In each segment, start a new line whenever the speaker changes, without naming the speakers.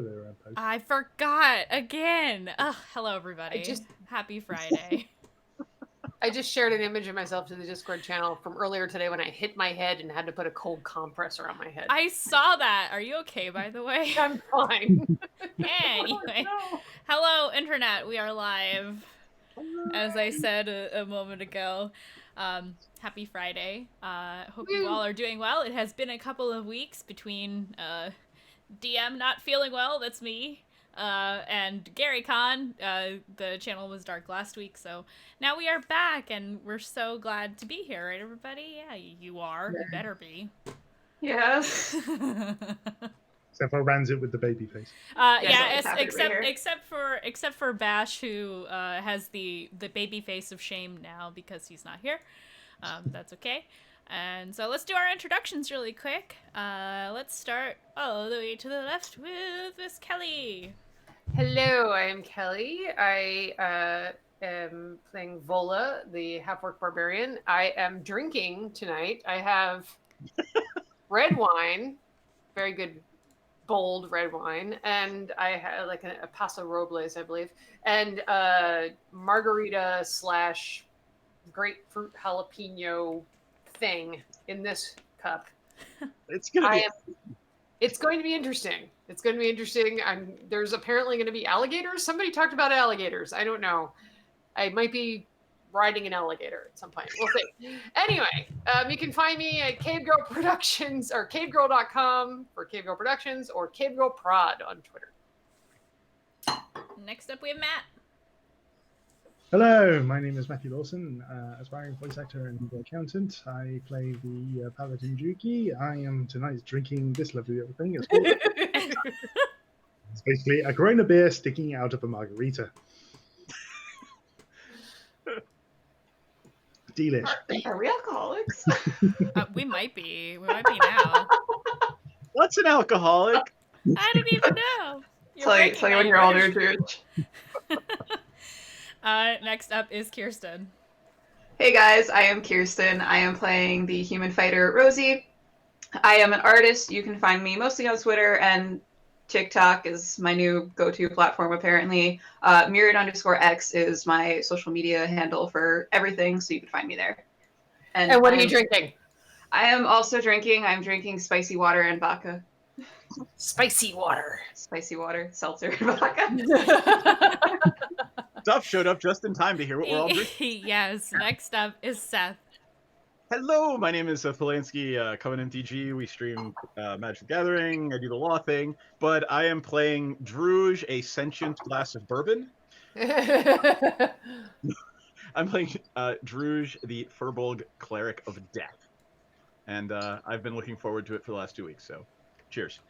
Twitter post.
I forgot again. Hello, everybody. Happy Friday.
I just shared an image of myself to the Discord channel from earlier today when I hit my head and had to put a cold compress around my head.
I saw that. Are you okay, by the way?
I'm fine.
Anyway, hello, Internet. We are live. As I said a moment ago. Happy Friday. Hope you all are doing well. It has been a couple of weeks between DM not feeling well, that's me, and Gary Con. The channel was dark last week, so now we are back, and we're so glad to be here, right, everybody? Yeah, you are. You better be.
Yes.
Except for Ranzit with the baby face.
Except for Bash, who has the baby face of shame now because he's not here. That's okay. And so let's do our introductions really quick. Let's start all the way to the left with Miss Kelly.
Hello, I am Kelly. I am playing Vola, the half-orc barbarian. I am drinking tonight. I have red wine, very good, bold red wine, and I had like a Paso Robles, I believe, and margarita / grapefruit jalapeno thing in this cup.
It's going to
be interesting. It's going to be interesting. There's apparently going to be alligators. Somebody talked about alligators. I don't know. I might be riding an alligator at some point. We'll see. Anyway, you can find me at Cave Girl Productions or cavegirl.com for Cave Girl Productions or Cave Girl Prod on Twitter.
Next up, we have Matt.
Hello, my name is Matthew Lawson, aspiring voice actor and accountant. I play the Paladin Juki. I am tonight drinking this lovely little thing. It's basically a Corona beer sticking out of a margarita. Delish.
Are we alcoholics?
We might be. We might be now.
What's an alcoholic?
I don't even know.
Tell you when you're older, George.
Next up is Kirsten.
Hey guys, I am Kirsten. I am playing the human fighter Rosie. I am an artist. You can find me mostly on Twitter, and TikTok is my new go-to platform apparently. Myriad_X is my social media handle for everything, so you can find me there.
And what are you drinking?
I am also drinking. I'm drinking spicy water and vodka.
Spicy water,
seltzer and vodka.
Stuff showed up just in time to hear what we're all drinking.
Yes, next up is Seth.
Hello, my name is Seth Polanski, Covenant DG. We stream Magic the Gathering. I do the law thing, but I am playing Druge, a sentient glass of bourbon. I'm playing Druge, the Furbolg Cleric of Death. And I've been looking forward to it for the last 2 weeks, so cheers.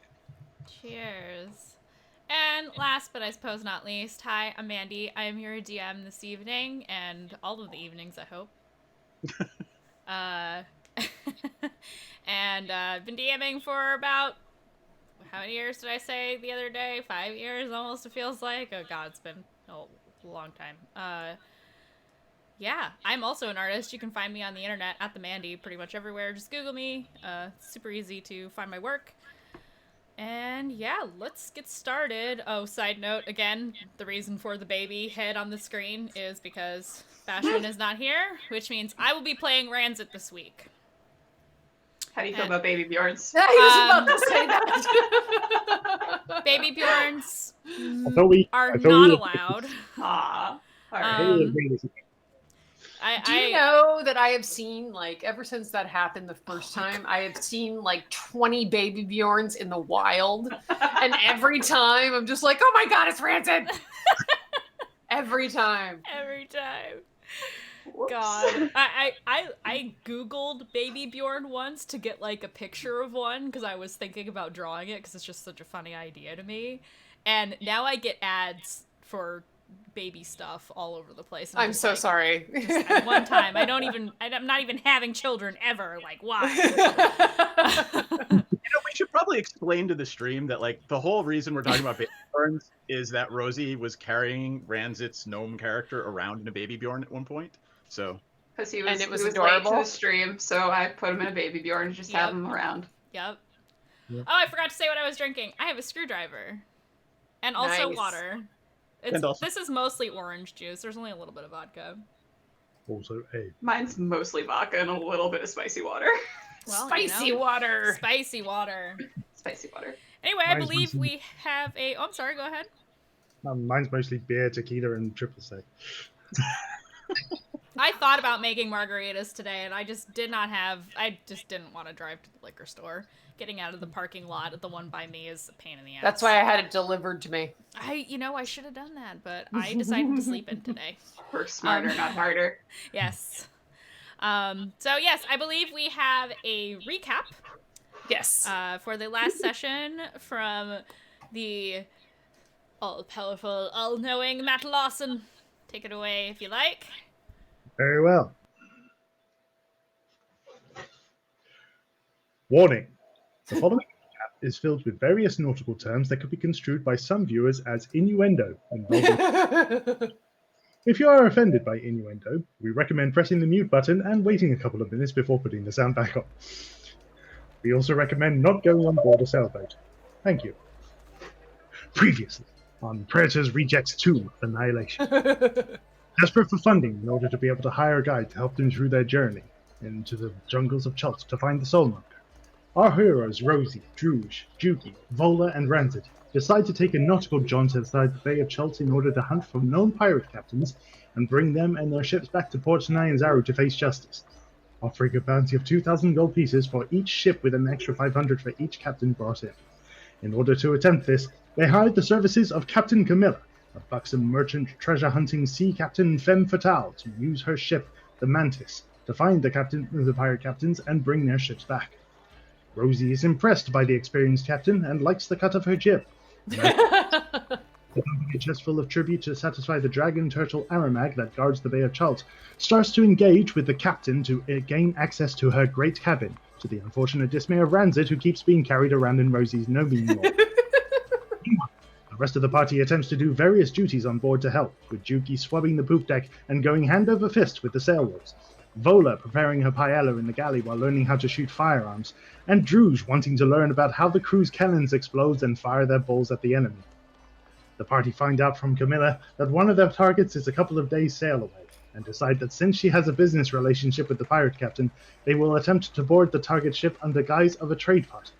Cheers. And last, but I suppose not least, hi, I'm Mandii. I am your DM this evening, and all of the evenings, I hope. And I've been DMing for about, how many years did I say the other day? 5 years, almost, it feels like. Oh god, it's been a long time. Yeah, I'm also an artist. You can find me on the internet at the Mandii pretty much everywhere. Just Google me. It's super easy to find my work. And yeah, let's get started. Oh, side note, again, the reason for the baby head on the screen is because Bashman is not here, which means I will be playing Ranzit this week.
How do you feel about Baby Bjorns?
I was about to say that.
Baby Bjorns are not allowed.
Aw.
Do you know that I have seen, like, ever since that happened the first time, I have seen, like, 20 baby Bjorns in the wild. And every time, I'm just like, oh my god, it's Rancid! Every time.
Every time.
Whoops.
God. I Googled Baby Bjorn once to get, like, a picture of one, because I was thinking about drawing it, because it's just such a funny idea to me. And now I get ads for baby stuff all over the place.
I'm so sorry.
At one time, I'm not even having children ever. Like, why?
We should probably explain to the stream that, like, the whole reason we're talking about baby Bjorns is that Rosie was carrying Ranzit's gnome character around in a baby Bjorn at one point. So.
Because he
was
adorable. Late to the stream, so I put him in a baby Bjorn and just have him around.
Yep. Oh, I forgot to say what I was drinking. I have a screwdriver. And also
Nice.
water. This is mostly orange juice. There's only a little bit of vodka.
Also a.
Mine's mostly vodka and a little bit of spicy water.
Well,
Spicy water.
Spicy water.
Spicy water.
Anyway, I
Mine's
believe
mostly-
we have a... Oh, I'm sorry, go ahead.
Mine's mostly beer, tequila, and triple sec.
I thought about making margaritas today, and I just didn't want to drive to the liquor store. Getting out of the parking lot at the one by me is a pain in the ass.
That's why I had it delivered to me.
I should have done that, but I decided to sleep in today.
Work smarter, not harder.
Yes. So yes, I believe we have a recap
Yes.
for the last session from the all-powerful, all-knowing Matt Lawson. Take it away if you like.
Very well. Warning. The following recap is filled with various nautical terms that could be construed by some viewers as innuendo. If you are offended by innuendo, we recommend pressing the mute button and waiting a couple of minutes before putting the sound back on. We also recommend not going on board a sailboat. Thank you. Previously, on Predators Rejects 2, Annihilation. Desperate for funding in order to be able to hire a guide to help them through their journey into the jungles of Chult to find the Soulmonger, our heroes Rosie, Druge, Juki, Vola, and Rancid decide to take a nautical jaunt outside the Bay of Chult in order to hunt for known pirate captains and bring them and their ships back to Port Nyanzaru to face justice, offering a bounty of 2,000 gold pieces for each ship with an extra 500 for each captain brought in. In order to attempt this, they hired the services of Captain Camilla, a buxom merchant treasure-hunting sea captain femme fatale, to use her ship, the Mantis, to find the pirate captains and bring their ships back. Rosie is impressed by the experienced captain and likes the cut of her jib. A chest full of tribute to satisfy the dragon turtle Aramag that guards the Bay of Chult starts to engage with the captain to gain access to her great cabin, to the unfortunate dismay of Rancid, who keeps being carried around in Rosie's no-mean role. The rest of the party attempts to do various duties on board to help, with Juki swabbing the poop deck and going hand over fist with the sailors, Vola preparing her paella in the galley while learning how to shoot firearms, and Druge wanting to learn about how the crew's cannons explode and fire their balls at the enemy. The party find out from Camilla that one of their targets is a couple of days' sail away, and decide that since she has a business relationship with the pirate captain, they will attempt to board the target ship under guise of a trade party.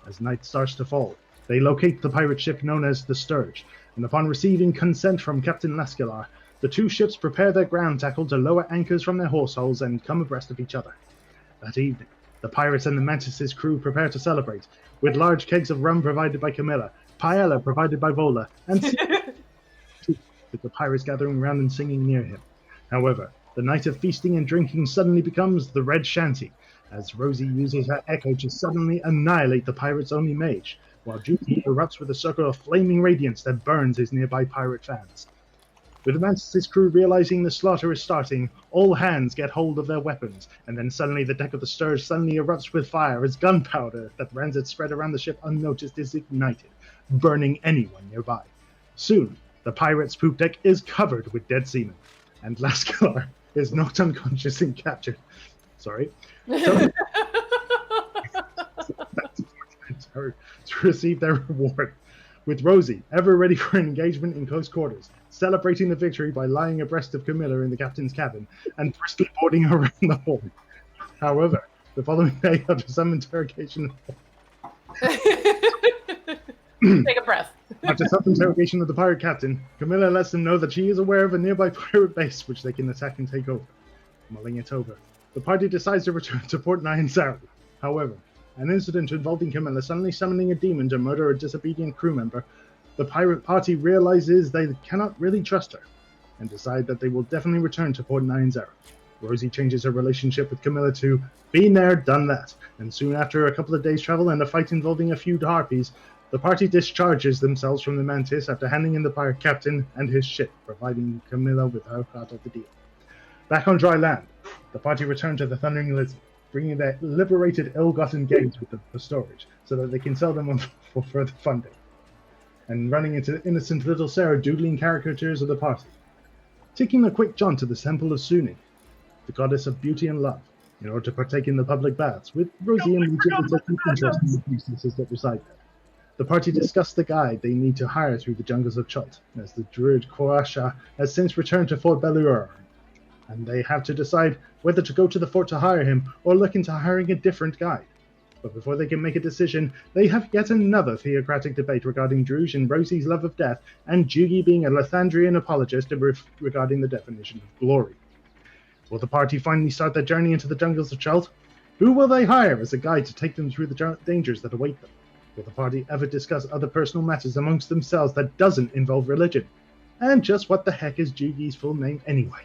As night starts to fall, they locate the pirate ship known as the Sturge, and upon receiving consent from Captain Lascalar, the two ships prepare their ground tackle to lower anchors from their hawse holes and come abreast of each other. That evening, the pirates and the Mantis' crew prepare to celebrate, with large kegs of rum provided by Camilla, paella provided by Vola, and with the pirates gathering around and singing near him. However, the night of feasting and drinking suddenly becomes the Red Shanty, as Rosie uses her echo to suddenly annihilate the pirate's only mage, while Juki erupts with a circle of flaming radiance that burns his nearby pirate fans. With the Mantis' crew realizing the slaughter is starting, all hands get hold of their weapons, and then suddenly the deck of the Sturge suddenly erupts with fire as gunpowder that Rancid spread around the ship unnoticed is ignited, burning anyone nearby. Soon, the pirate's poop deck is covered with dead seamen, and Lascalar is knocked unconscious and captured. Sorry. To receive their reward, with Rosie, ever ready for an engagement in close quarters, celebrating the victory by lying abreast of Camilla in the captain's cabin and briskly boarding her around the hold. However, the following day, after some interrogation
Take a breath.
After some interrogation of the pirate captain, Camilla lets them know that she is aware of a nearby pirate base which they can attack and take over. Mulling it over, the party decides to return to Port Nyanzaru. However, an incident involving Camilla suddenly summoning a demon to murder a disobedient crew member, the pirate party realizes they cannot really trust her, and decide that they will definitely return to Port Nyanzaru. Rosie changes her relationship with Camilla to been there, done that, and soon after a couple of days' travel and a fight involving a few harpies, the party discharges themselves from the Mantis after handing in the pirate captain and his ship, providing Camilla with her part of the deal. Back on dry land, the party return to the Thundering Lizard, bringing their liberated ill-gotten gains with them for storage, so that they can sell them for further funding, and running into innocent little Sarah doodling caricatures of the party. Taking a quick jaunt to the temple of Suni, the goddess of beauty and love, in order to partake in the public baths, with Rosie immediately taking interest in the priestesses that reside there. The party discuss the guide they need to hire through the jungles of Chult, as the druid Quasha has since returned to Fort Belluor, and they have to decide whether to go to the fort to hire him or look into hiring a different guide. But before they can make a decision, they have yet another theocratic debate regarding Druge and Rosie's love of death, and Jugi being a Lathandrian apologist regarding the definition of glory. Will the party finally start their journey into the jungles of Chult? Who will they hire as a guide to take them through the dangers that await them? Will the party ever discuss other personal matters amongst themselves that doesn't involve religion? And just what the heck is Jugi's full name anyway?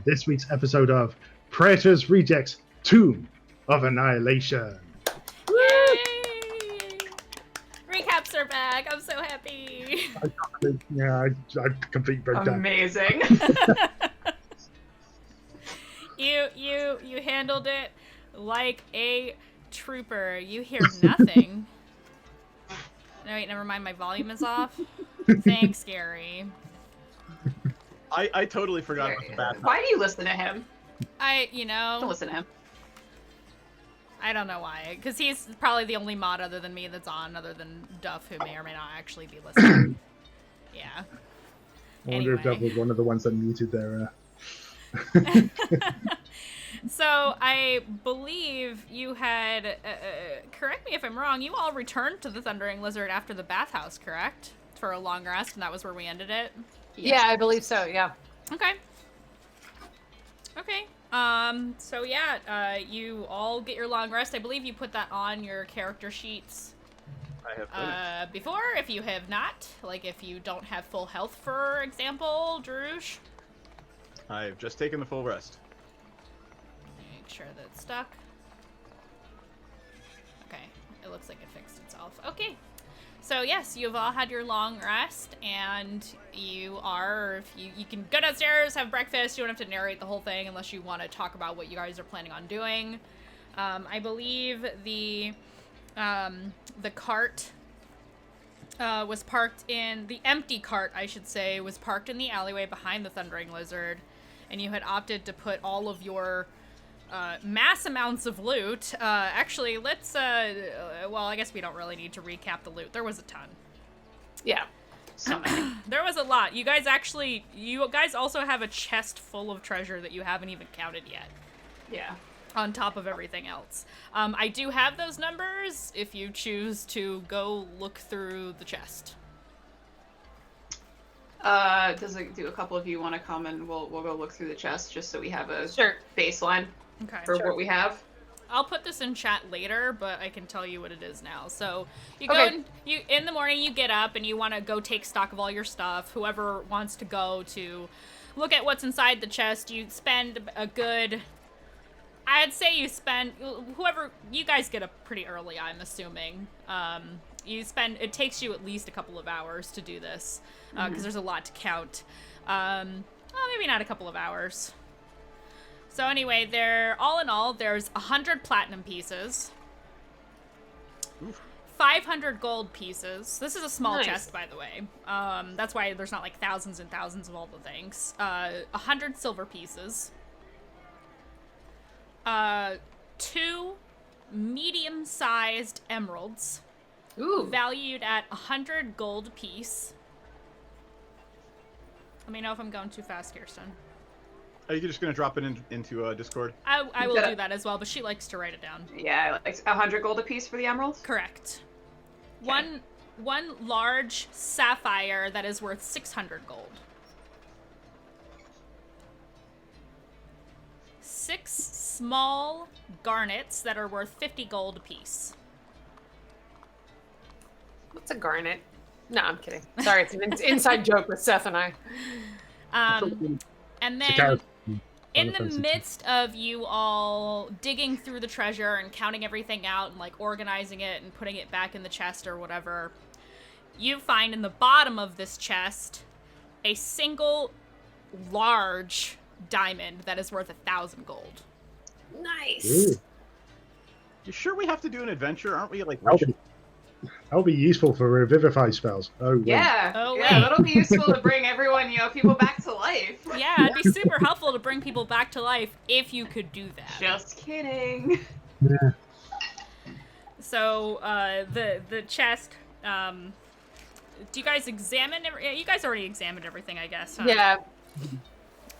This week's episode of Praetor's Rejects Tomb of Annihilation.
Yay! Recaps are back. I'm so happy.
I completely broke down.
Amazing.
You handled it like a trooper. You hear nothing. No, wait, never mind. My volume is off. Thanks, Gary.
I totally forgot about the bathhouse.
Why do you listen to him? Don't listen to him.
I don't know why. Because he's probably the only mod other than me that's on, other than Duff, who may or may not actually be listening. Yeah.
I wonder if that was one of the ones that muted their...
So I believe you had, correct me if I'm wrong, you all returned to the Thundering Lizard after the bathhouse, correct? For a long rest, and that was where we ended it?
Yeah, I believe so, yeah.
Okay. Okay. So yeah, you all get your long rest. I believe you put that on your character sheets
I have
before, if you have not. Like, if you don't have full health, for example, Druge.
I've just taken the full rest.
Make sure that it's stuck. Okay, it looks like it fixed itself. Okay, so yes, you've all had your long rest, and you are, if you can go downstairs, have breakfast. You don't have to narrate the whole thing unless you want to talk about what you guys are planning on doing. I believe the cart was parked in, the empty cart, I should say, was parked in the alleyway behind the Thundering Lizard, and you had opted to put all of your mass amounts of loot. Actually, let's, well, I guess we don't really need to recap the loot. There was a ton.
Yeah.
There was a lot. You guys also have a chest full of treasure that you haven't even counted yet.
Yeah.
On top of everything else. I do have those numbers if you choose to go look through the chest.
Do a couple of you want to come and we'll go look through the chest just so we have a baseline for what we have?
I'll put this in chat later, but I can tell you what it is now. So you go in the morning, you get up and you want to go take stock of all your stuff. Whoever wants to go to look at what's inside the chest, you spend a good, I'd say you guys get up pretty early, I'm assuming. It takes you at least a couple of hours to do this, because there's a lot to count. Maybe not a couple of hours. So anyway, all in all, there's 100 platinum pieces, 500 gold pieces. This is a small chest, by the way. That's why there's not like thousands and thousands of all the things. 100 silver pieces. 2 medium-sized emeralds.
Ooh.
Valued at 100 gold apiece. Let me know if I'm going too fast, Kirsten.
Are you just going to drop it into Discord?
I will do that as well, but she likes to write it down.
Yeah, like 100 gold apiece for the emeralds?
Correct.
Okay.
One large sapphire that is worth 600 gold. 6 small garnets that are worth 50 gold apiece.
What's a garnet? No, I'm kidding. Sorry, it's an inside joke with Seth and I.
And then in the midst of you all digging through the treasure and counting everything out and like organizing it and putting it back in the chest or whatever, you find in the bottom of this chest a single large diamond that is worth 1,000 gold.
Nice.
Ooh.
You sure we have to do an adventure? Aren't we like
That'll be useful for revivify spells. Oh, wait.
Yeah.
Oh,
yeah,
wait.
that'll be useful to bring everyone, people back to life.
Yeah, it'd be super helpful to bring people back to life if you could do that.
Just kidding.
Yeah.
So the chest. Do you guys examine? You guys already examined everything, I guess. Huh?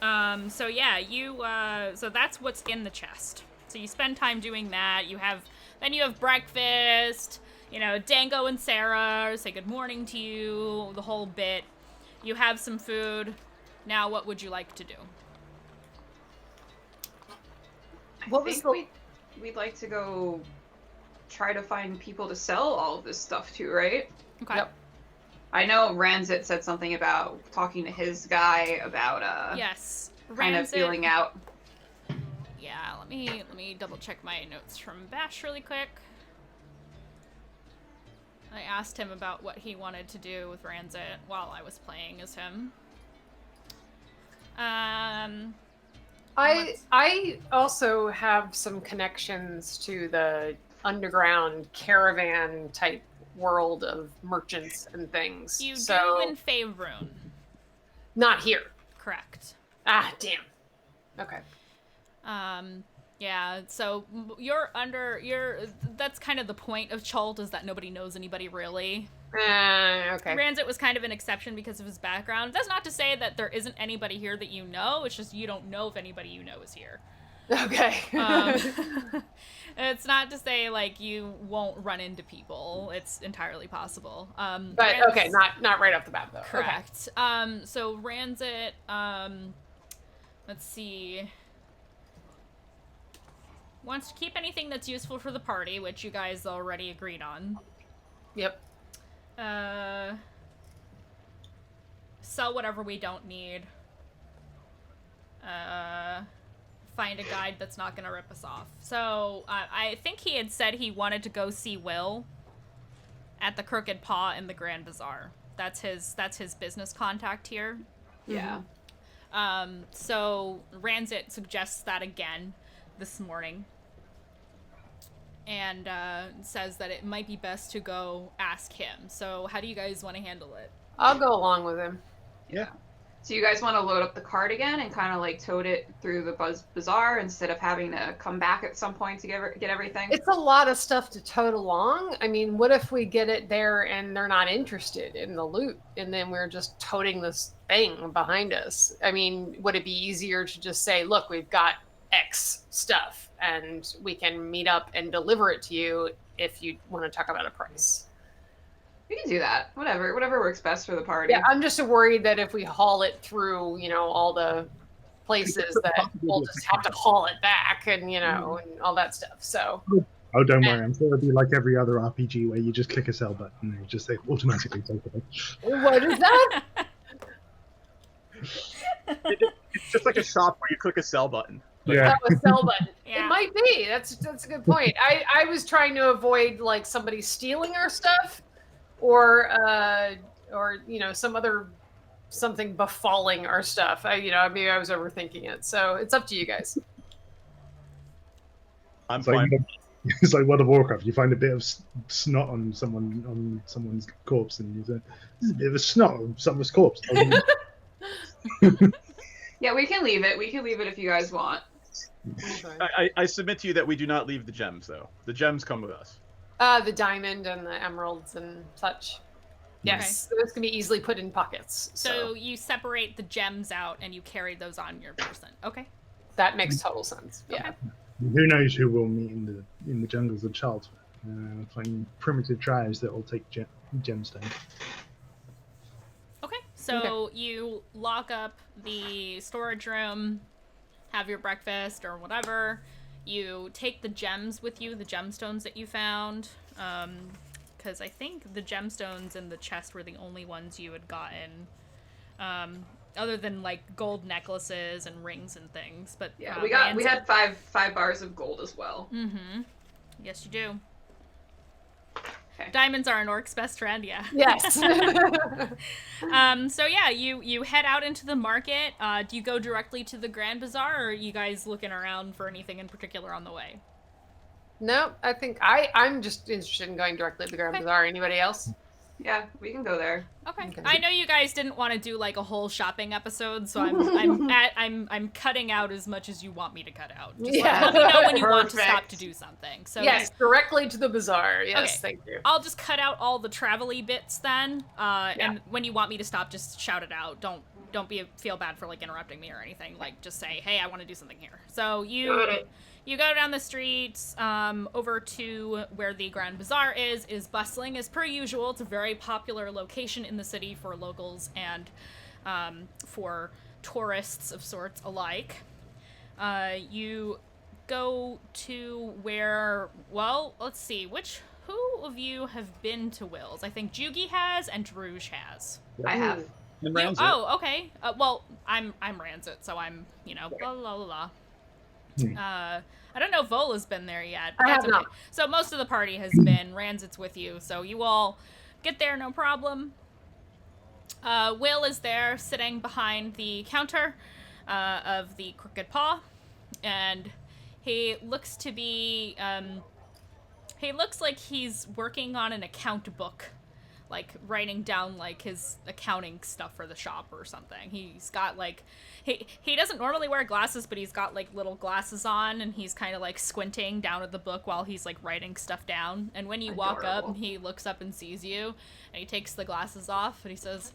Yeah.
So yeah, you. So that's what's in the chest. So you spend time doing that. Then you have breakfast. Dango and Sarah say good morning to you. The whole bit. You have some food. Now, what would you like to do?
We'd like to go try to find people to sell all of this stuff to, right?
Okay.
Yep.
I know Ranzit said something about talking to his guy about
yes,
kind of feeling out.
Yeah, let me double check my notes from Bash really quick. I asked him about what he wanted to do with Ranzit while I was playing as him.
I also have some connections to the underground caravan type world of merchants and things.
You do in Faerun.
Not here.
Correct.
Ah, damn. Okay.
Yeah, so that's kind of the point of Chult, is that nobody knows anybody really.
Okay.
Ranzit was kind of an exception because of his background. That's not to say that there isn't anybody here that you know, it's just you don't know if anybody you know is here.
Okay.
It's not to say, like, you won't run into people. It's entirely possible.
But, okay, not right off the bat, though.
Correct. Okay. So Ranzit, let's see, wants to keep anything that's useful for the party, which you guys already agreed on.
Yep.
Sell whatever we don't need. Find a guide that's not gonna rip us off. So, I think he had said he wanted to go see Will at the Crooked Paw in the Grand Bazaar. That's his business contact here.
Yeah.
So Ranzit suggests that again this morning. And says that it might be best to go ask him. So how do you guys want to handle it?
I'll go along with him.
Yeah.
So you guys want to load up the cart again and kind of like tote it through the bazaar instead of having to come back at some point to get everything?
It's a lot of stuff to tote along. I mean, what if we get it there and they're not interested in the loot, and then we're just toting this thing behind us? I mean, would it be easier to just say, look, we've got X stuff and we can meet up and deliver it to you if you want to talk about a price?
We can do that. Whatever works best for the party.
Yeah, I'm just worried that if we haul it through, all the places, that we'll just have to haul it back and, and all that stuff. So.
Oh, don't worry. I'm sure it'll be like every other RPG where you just click a sell button and you just say automatically take it.
What is that?
It's just like a shop where you click a sell button.
Yeah.
A sell button.
Yeah.
It might be. That's a good point. I was trying to avoid like somebody stealing our stuff, or something befalling our stuff. Maybe I was overthinking it. So it's up to you guys.
I'm
It's like,
fine.
it's like World of Warcraft. You find a bit of snot on someone's corpse, and you say, "This is a bit of a snot on someone's corpse."
Yeah, we can leave it. We can leave it if you guys want.
I submit to you that we do not leave the gems, though. The gems come with us.
The diamond and the emeralds and such. Yes, those can be easily put in pockets.
So you separate the gems out and you carry those on your person. Okay.
That makes total sense. Yeah.
Who knows who we'll meet in the jungles of Chult? Finding primitive tribes that will take gemstones.
Okay. So you lock up the storage room, have your breakfast or whatever. You take the gems with you, the gemstones that you found, because I think the gemstones in the chest were the only ones you had gotten, other than like gold necklaces and rings and things. But
yeah, we had five bars of gold as well.
Mm-hmm. Yes, you do.
Okay.
Diamonds are an orc's best friend, yeah.
Yes.
So yeah, you head out into the market. Do you go directly to the Grand Bazaar, or are you guys looking around for anything in particular on the way?
No, I think I'm just interested in going directly to the Grand Bazaar. Anybody else?
Yeah, we can go there.
Okay.
Okay.
I know you guys didn't want to do like a whole shopping episode, so I'm cutting out as much as you want me to cut out. Just let me know when you want to stop
Perfect.
to do something. So
Yes, directly to the bazaar. Yes,
Okay.
thank you.
I'll just cut out all the travel-y bits then. And when you want me to stop, just shout it out. Don't feel bad for like interrupting me or anything. Like just say, hey, I want to do something here. So you go down the streets over to where the Grand Bazaar is bustling as per usual. It's a very popular location in the city for locals and for tourists of sorts alike. You go to where, well, let's see, who of you have been to Will's? I think Jugi has and Druge has.
I have.
And
You-
Ranzit.
oh, okay. Well, I'm Ranzit, so I'm, blah, blah, blah, blah. I don't know if Vola's been there yet. But
I
that's
have
okay.
not.
So most of the party has been. Ranzit's with you, so you all get there, no problem. Will is there, sitting behind the counter of the Crooked Paw, and he looks to be, he looks like he's working on an account book, like writing down like his accounting stuff for the shop or something. He's got like, he doesn't normally wear glasses, but he's got like little glasses on, and he's kind of like squinting down at the book while he's like writing stuff down. And when you walk up,
Adorable.
he looks up and sees you, and he takes the glasses off, and he says,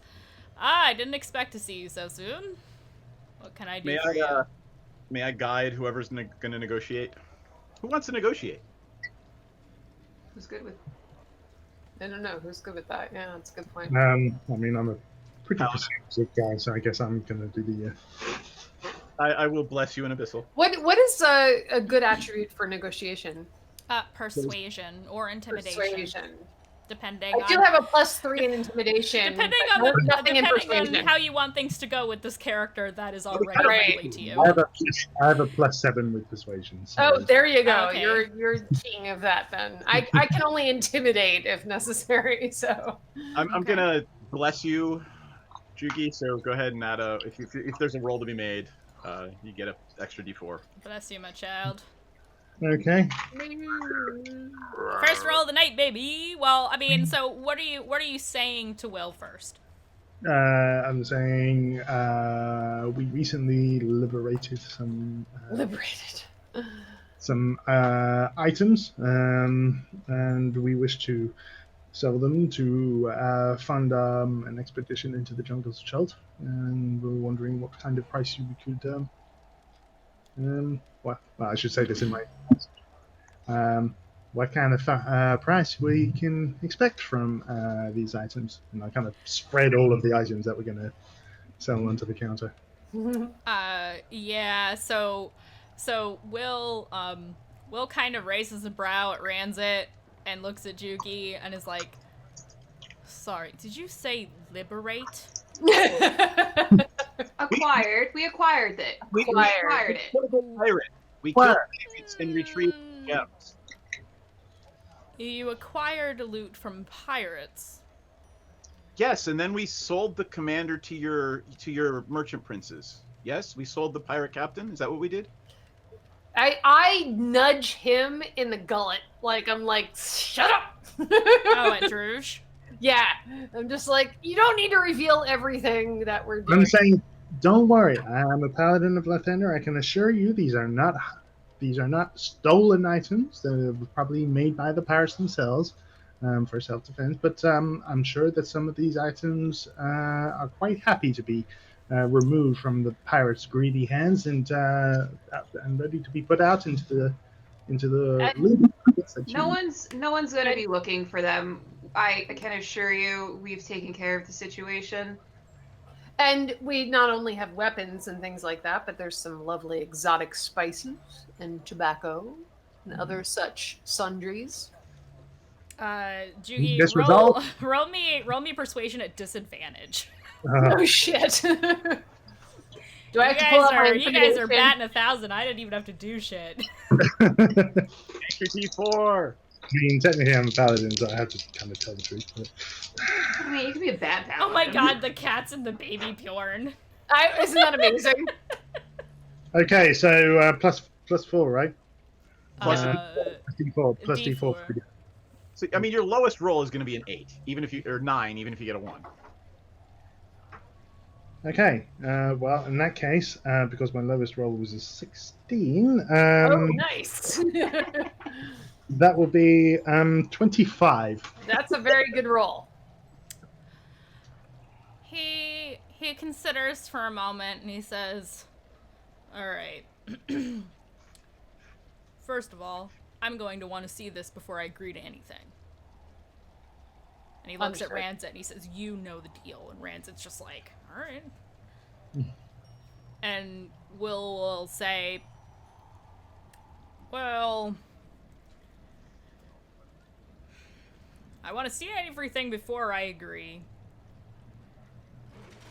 I didn't expect to see you so soon. What can I do
May
for you?
May I guide whoever's going to negotiate? Who wants to negotiate?
Who's good with?
I don't know. Who's good with that? Yeah, that's a good point.
I mean, I'm a pretty persuasive guy, so I guess I'm gonna do the.
I will bless you in Abyssal.
What is a good attribute for negotiation?
Persuasion or intimidation,
Persuasion.
depending
I do
on...
have a +3 in intimidation.
Depending
but
on
nothing in
depending
persuasion.
on how you want things to go with this character, that is already
Right.
friendly to you.
I have a +7 with persuasion. So
Oh, there you go.
Okay.
You're king of that then. I can only intimidate if necessary. So
I'm
Okay.
gonna bless you, Jugi. So go ahead and add a. If there's a roll to be made, you get an extra D4.
Bless you, my child.
Okay.
First roll of the night, baby. Well, I mean, so what are you saying to Will first?
I'm saying we recently liberated
liberated.
some items, and we wish to sell them to fund an expedition into the jungles of Chult. And we're wondering what kind of price we could. Well, I should say this in my. What kind of price we can expect from these items? And I kind of spread all of the items that we're going to sell onto the counter.
Yeah. So Will kind of raises a brow at Ranzit and looks at Jugi and is like, "Sorry, did you say liberate?"
Acquired. We acquired it. We
Acquired.
acquired it.
Pirate. We
What?
killed pirates and retrieved gems.
You acquired loot from pirates.
Yes, and then we sold the commander to your merchant princes. Yes, we sold the pirate captain. Is that what we did?
I nudge him in the gullet. Like I'm like, shut up.
Oh, at Druge?
Yeah. I'm just like, you don't need to reveal everything that we're doing.
I'm saying, don't worry. I'm a paladin of Lathander. I can assure you these are not stolen items. They're probably made by the pirates themselves for self-defense. But I'm sure that some of these items are quite happy to be removed from the pirates' greedy hands and ready to be put out into the loot markets that you-
No one's gonna be looking for them. I can assure you, we've taken care of the situation.
And we not only have weapons and things like that, but there's some lovely exotic spices and tobacco and other such sundries.
Jugi,
This
roll,
result?
roll me persuasion at disadvantage.
Uh,
Oh shit! Do I have
You
to pull
guys
out my
are
intimidation?
batting 1,000. I didn't even have to do shit.
Extra D4.
I mean, technically I'm a paladin, so I have to kind of tell the truth. But...
I mean, you can be a bad paladin.
Oh my god, the cats and the baby Bjorn.
Isn't that amazing?
Okay, so plus 4, right?
Plus
Uh,
D4, plus D4.
D4.
So, I mean, your lowest roll is going to be an 8, even if you or 9, even if you get a 1.
Okay. Well, in that case, because my lowest roll was a 16,
Oh, nice.
that will be 25.
That's a very good roll.
He considers for a moment and he says, "All right. First of all, I'm going to want to see this before I agree to anything." And he looks at Rancid and he says, "You know the deal." And Rancid's just like, "All right." And will say, "Well, I want to see everything before I agree.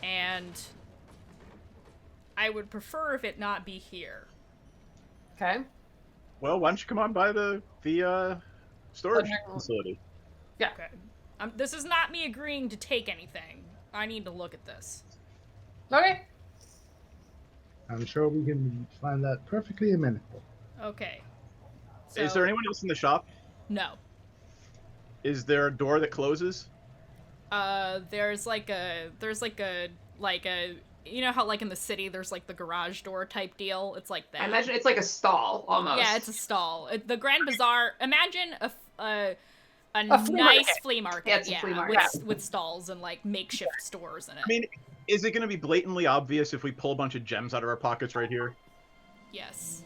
And I would prefer if it not be here."
Okay.
Well, why don't you come on by the storage facility?
Yeah.
Okay. This is not me agreeing to take anything. I need to look at this.
Okay.
I'm sure we can find that perfectly amenable.
Okay.
Is there anyone else in the shop?
No.
Is there a door that closes?
There's like a you know how like in the city there's like the garage door type deal? It's like that.
I imagine it's like a stall almost.
Yeah, it's a stall. The Grand Bazaar. Imagine a
flea
nice
market.
flea market.
Yeah, it's a flea market.
With stalls and like makeshift stores in it.
I mean, is it going to be blatantly obvious if we pull a bunch of gems out of our pockets right here?
Yes.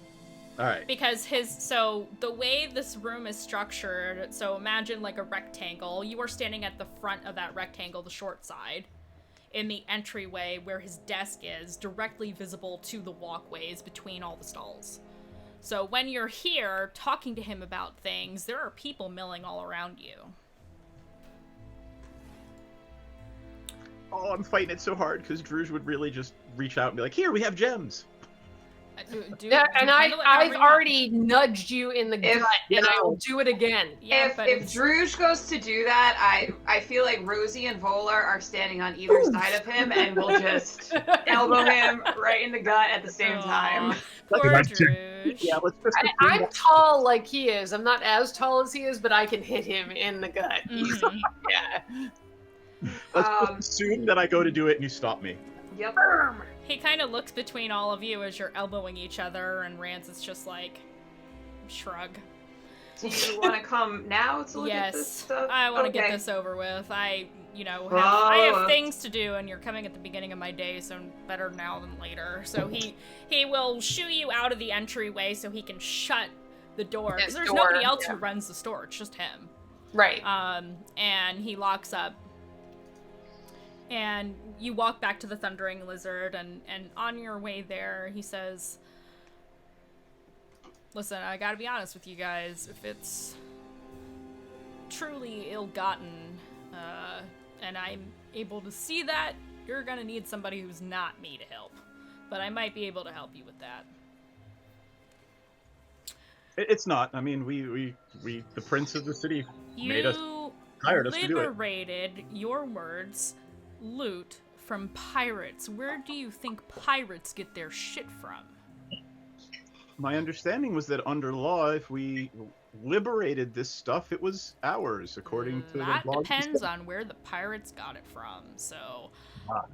All right.
Because so the way this room is structured, so imagine like a rectangle. You are standing at the front of that rectangle, the short side, in the entryway where his desk is, directly visible to the walkways between all the stalls. So when you're here talking to him about things, there are people milling all around you.
Oh, I'm fighting it so hard because Druge would really just reach out and be like, "Here, we have gems."
Yeah, and I've already nudged you in the gut, and I will do it again.
Yeah,
if Druge goes to do that, I feel like Rosie and Volar are standing on either side of him, and we'll just elbow him right in the gut at the same time.
Poor Druge.
Yeah, let's just.
I'm tall like he is. I'm not as tall as he is, but I can hit him in the gut.
Mhm.
Yeah.
Let's just assume that I go to do it and you stop me.
Yep.
He kind of looks between all of you as you're elbowing each other, and Rance is just like, shrug.
Do you want to come now to look at this stuff?
I want to get this over with. I have things to do, and you're coming at the beginning of my day, so better now than later. So he will shoo you out of the entryway so he can shut the door. Because there's nobody else who runs the store. It's just him.
Right.
And he locks up. And you walk back to the Thundering Lizard, and on your way there, he says, "Listen, I gotta be honest with you guys. If it's truly ill-gotten, and I'm able to see that, you're gonna need somebody who's not me to help. But I might be able to help you with that."
It's not. I mean, we the prince of the city made us, hired us to do it.
Liberated, your words, loot from pirates. Where do you think pirates get their shit from?
My understanding was that under law, if we liberated this stuff, it was ours, according to
that
the law.
depends on where the pirates got it from. So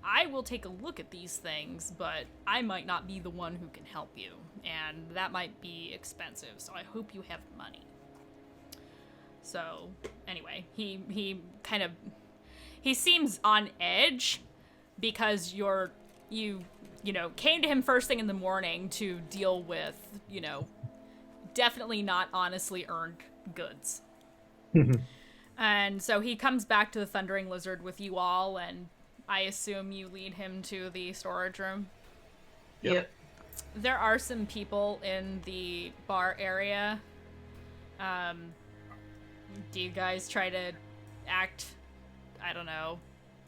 I will take a look at these things, but I might not be the one who can help you, and that might be expensive. So I hope you have money. So anyway, he seems on edge because you came to him first thing in the morning to deal with, definitely not honestly earned goods. And so he comes back to the Thundering Lizard with you all, and I assume you lead him to the storage room.
Yep.
There are some people in the bar area. Do you guys try to act, I don't know,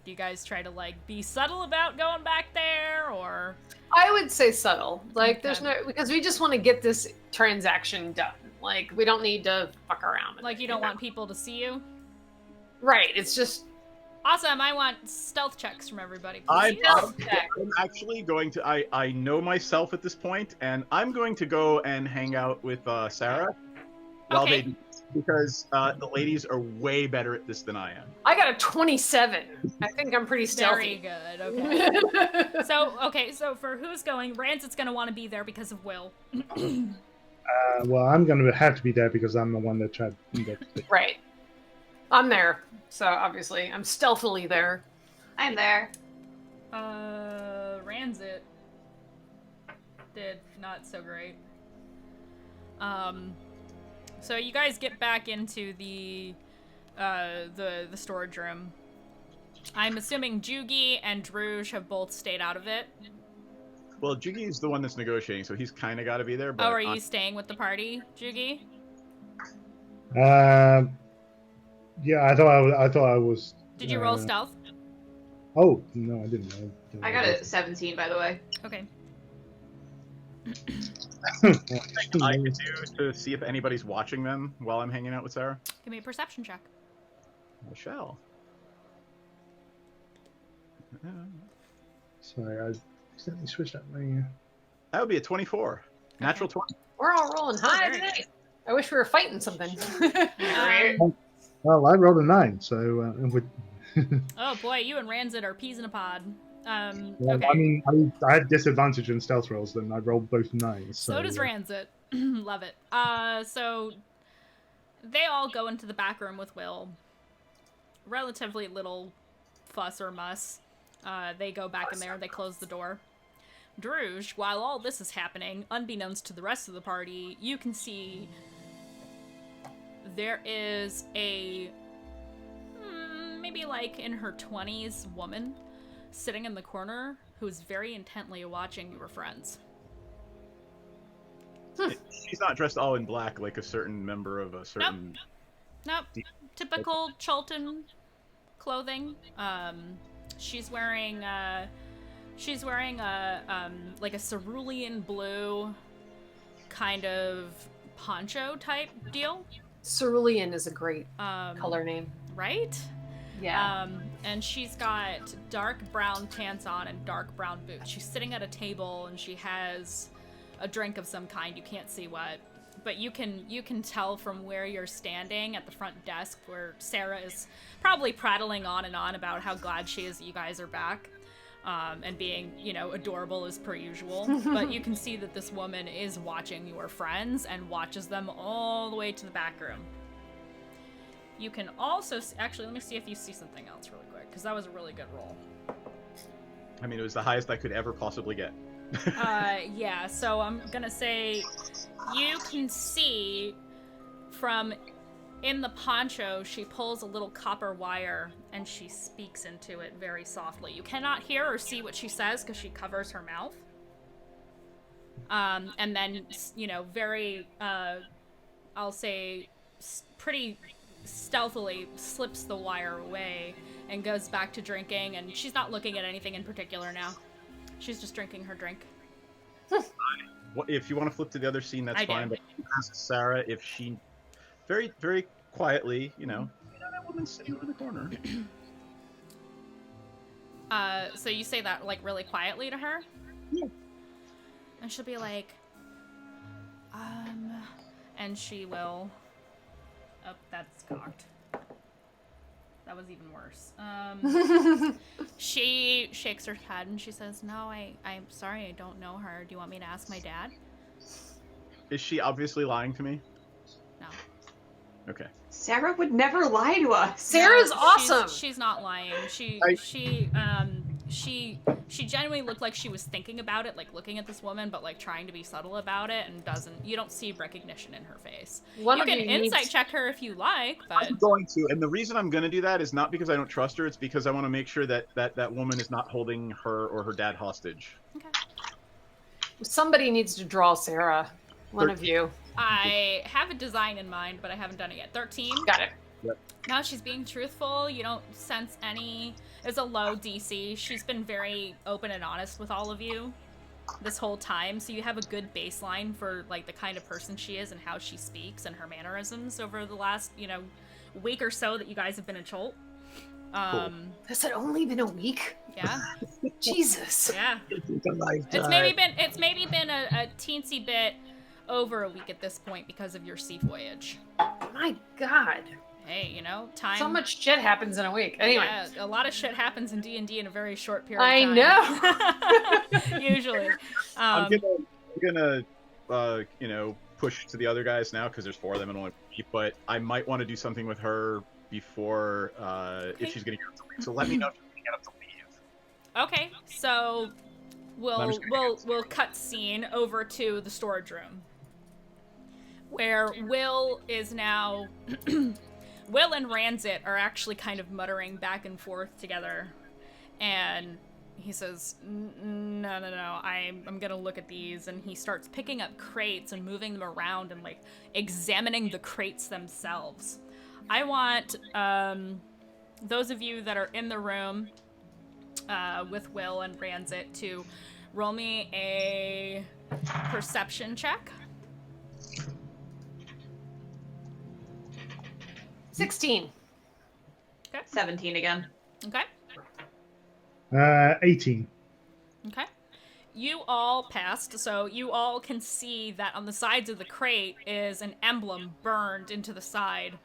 do you guys try to be subtle about going back there, or?
I would say subtle.
Okay.
There's no, because we just want to get this transaction done. We don't need to fuck around.
You don't want people to see you?
Right. It's just
awesome. I want stealth checks from everybody.
I'm
Please.
actually going to. I know myself at this point, and I'm going to go and hang out with Sarah while
Okay.
they. because the ladies are way better at this than I am.
I got a 27. I think I'm pretty
Very
stealthy.
good. Okay. So for who's going, Rancet's gonna want to be there because of Will.
Well, I'm going to have to be there because I'm the one that tried.
Right. I'm there. So obviously, I'm stealthily there.
I'm there.
Rancet did not so great. So you guys get back into the storage room. I'm assuming Jugi and Druge have both stayed out of it.
Well, Jugi is the one that's negotiating, so he's kind of got to be there. But
Oh, are you staying with the party, Jugi?
Yeah, I thought I was.
Did you roll stealth?
Oh no, I didn't.
I got a 17, by the way.
Okay.
I can do to see if anybody's watching them while I'm hanging out with Sarah?
Give me a perception check.
I shall.
Sorry, I accidentally switched up my.
That would be a 24. Natural 20.
We're all rolling high
Very
today. I wish we were fighting something.
Well, I rolled a 9, so with.
Oh boy, you and Rancet are peas in a pod.
Well,
Okay.
I mean, I had disadvantage in stealth rolls, then I rolled both 9s.
So does Rancet. Love it. So they all go into the back room with Will. Relatively little fuss or muss. They go back in there, they close the door. Druge, while all this is happening, unbeknownst to the rest of the party, you can see there is a maybe like in her 20s woman sitting in the corner who's very intently watching your friends.
She's not dressed all in black like a certain member of a certain...
Nope. Typical Chultan clothing. She's wearing like a cerulean blue kind of poncho type deal.
Cerulean is a great color name.
Right?
Yeah.
And she's got dark brown pants on and dark brown boots. She's sitting at a table and she has a drink of some kind. You can't see what, but you can tell from where you're standing at the front desk where Sarah is probably prattling on and on about how glad she is that you guys are back, and being, adorable as per usual. But you can see that this woman is watching your friends and watches them all the way to the back room. You can also actually, let me see if you see something else really quick, because that was a really good roll.
I mean, it was the highest I could ever possibly get.
Yeah, so I'm gonna say you can see from in the poncho, she pulls a little copper wire and she speaks into it very softly. You cannot hear or see what she says because she covers her mouth. And then, very, I'll say, pretty stealthily slips the wire away and goes back to drinking, and she's not looking at anything in particular now. She's just drinking her drink.
If you want to flip to the other scene, that's
I do.
fine. But ask Sarah if she, very, very quietly, that woman's sitting over the corner.
So you say that, like, really quietly to her?
Yeah.
And she'll be like, and she will... Oh, that's cocked. That was even worse. She shakes her head and she says, "No, I'm sorry, I don't know her. Do you want me to ask my dad?"
Is she obviously lying to me?
No.
Okay.
Sarah would never lie to us.
Sarah's
No,
awesome.
She's not lying. She genuinely looked like she was thinking about it, like looking at this woman, but like trying to be subtle about it, and you don't see recognition in her face.
One
You
of
can
you needs-
insight check her if you like, but
I'm going to, and the reason I'm going to do that is not because I don't trust her, it's because I want to make sure that woman is not holding her or her dad hostage.
okay.
Somebody needs to draw Sarah. One of you.
I have a design in mind, but I haven't done it yet. 13.
Got it.
No, she's being truthful. You don't sense any... It's a low DC. She's been very open and honest with all of you this whole time, so you have a good baseline for, like, the kind of person she is and how she speaks and her mannerisms over the last, week or so that you guys have been in Cholt.
Has it only been a week?
Yeah.
Jesus.
Yeah. It's maybe been a teensy bit over a week at this point because of your sea voyage.
My God.
Hey, you know, time.
So much shit happens in a week. Anyway.
Yeah, a lot of shit happens in D&D in a very short period
I
of time. Usually.
I'm gonna push to the other guys now because there's 4 of them and only me, but I might want to do something with her before if she's gonna get up to leave. So let me know if she's gonna get up to leave.
Okay, so we'll cut scene over to the storage room where Will is now Will and Ranzit are actually kind of muttering back and forth together, and he says, no, I'm gonna look at these, and he starts picking up crates and moving them around and, like, examining the crates themselves. I want those of you that are in the room with Will and Ranzit to roll me a perception check.
16.
Okay.
17 again.
Okay.
18.
Okay. You all passed, so you all can see that on the sides of the crate is an emblem burned into the side.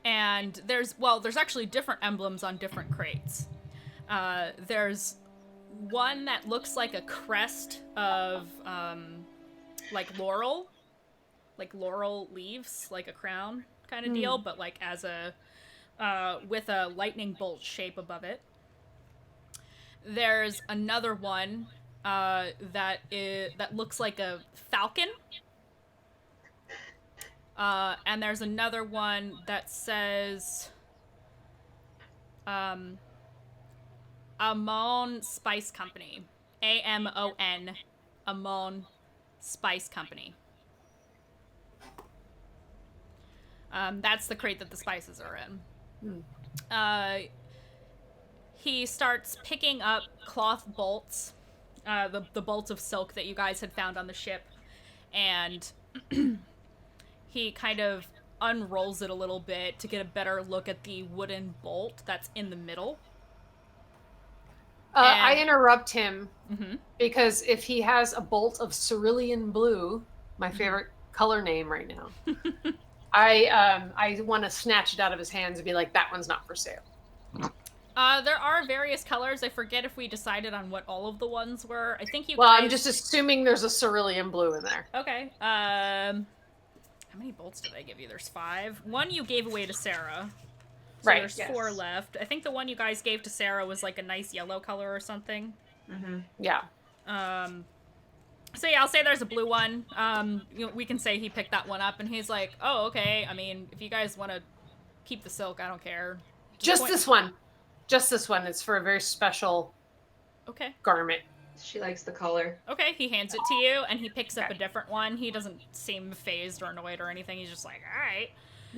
And there's actually different emblems on different crates. There's one that looks like a crest of, like laurel leaves, like a crown kind of deal, but like as a, with a lightning bolt shape above it. There's another one that looks like a falcon. And there's another one that says Amon Spice Company. AMON. Amon Spice Company. That's the crate that the spices are in. He starts picking up cloth bolts, the bolts of silk that you guys had found on the ship, and he kind of unrolls it a little bit to get a better look at the wooden bolt that's in the middle.
I interrupt him because if he has a bolt of cerulean blue, my favorite color name right now, I want to snatch it out of his hands and be like, that one's not for sale.
There are various colors. I forget if we decided on what all of the ones were. I think you
Well,
guys...
I'm just assuming there's a cerulean blue in there.
Okay. How many bolts did I give you? There's 5. One you gave away to Sarah. So
Right,
there's
yes.
4 left. I think the one you guys gave to Sarah was like a nice yellow color or something.
Yeah.
So yeah, I'll say there's a blue one. We can say he picked that one up, and he's like, oh, okay. I mean, if you guys want to keep the silk, I don't care.
Just this one. Just this one. It's for a very special garment.
She likes the color.
Okay, he hands it to you, and he picks up a different one. He doesn't seem phased or annoyed or anything. He's just like, all right.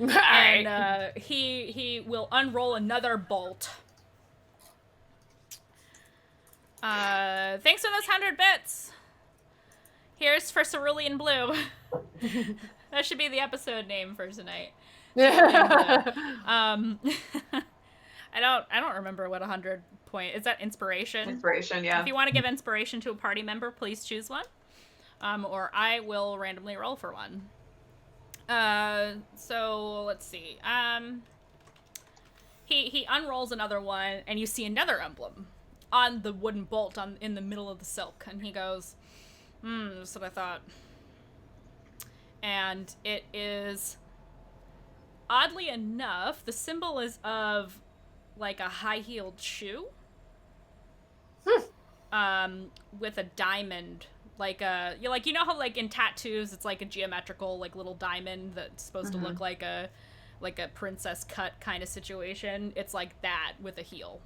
And he will unroll another bolt. Thanks for those 100 bits. Here's for Cerulean Blue. That should be the episode name for tonight. I don't remember what 100 point is. That inspiration?
Inspiration, yeah.
If you want to give inspiration to a party member, please choose one. Or I will randomly roll for one. So let's see. He unrolls another one, and you see another emblem on the wooden bolt in the middle of the silk, and he goes, that's what I thought. And it is, oddly enough, the symbol is of like a high-heeled shoe. With a diamond, like you know how like in tattoos it's like a geometrical like little diamond that's supposed to look like a princess cut kind of situation. It's like that with a heel.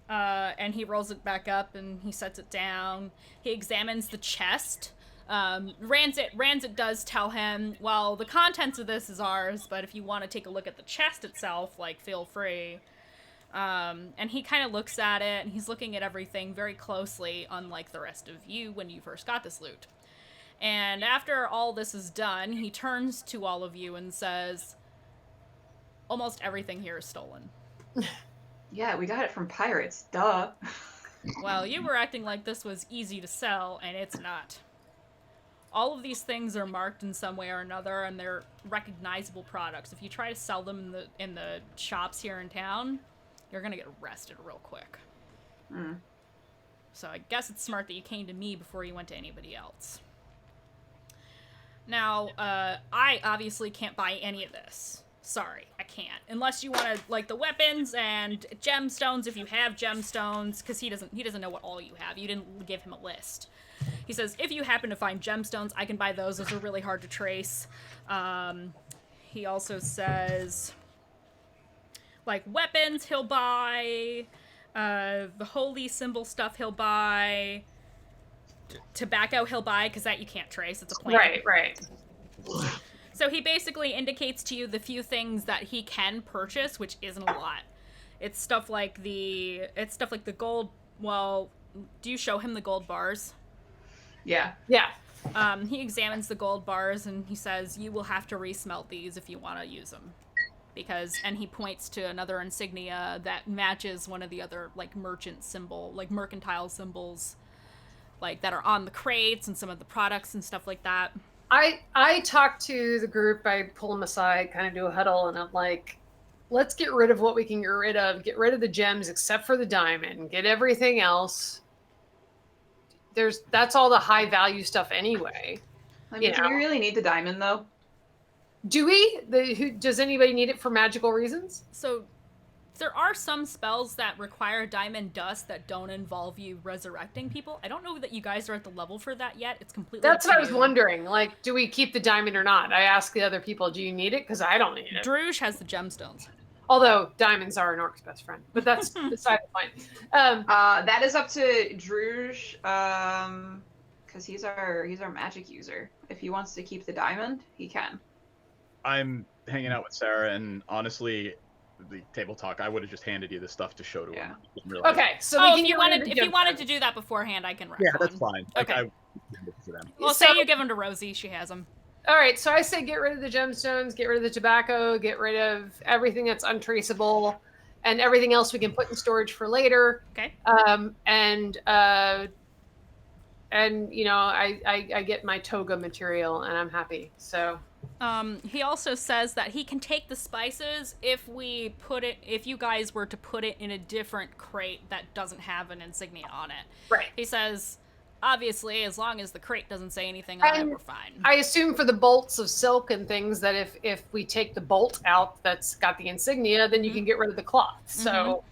And he rolls it back up and he sets it down. He examines the chest. Ranzit does tell him, well, the contents of this is ours, but if you want to take a look at the chest itself, like, feel free. And he kind of looks at it, and he's looking at everything very closely, unlike the rest of you when you first got this loot. And after all this is done, he turns to all of you and says, almost everything here is stolen.
Yeah, we got it from pirates, duh.
Well, you were acting like this was easy to sell, and it's not. all of these things are marked in some way or another, and they're recognizable products. If you try to sell them in the shops here in town, you're gonna get arrested real quick.
Mm.
So I guess it's smart that you came to me before you went to anybody else. Now, I obviously can't buy any of this. Sorry, I can't. Unless you want to, like, the weapons and gemstones, if you have gemstones, because he doesn't know what all you have. You didn't give him a list. He says, if you happen to find gemstones, I can buy those. Those are really hard to trace. He also says, like, weapons he'll buy, the holy symbol stuff he'll buy, tobacco he'll buy, because that you can't trace. It's a plant.
Right.
So he basically indicates to you the few things that he can purchase, which isn't a lot. It's stuff like the gold. Well, do you show him the gold bars?
Yeah.
He examines the gold bars and he says, you will have to resmelt these if you want to use them. And he points to another insignia that matches one of the other, like, mercantile symbols, like, that are on the crates and some of the products and stuff like that.
I talk to the group, I pull them aside, kind of do a huddle, and I'm like, let's get rid of what we can get rid of. Get rid of the gems except for the diamond. Get everything else. That's all the high value stuff anyway.
I mean, do we really need the diamond, though?
Do we? Does anybody need it for magical reasons?
So there are some spells that require diamond dust that don't involve you resurrecting people. I don't know that you guys are at the level for that yet. It's completely
That's
up to
what I was
you.
wondering. Like, do we keep the diamond or not? I ask the other people, do you need it? Because I don't need it.
Druge has the gemstones.
Although diamonds are an orc's best friend, but that's beside the point.
That is up to Druge, because he's our magic user. If he wants to keep the diamond, he can.
I'm hanging out with Sarah, and honestly, the table talk, I would have just handed you the stuff to show to him.
Okay, so
if you wanted to do that beforehand, I can write
that's fine.
Okay.
I hand it to them.
Well, say you give them to Rosie. She has them.
All right, so I say get rid of the gemstones, get rid of the tobacco, get rid of everything that's untraceable, and everything else we can put in storage for later.
Okay.
And you know, I get my toga material, and I'm happy. So.
He also says that he can take the spices if you guys were to put it in a different crate that doesn't have an insignia on it.
Right.
He says, obviously, as long as the crate doesn't say anything on it, we're fine.
I assume for the bolts of silk and things that if we take the bolt out that's got the insignia, then you can get rid of the cloth. So,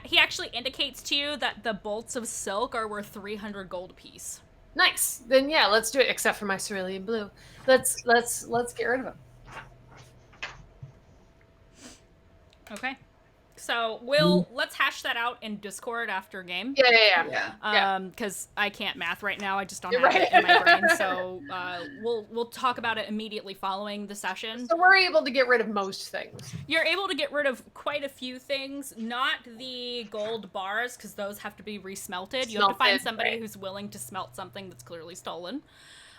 he actually indicates to you that the bolts of silk are worth 300 gold apiece.
Nice. Then yeah, let's do it. Except for my cerulean blue. Let's get rid of them.
Okay. So let's hash that out in Discord after game.
Yeah.
Because I can't math right now. I just don't have it in my brain. So we'll talk about it immediately following the session.
So we're able to get rid of most things.
You're able to get rid of quite a few things, not the gold bars, because those have to be resmelted. You have to find somebody who's willing to smelt something that's clearly stolen.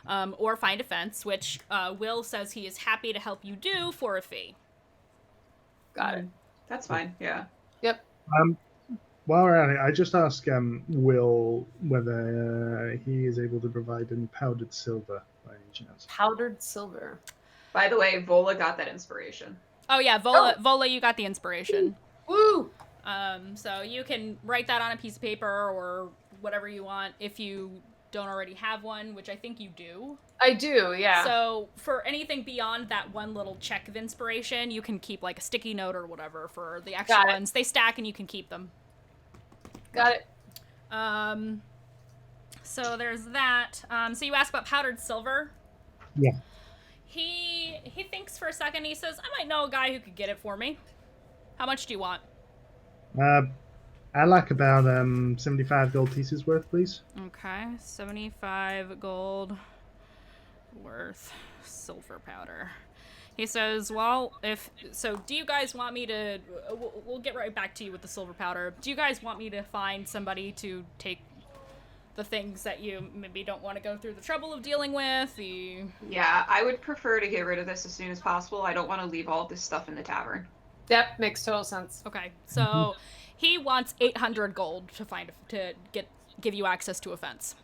Or find a fence, which Will says he is happy to help you do for a fee.
Got it.
That's fine. Yeah.
Yep.
While we're at it, I just ask Will whether he is able to provide any powdered silver by any chance.
Powdered silver.
By the way, Vola got that inspiration.
Oh yeah, Vola, you got the inspiration.
Woo!
So you can write that on a piece of paper or whatever you want if you don't already have one, which I think you do.
I do, yeah.
So for anything beyond that one little check of inspiration, you can keep like a sticky note or whatever for the extra ones. They stack and you can keep them.
Got it.
So there's that. So you ask about powdered silver.
Yeah.
He thinks for a second. He says, I might know a guy who could get it for me. How much do you want?
I like about 75 gold pieces worth, please.
Okay, 75 gold worth silver powder. He says, well, do you guys want me to, we'll get right back to you with the silver powder. Do you guys want me to find somebody to take the things that you maybe don't want to go through the trouble of dealing with?
Yeah, I would prefer to get rid of this as soon as possible. I don't want to leave all of this stuff in the tavern.
Yep, makes total sense.
Okay, so he wants 800 gold to give you access to a fence.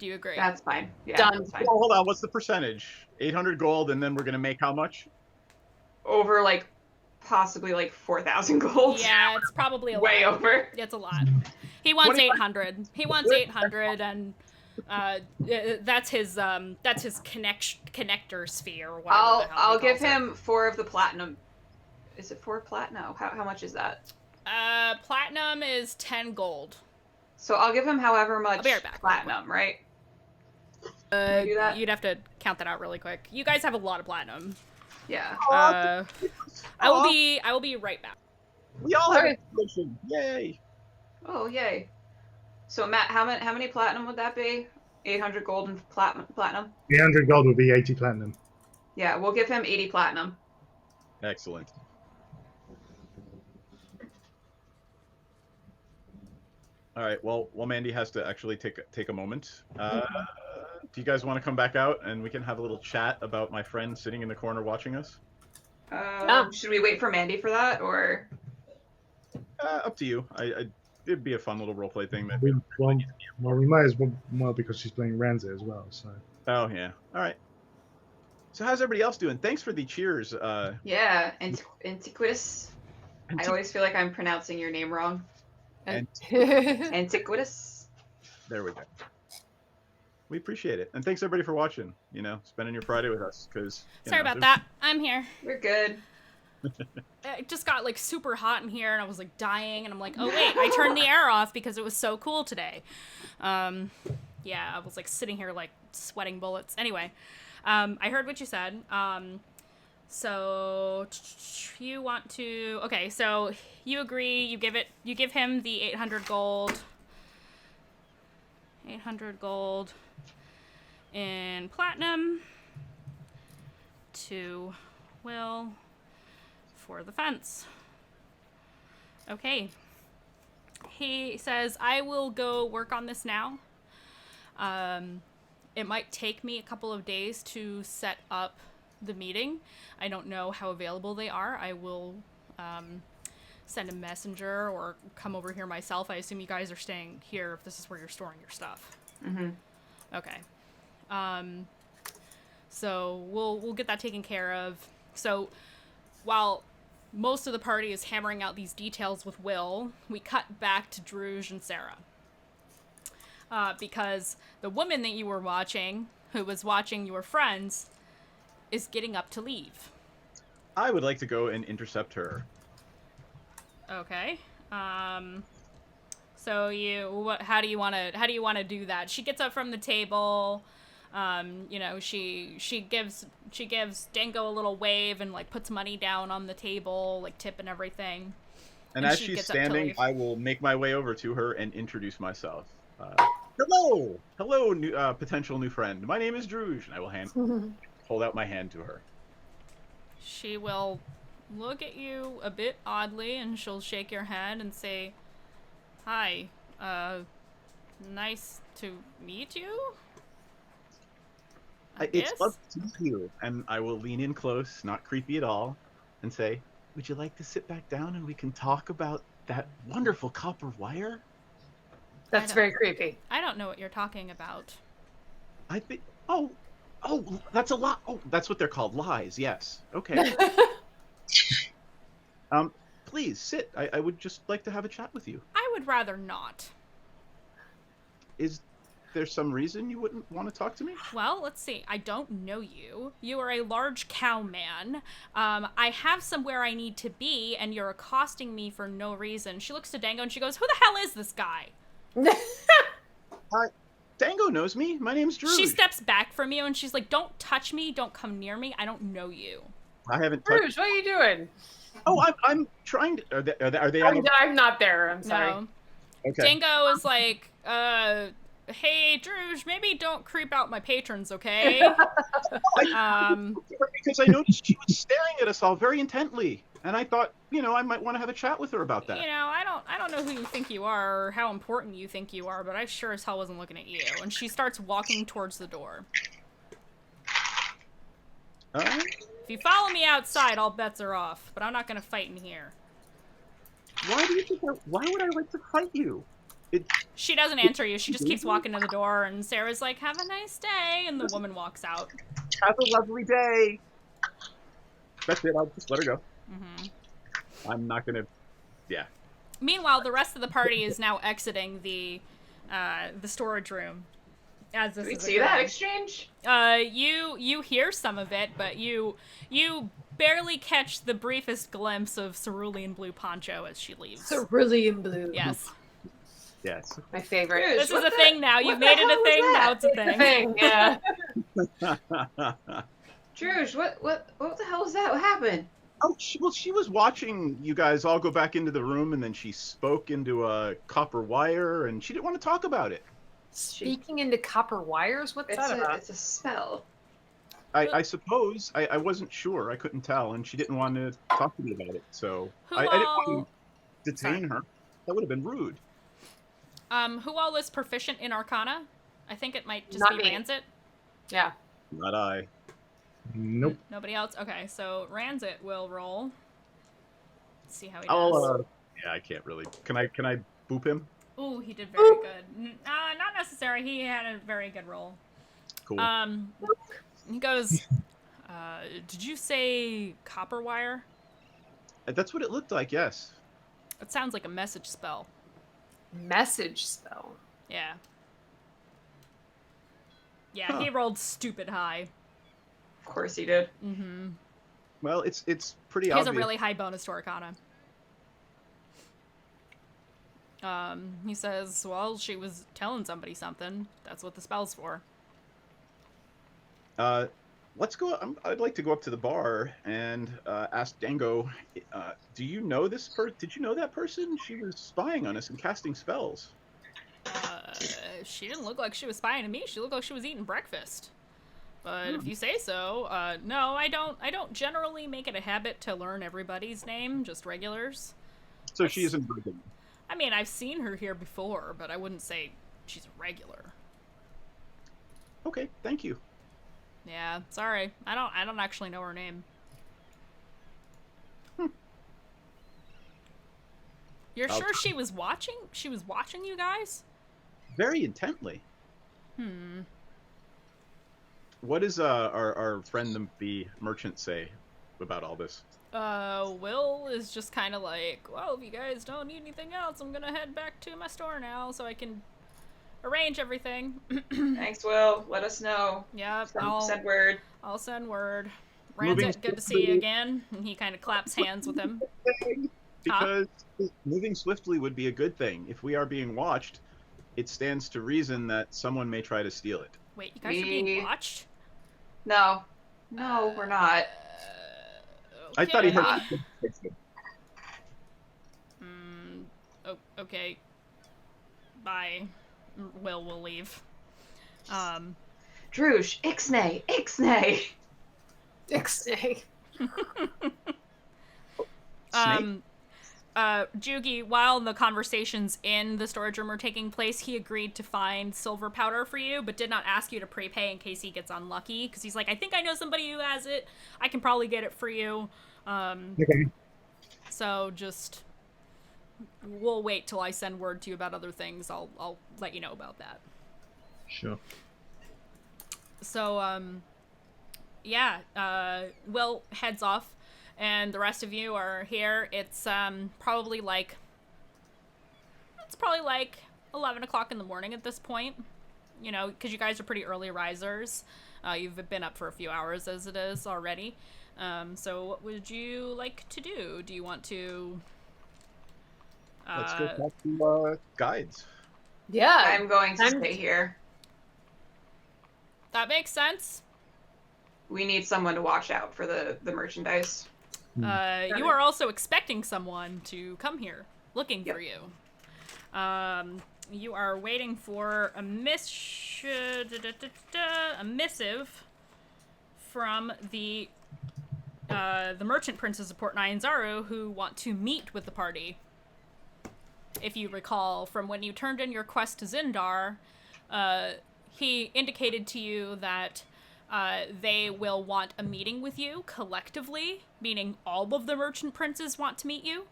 Do you agree?
That's fine. Yeah,
Done.
that's fine.
Well, hold on. What's the percentage? 800 gold, and then we're gonna make how much?
Over like possibly like 4,000 gold.
Yeah, it's probably a
Way
lot.
over.
It's a lot. He wants
25.
800. He wants 800, and that's his connector sphere. Or whatever the hell
I'll
he
give
calls it.
him 4 of the platinum. Is it 4 platinum? How much is that?
Platinum is 10 gold.
So I'll give him however much
be right back.
platinum, right? Can I do that?
You'd have to count that out really quick. You guys have a lot of platinum.
Yeah.
I will be right back.
We all have
Okay.
a promotion. Yay!
Oh, yay. So Matt, how many platinum would that be? 800 gold and platinum?
300 gold would be 80 platinum.
Yeah, we'll give him 80 platinum.
Excellent. All right. Well, Mandii has to actually take a moment. Do you guys want to come back out and we can have a little chat about my friend sitting in the corner watching us?
Should we wait for Mandii for that, or?
Up to you. It'd be a fun little roleplay thing. That
We might as well because she's playing Ranzi as well. So.
Oh yeah. All right. So how's everybody else doing? Thanks for the cheers.
Yeah, Antiquitas. I always feel like I'm pronouncing your name wrong. Antiquitas.
There we go. We appreciate it, and thanks everybody for watching. Spending your Friday with us. Because
Sorry about that. I'm here.
We're good.
It just got like super hot in here, and I was like dying, and I'm like, oh wait, I turned the air off because it was so cool today. Yeah, I was like sitting here like sweating bullets. Anyway, I heard what you said. So you want to? Okay, so you agree? You give him the 800 gold. 800 gold in platinum to Will for the fence. Okay. He says, I will go work on this now. It might take me a couple of days to set up the meeting. I don't know how available they are. I will send a messenger or come over here myself. I assume you guys are staying here if this is where you're storing your stuff.
Mm-hmm.
Okay. So we'll get that taken care of. So while most of the party is hammering out these details with Will, we cut back to Druge and Sarah. Because the woman that you were watching, who was watching your friends, is getting up to leave.
I would like to go and intercept her.
Okay. So how do you want to do that? She gets up from the table. She gives Dango a little wave and like puts money down on the table, like tip and everything.
And as she's standing, I will make my way over to her and introduce myself. Hello, new, potential new friend. My name is Druge, and I will hold out my hand to her.
She will look at you a bit oddly, and she'll shake your hand and say, "Hi, nice to meet you."
It's love to meet you. And I will lean in close, not creepy at all, and say, "Would you like to sit back down and we can talk about that wonderful copper wire?"
That's very creepy.
I don't know what you're talking about.
I think. Oh, that's a lie. Oh, that's what they're called, lies. Yes. Okay. Please sit. I would just like to have a chat with you.
I would rather not.
Is there some reason you wouldn't want to talk to me?
Well, let's see. I don't know you. You are a large cow man. I have somewhere I need to be, and you're accosting me for no reason. She looks to Dango and she goes, "Who the hell is this guy?"
Dango knows me. My name's Drew.
She steps back from you and she's like, "Don't touch me. Don't come near me. I don't know you."
I haven't
Bruce,
touched.
what are you doing?
Oh, I'm trying to. Are they?
I'm not there. I'm sorry.
No.
Okay.
Dango is like, "Hey, Druge, maybe don't creep out my patrons, okay?"
Because I noticed she was staring at us all very intently, and I thought, I might want to have a chat with her about that.
I don't know who you think you are or how important you think you are, but I sure as hell wasn't looking at you. And she starts walking towards the door. If you follow me outside, all bets are off, but I'm not gonna fight in here.
Why would I like to fight you?
She doesn't answer you. She just keeps walking to the door, and Sarah's like, "Have a nice day," and the woman walks out.
Have a lovely day. That's it. I'll just let her go.
Mm-hmm.
I'm not gonna. Yeah.
Meanwhile, the rest of the party is now exiting the storage room. As this
Did we
is
see that
occurring.
exchange?
You hear some of it, but you barely catch the briefest glimpse of Cerulean Blue Poncho as she leaves.
Cerulean blue.
Yes.
Yes.
My favorite.
Dude,
This is
what
a
the-
thing now. You've
what the
made it
hell
a
was
thing.
that?
Now it's a thing.
Yeah.
Druge, what the hell was that? What happened?
Oh, she was watching you guys all go back into the room, and then she spoke into a copper wire, and she didn't want to talk about it.
Speaking into copper wires? What's that about?
It's a spell.
I suppose. I wasn't sure. I couldn't tell, and she didn't want to talk to me about it. So
Who
I didn't
all-
want to detain her. That would have been rude.
Who all is proficient in Arcana? I think it might just
Not
be
me.
Ranzit.
Yeah.
Not I.
Nope.
Nobody else? Okay, so Ranzit will roll. Let's see how he does.
I'll. Yeah, I can't really. Can I boop him?
Ooh, he did very good. Not necessary. He had a very good roll.
Cool.
He goes, did you say copper wire?
That's what it looked like. Yes.
It sounds like a message spell.
Message spell.
Yeah. Yeah,
Huh.
he rolled stupid high.
Of course he did.
Mm-hmm.
Well, it's pretty
He has
obvious.
a really high bonus to Arcana. He says, well, she was telling somebody something. That's what the spell's for.
Let's go. I'd like to go up to the bar and ask Dango. Do you know this person? Did you know that person? She was spying on us and casting spells.
She didn't look like she was spying on me. She looked like she was eating breakfast. But if you say so, no, I don't generally make it a habit to learn everybody's name, just regulars.
So she isn't very good.
I mean, I've seen her here before, but I wouldn't say she's a regular.
Okay, thank you.
Yeah, sorry. I don't actually know her name. You're
I'll
sure she was watching? She was watching you guys?
Very intently. What does our friend the merchant say about all this?
Will is just kind of like, well, if you guys don't need anything else, I'm gonna head back to my store now so I can arrange everything.
Thanks, Will. Let us know.
Yep,
Send word.
I'll send word.
Moving
Ranzit, good to see you again. And he kind of claps hands with him.
Because moving swiftly would be a good thing. If we are being watched, it stands to reason that someone may try to steal it.
Wait, you guys are being watched?
No, we're not.
I thought he
Okay.
heard.
Okay. Bye. Will leave.
Druge, Ixnay.
Ixnay.
Jugi, while the conversations in the storage room are taking place, he agreed to find silver powder for you, but did not ask you to prepay in case he gets unlucky, because he's like, I think I know somebody who has it. I can probably get it for you.
Okay.
So just, we'll wait till I send word to you about other things. I'll let you know about that.
Sure.
So, Will heads off, and the rest of you are here. It's probably like 11 o'clock in the morning at this point. You know, because you guys are pretty early risers. You've been up for a few hours as it is already. So what would you like to do? Do you want to...
Let's go talk to guides.
Yeah.
I'm going to stay here.
That makes sense.
We need someone to watch out for the merchandise.
You are also expecting someone to come here, looking for you. You are waiting for a missive from the merchant princes of Port Nyanzaru who want to meet with the party. If you recall, from when you turned in your quest to Zindar, he indicated to you that they will want a meeting with you collectively, meaning all of the merchant princes want to meet you.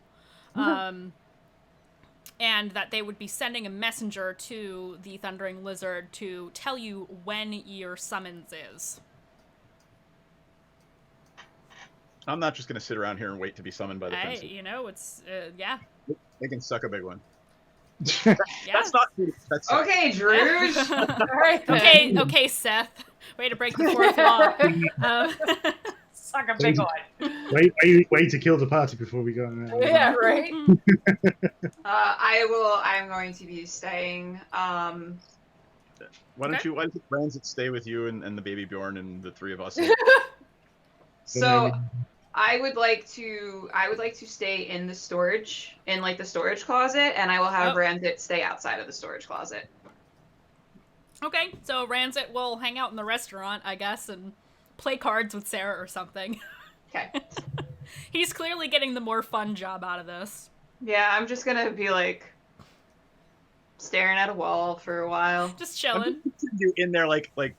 and that they would be sending a messenger to the Thundering Lizard to tell you when your summons is.
I'm not just going to sit around here and wait to be summoned by the princess.
It's, yeah.
They can suck a big one.
Yeah.
That's not true. That's
Okay, Druge.
All right, then.
Okay, Seth. Way to break the fourth law.
Suck a big one.
Wait to kill the party before we go.
Yeah, right.
I'm going to be staying.
Why don't Ranzit stay with you and the baby Bjorn and the three of us?
So I would like to stay in the storage, the storage closet, and I will have Ranzit stay outside of the storage closet.
Okay, so Ranzit will hang out in the restaurant, I guess, and play cards with Sarah or something.
Okay.
He's clearly getting the more fun job out of this.
Yeah, I'm just gonna be staring at a wall for a while.
Just chilling.
You in there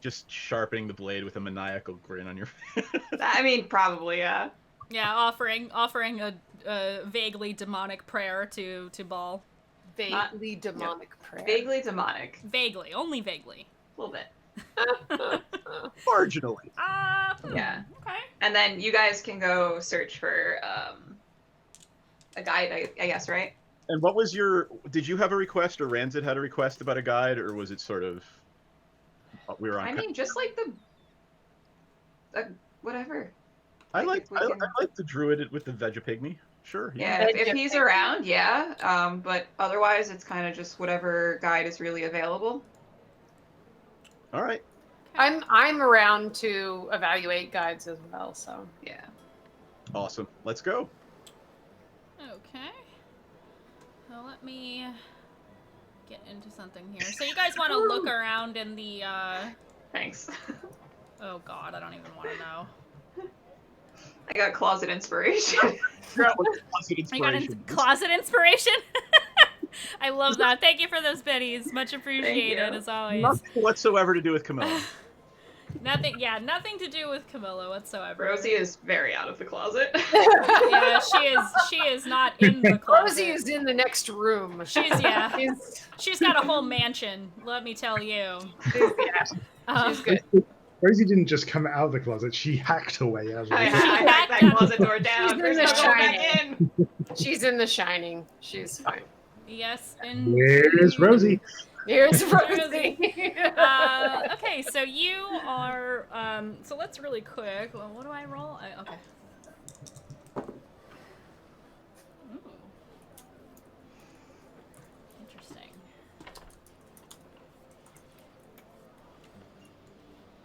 just sharpening the blade with a maniacal grin on your face.
I mean, probably, yeah.
Yeah, offering a vaguely demonic prayer to Ball.
Vaguely demonic prayer.
Vaguely demonic.
Vaguely, only vaguely.
A little bit.
Marginally.
Yeah.
Okay.
And then you guys can go search for a guide, I guess, right?
And did you have a request, or Ranzit had a request about a guide, or was it sort of, we were on?
I mean, just whatever.
I like the druid with the Vegapygmy. Sure.
Yeah, if he's around, yeah. But otherwise, it's kind of just whatever guide is really available.
All right.
I'm around to evaluate guides as well, so
yeah.
Awesome. Let's go.
Okay. So let me get into something here. So you guys want to look around in the
Thanks.
Oh god, I don't even want to know.
I got closet inspiration.
I got closet inspiration? I love that. Thank you for those biddies. Much appreciated, as always.
Nothing whatsoever to do with Camilla.
Nothing to do with Camilla whatsoever.
Rosie is very out of the closet.
Yeah, she is not in the closet.
Rosie is in the next room.
She's got a whole mansion, let me tell you.
She's good.
Rosie didn't just come out of the closet, she hacked her way out of it.
I hacked that closet door down. There's no going back in.
She's in The Shining. She's fine.
Yes,
Here's Rosie.
Here's Rosie.
Okay, so you are, so let's really quick, well, what do I roll? Okay. Ooh. Interesting.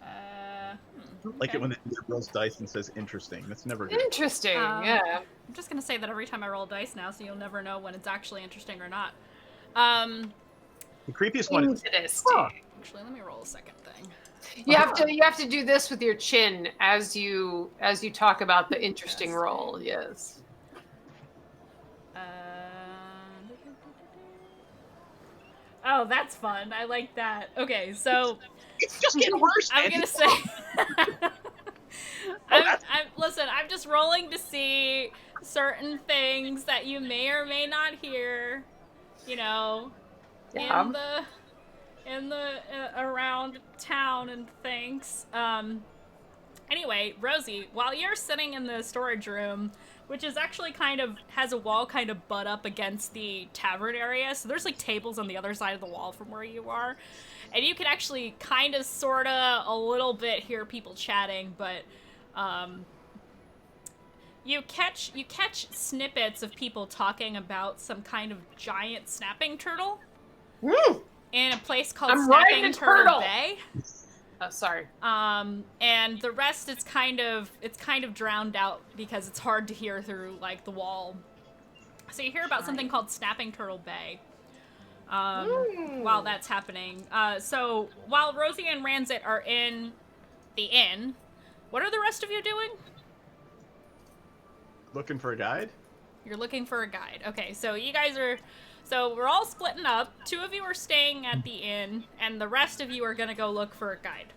I like it when it rolls dice and says interesting. That's never good.
Interesting, yeah.
I'm just gonna say that every time I roll dice now, so you'll never know when it's actually interesting or not.
The creepiest one is...
Actually, let me roll a second thing.
You have to do this with your chin as you talk about the interesting roll. Yes.
Oh, that's fun. I like that. Okay, so
it's just getting worse.
I'm gonna say. Listen. I'm just rolling to see certain things that you may or may not hear. You know, in the around town and things. Anyway, Rosie, while you're sitting in the storage room, which is actually has a wall kind of butt up against the tavern area, so there's tables on the other side of the wall from where you are, and you can actually sorta a little bit hear people chatting, but you catch snippets of people talking about some kind of giant snapping turtle in a place called Snapping Turtle Bay.
Oh, sorry.
And the rest it's kind of drowned out because it's hard to hear through the wall. So you hear about something called Snapping Turtle Bay. While that's happening. So while Rosie and Ranzit are in the inn, what are the rest of you doing?
Looking for a guide?
You're looking for a guide. Okay, so you guys are... So we're all splitting up. 2 of you are staying at the inn, and the rest of you are gonna go look for a guide.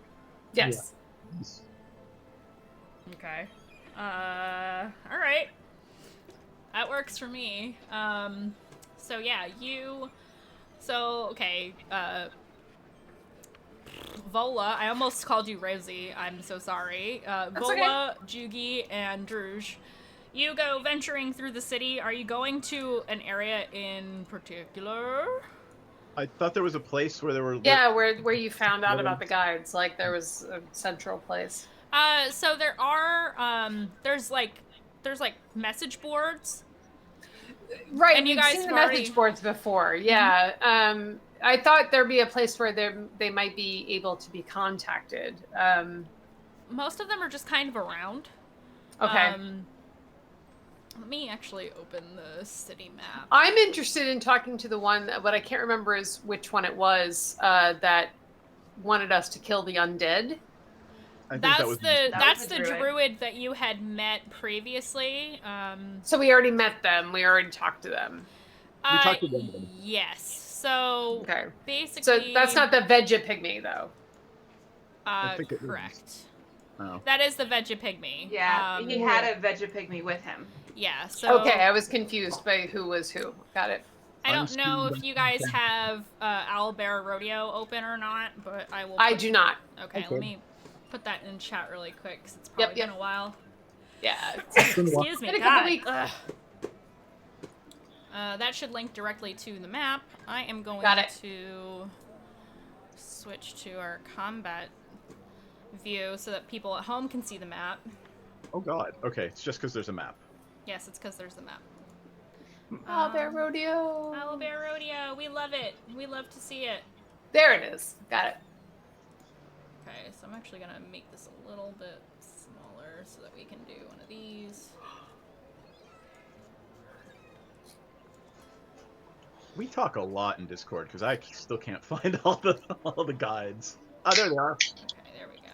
Yes.
Yeah.
Okay. Alright. That works for me. So yeah, okay, Vola, I almost called you Rosie, I'm so sorry. Vola, okay. Jugi, and Druge. You go venturing through the city. Are you going to an area in particular?
I thought there was a place where there were...
Yeah, where you found out about the guides. Like, there was a central place.
So there are, there's like message boards.
Right,
and
we've seen the message boards before, yeah. Mm-hmm. I thought there'd be a place where they might be able to be contacted.
Most of them are just kind of around.
Okay.
Let me actually open the city map.
I'm interested in talking to the one, what I can't remember is which one it was, that wanted us to kill the undead.
That's the druid that you had met previously.
So we already met them. We already talked to them.
We talked to them.
Yes. So
okay.
Basically,
so that's not the Vegapygmy though.
Correct.
Oh.
That is the Vegapygmy.
Yeah, he had a Vegapygmy with him.
Yeah. So
okay, I was confused by who was who. Got it.
I don't know if you guys have Owlbear Rodeo open or not, but I will.
I do not.
Okay, let me put that in chat really quick because it's probably been a while.
Yeah.
Excuse me.
In a couple weeks.
That should link directly to the map. I am going to switch to our combat view so that people at home can see the map.
Oh god. Okay, it's just because there's a map.
Yes, it's because there's a map.
Owlbear Rodeo.
Owlbear Rodeo. We love it. We love to see it.
There it is. Got it.
Okay, so I'm actually going to make this a little bit smaller so that we can do one of these.
We talk a lot in Discord because I still can't find all the guides. Oh, there they are.
Okay, there we go.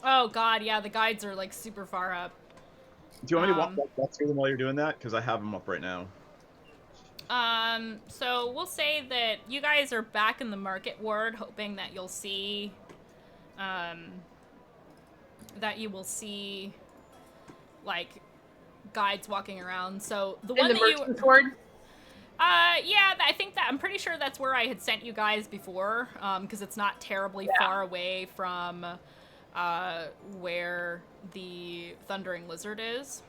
Oh god, yeah, the guides are like super far up.
Do you want me to walk through them while you're doing that? Because I have them up right now.
So we'll say that you guys are back in the market ward, hoping that you'll see, that you will see, like, guides walking around. So the one that
merchant ward?
Yeah, I think that I'm pretty sure that's where I had sent you guys before, because it's not terribly far away from where the Thundering Lizard is.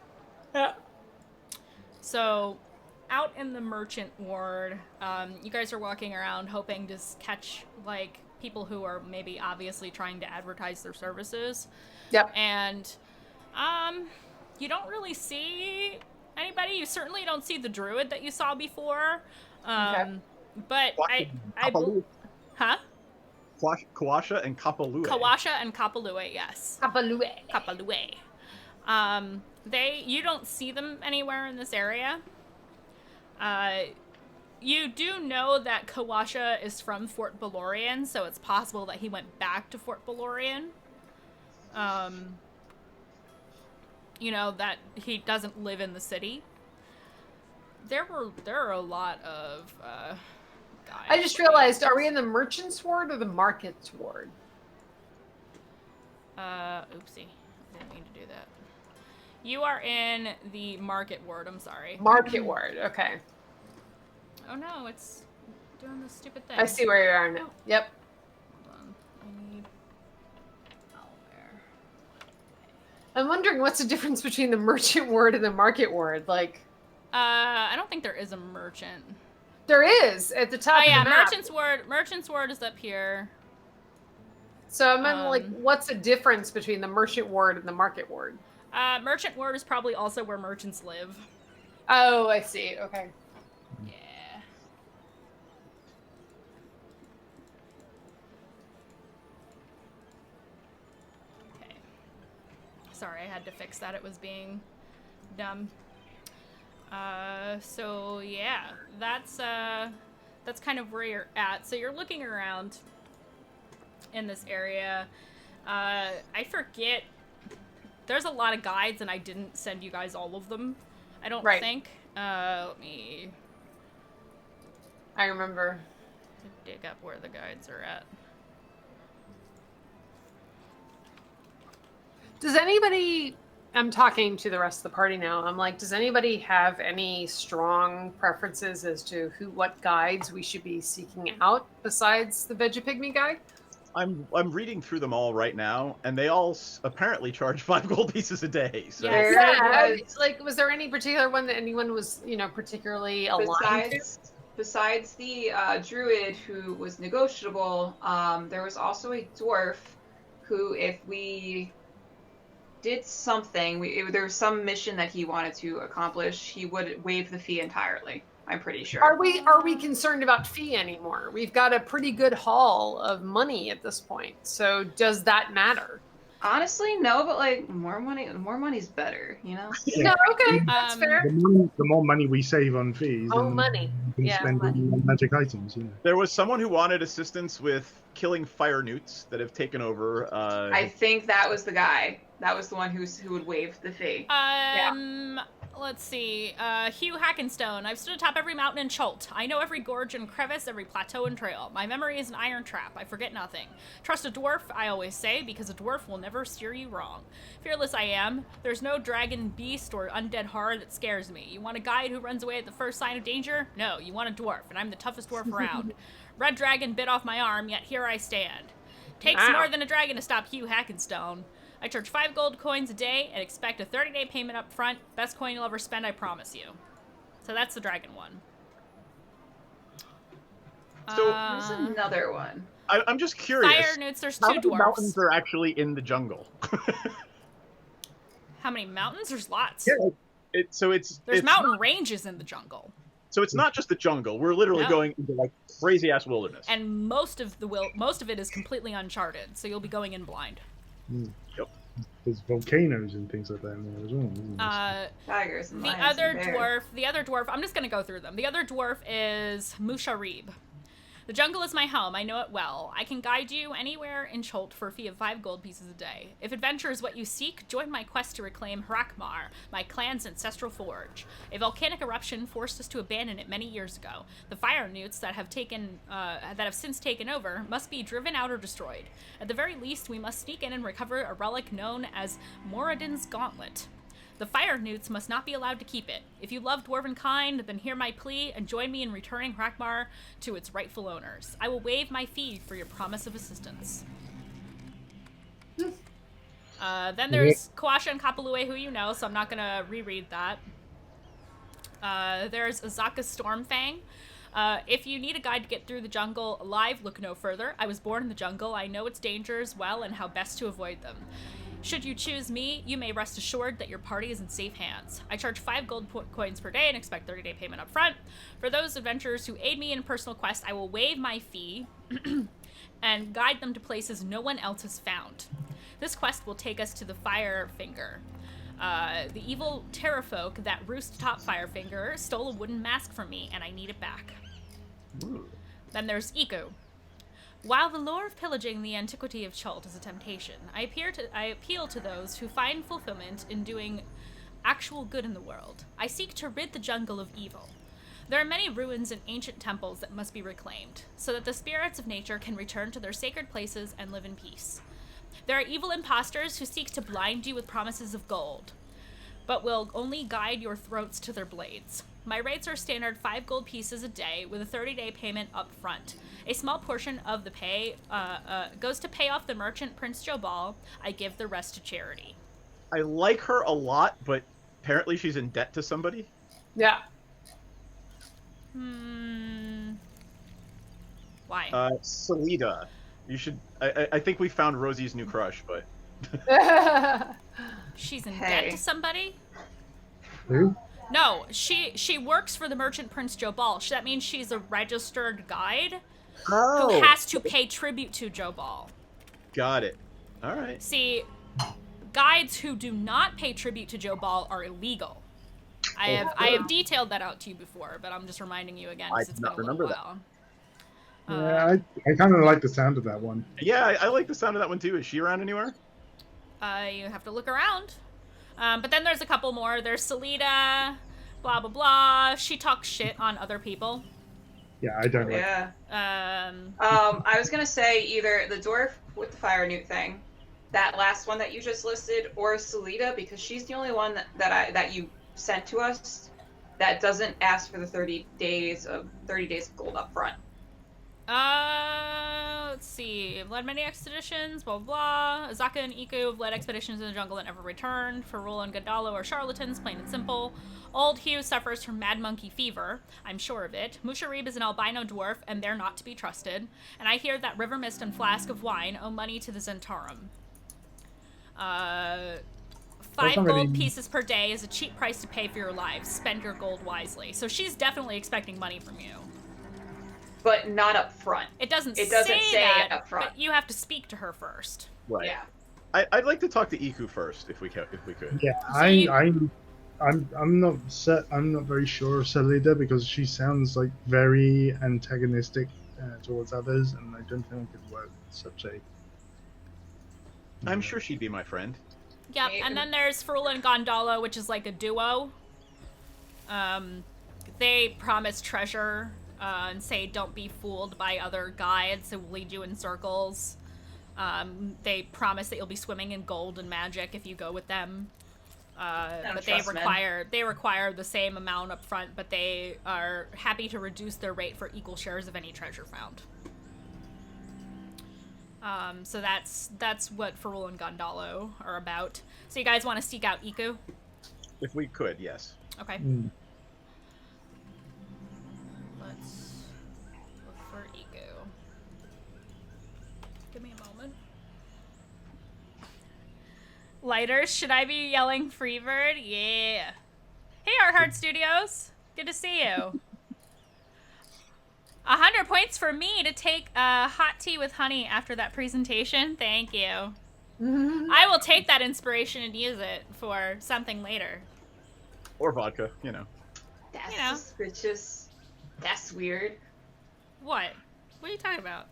Yeah.
So, out in the merchant ward, you guys are walking around hoping to catch, like, people who are maybe obviously trying to advertise their services.
Yep.
And, you don't really see anybody. You certainly don't see the druid that you saw before. But huh?
Kawasha and Kapalue.
Kawasha and Kapalue, yes. Kapalue. You don't see them anywhere in this area. You do know that Kawasha is from Fort Balorian, so it's possible that he went back to Fort Balorian. You know, that he doesn't live in the city. There are a lot of guys.
I just realized, are we in the merchant's ward or the market's ward?
Oopsie. I didn't mean to do that. You are in the market ward, I'm sorry.
Market ward, okay.
Oh no, it's doing this stupid thing.
I see where you are now. Yep.
Hold on. I need Owlbear.
I'm wondering what's the difference between the merchant ward and the market ward, like...
I don't think there is a merchant.
There is at the top.
Oh yeah,
of the map.
Merchant's ward is up here.
So I'm like, what's the difference between the merchant ward and the market ward?
Merchant ward is probably also where merchants live.
Oh, I see. Okay.
Yeah. Okay. Sorry, I had to fix that. It was being dumb. So yeah, that's kind of where you're at. So you're looking around in this area. I forget, there's a lot of guides and I didn't send you guys all of them, I don't think. Let me...
I remember.
Dig up where the guides are at.
Does anybody I'm talking to the rest of the party now. I'm like, does anybody have any strong preferences as to what guides we should be seeking out besides the Vegapygmy guide?
I'm reading through them all right now, and they all apparently charge 5 gold pieces a day. So
Yes.
Yeah, like, was there any particular one that anyone was, particularly aligned to?
Besides the druid who was negotiable, there was also a dwarf who, if we did something, there was some mission that he wanted to accomplish, he would waive the fee entirely. I'm pretty sure.
Are we concerned about fee anymore? We've got a pretty good haul of money at this point. So does that matter?
Honestly, no, but like more money's better, you know?
No, okay, that's fair.
The more money we save on fees,
Oh,
and
money.
we can spend on magic items.
There was someone who wanted assistance with killing fire newts that have taken over.
I think that was the guy. That was the one who would waive the fee.
Let's see. Hugh Hackenstone. I've stood atop every mountain in Chult. I know every gorge and crevice, every plateau and trail. My memory is an iron trap. I forget nothing. Trust a dwarf, I always say, because a dwarf will never steer you wrong. Fearless I am. There's no dragon, beast, or undead horror that scares me. You want a guide who runs away at the first sign of danger? No, you want a dwarf, and I'm the toughest dwarf around. Red dragon bit off my arm, yet here I stand. Takes more than a dragon to stop Hugh Hackenstone. I charge 5 gold coins a day and expect a 30-day payment up front. Best coin you'll ever spend, I promise you. So that's the dragon one.
So there's another one.
I'm just curious.
Fire newts, there's 2
How many
dwarfs.
mountains are actually in the jungle?
How many mountains? There's lots.
Yeah.
There's mountain ranges in the jungle.
So it's not just the jungle. We're literally going into like crazy ass wilderness.
And most of it is completely uncharted, so you'll be going in blind.
Yep.
There's volcanoes and things like that in there as well. Isn't there?
Tigers and
the
lions
other
and bears.
dwarf, I'm just gonna go through them. The other dwarf is Musharib. The jungle is my home, I know it well. I can guide you anywhere in Chult for a fee of 5 gold pieces a day. If adventure is what you seek, join my quest to reclaim Hrakmar, my clan's ancestral forge. A volcanic eruption forced us to abandon it many years ago. The fire newts that have since taken over must be driven out or destroyed. At the very least, we must sneak in and recover a relic known as Moradin's Gauntlet. The fire newts must not be allowed to keep it. If you love dwarven kind, then hear my plea and join me in returning Hrakmar to its rightful owners. I will waive my fee for your promise of assistance. Then there's Kawasha and Kapalue, who you know, so I'm not going to reread that. There's Azaka Stormfang. If you need a guide to get through the jungle alive, look no further. I was born in the jungle. I know its dangers well and how best to avoid them. Should you choose me, you may rest assured that your party is in safe hands. I charge 5 gold coins per day and expect 30-day payment up front. For those adventurers who aid me in personal quest, I will waive my fee and guide them to places no one else has found. This quest will take us to the Firefinger. The evil terrafolk that roost atop Firefinger stole a wooden mask from me, and I need it back.
Ooh.
Then there's Iku. While the lore of pillaging the antiquity of Chult is a temptation, I appeal to those who find fulfillment in doing actual good in the world. I seek to rid the jungle of evil. There are many ruins and ancient temples that must be reclaimed, so that the spirits of nature can return to their sacred places and live in peace. There are evil impostors who seek to blind you with promises of gold, but will only guide your throats to their blades. My rates are standard 5 gold pieces a day with a 30-day payment up front. A small portion of the pay goes to pay off the merchant Prince Jobal. I give the rest to charity.
I like her a lot, but apparently she's in debt to somebody.
Yeah.
Why?
Salida. You should. I think we found Rosie's new crush, but.
She's in debt to somebody?
Who?
No, she works for the merchant Prince Jobal. That means she's a registered guide who has to pay tribute to Jobal.
Got it. All right.
See, guides who do not pay tribute to Jobal are illegal. I have detailed that out to you before, but I'm just reminding you again because it's been a little while.
Yeah, I kind of like the sound of that one.
Yeah, I like the sound of that one too. Is she around anywhere?
You have to look around. But then there's a couple more. There's Salida, blah, blah, blah. She talks shit on other people.
Yeah, I don't like
Yeah. I was going to say either the dwarf with the fire newt thing, that last one that you just listed, or Salida, because she's the only one that you sent to us that doesn't ask for the 30 days of gold up front.
Let's see. I've led many expeditions, blah, blah, blah. Azaka and Iku have led expeditions in the jungle that never returned. Ferrul and Gondalo are charlatans, plain and simple. Old Hugh suffers from mad monkey fever. I'm sure of it. Musharib is an albino dwarf, and they're not to be trusted. And I hear that River Mist and Flask of Wine owe money to the Zentarum. 5 gold pieces per day is a cheap price to pay for your lives. Spend your gold wisely. So she's definitely expecting money from you.
But not up front.
It doesn't say
that
that,
up front.
but you have to speak to her first.
Right.
Yeah.
I'd like to talk to Iku first, if we could.
Yeah,
So
I'm not very sure of Salida because she sounds like very antagonistic towards others, and I don't think it could work with such a.
I'm sure she'd be my friend.
Yep, and then there's Ferrul and Gondalo, which is like a duo. They promise treasure and say don't be fooled by other guides who will lead you in circles. They promise that you'll be swimming in gold and magic if you go with them. But they require the same amount up front, but they are happy to reduce their rate for equal shares of any treasure found. So that's what Ferrul and Gondalo are about. So you guys want to seek out Iku?
If we could, yes.
Okay. Let's look for Iku. Give me a moment. Lighters, should I be yelling Freebird? Yeah. Hey, Art Heart Studios. Good to see you. 100 points for me to take hot tea with honey after that presentation. Thank you. I will take that inspiration and use it for something later.
Or vodka, you know.
That's
You know.
suspicious. That's weird.
What? What are you talking about?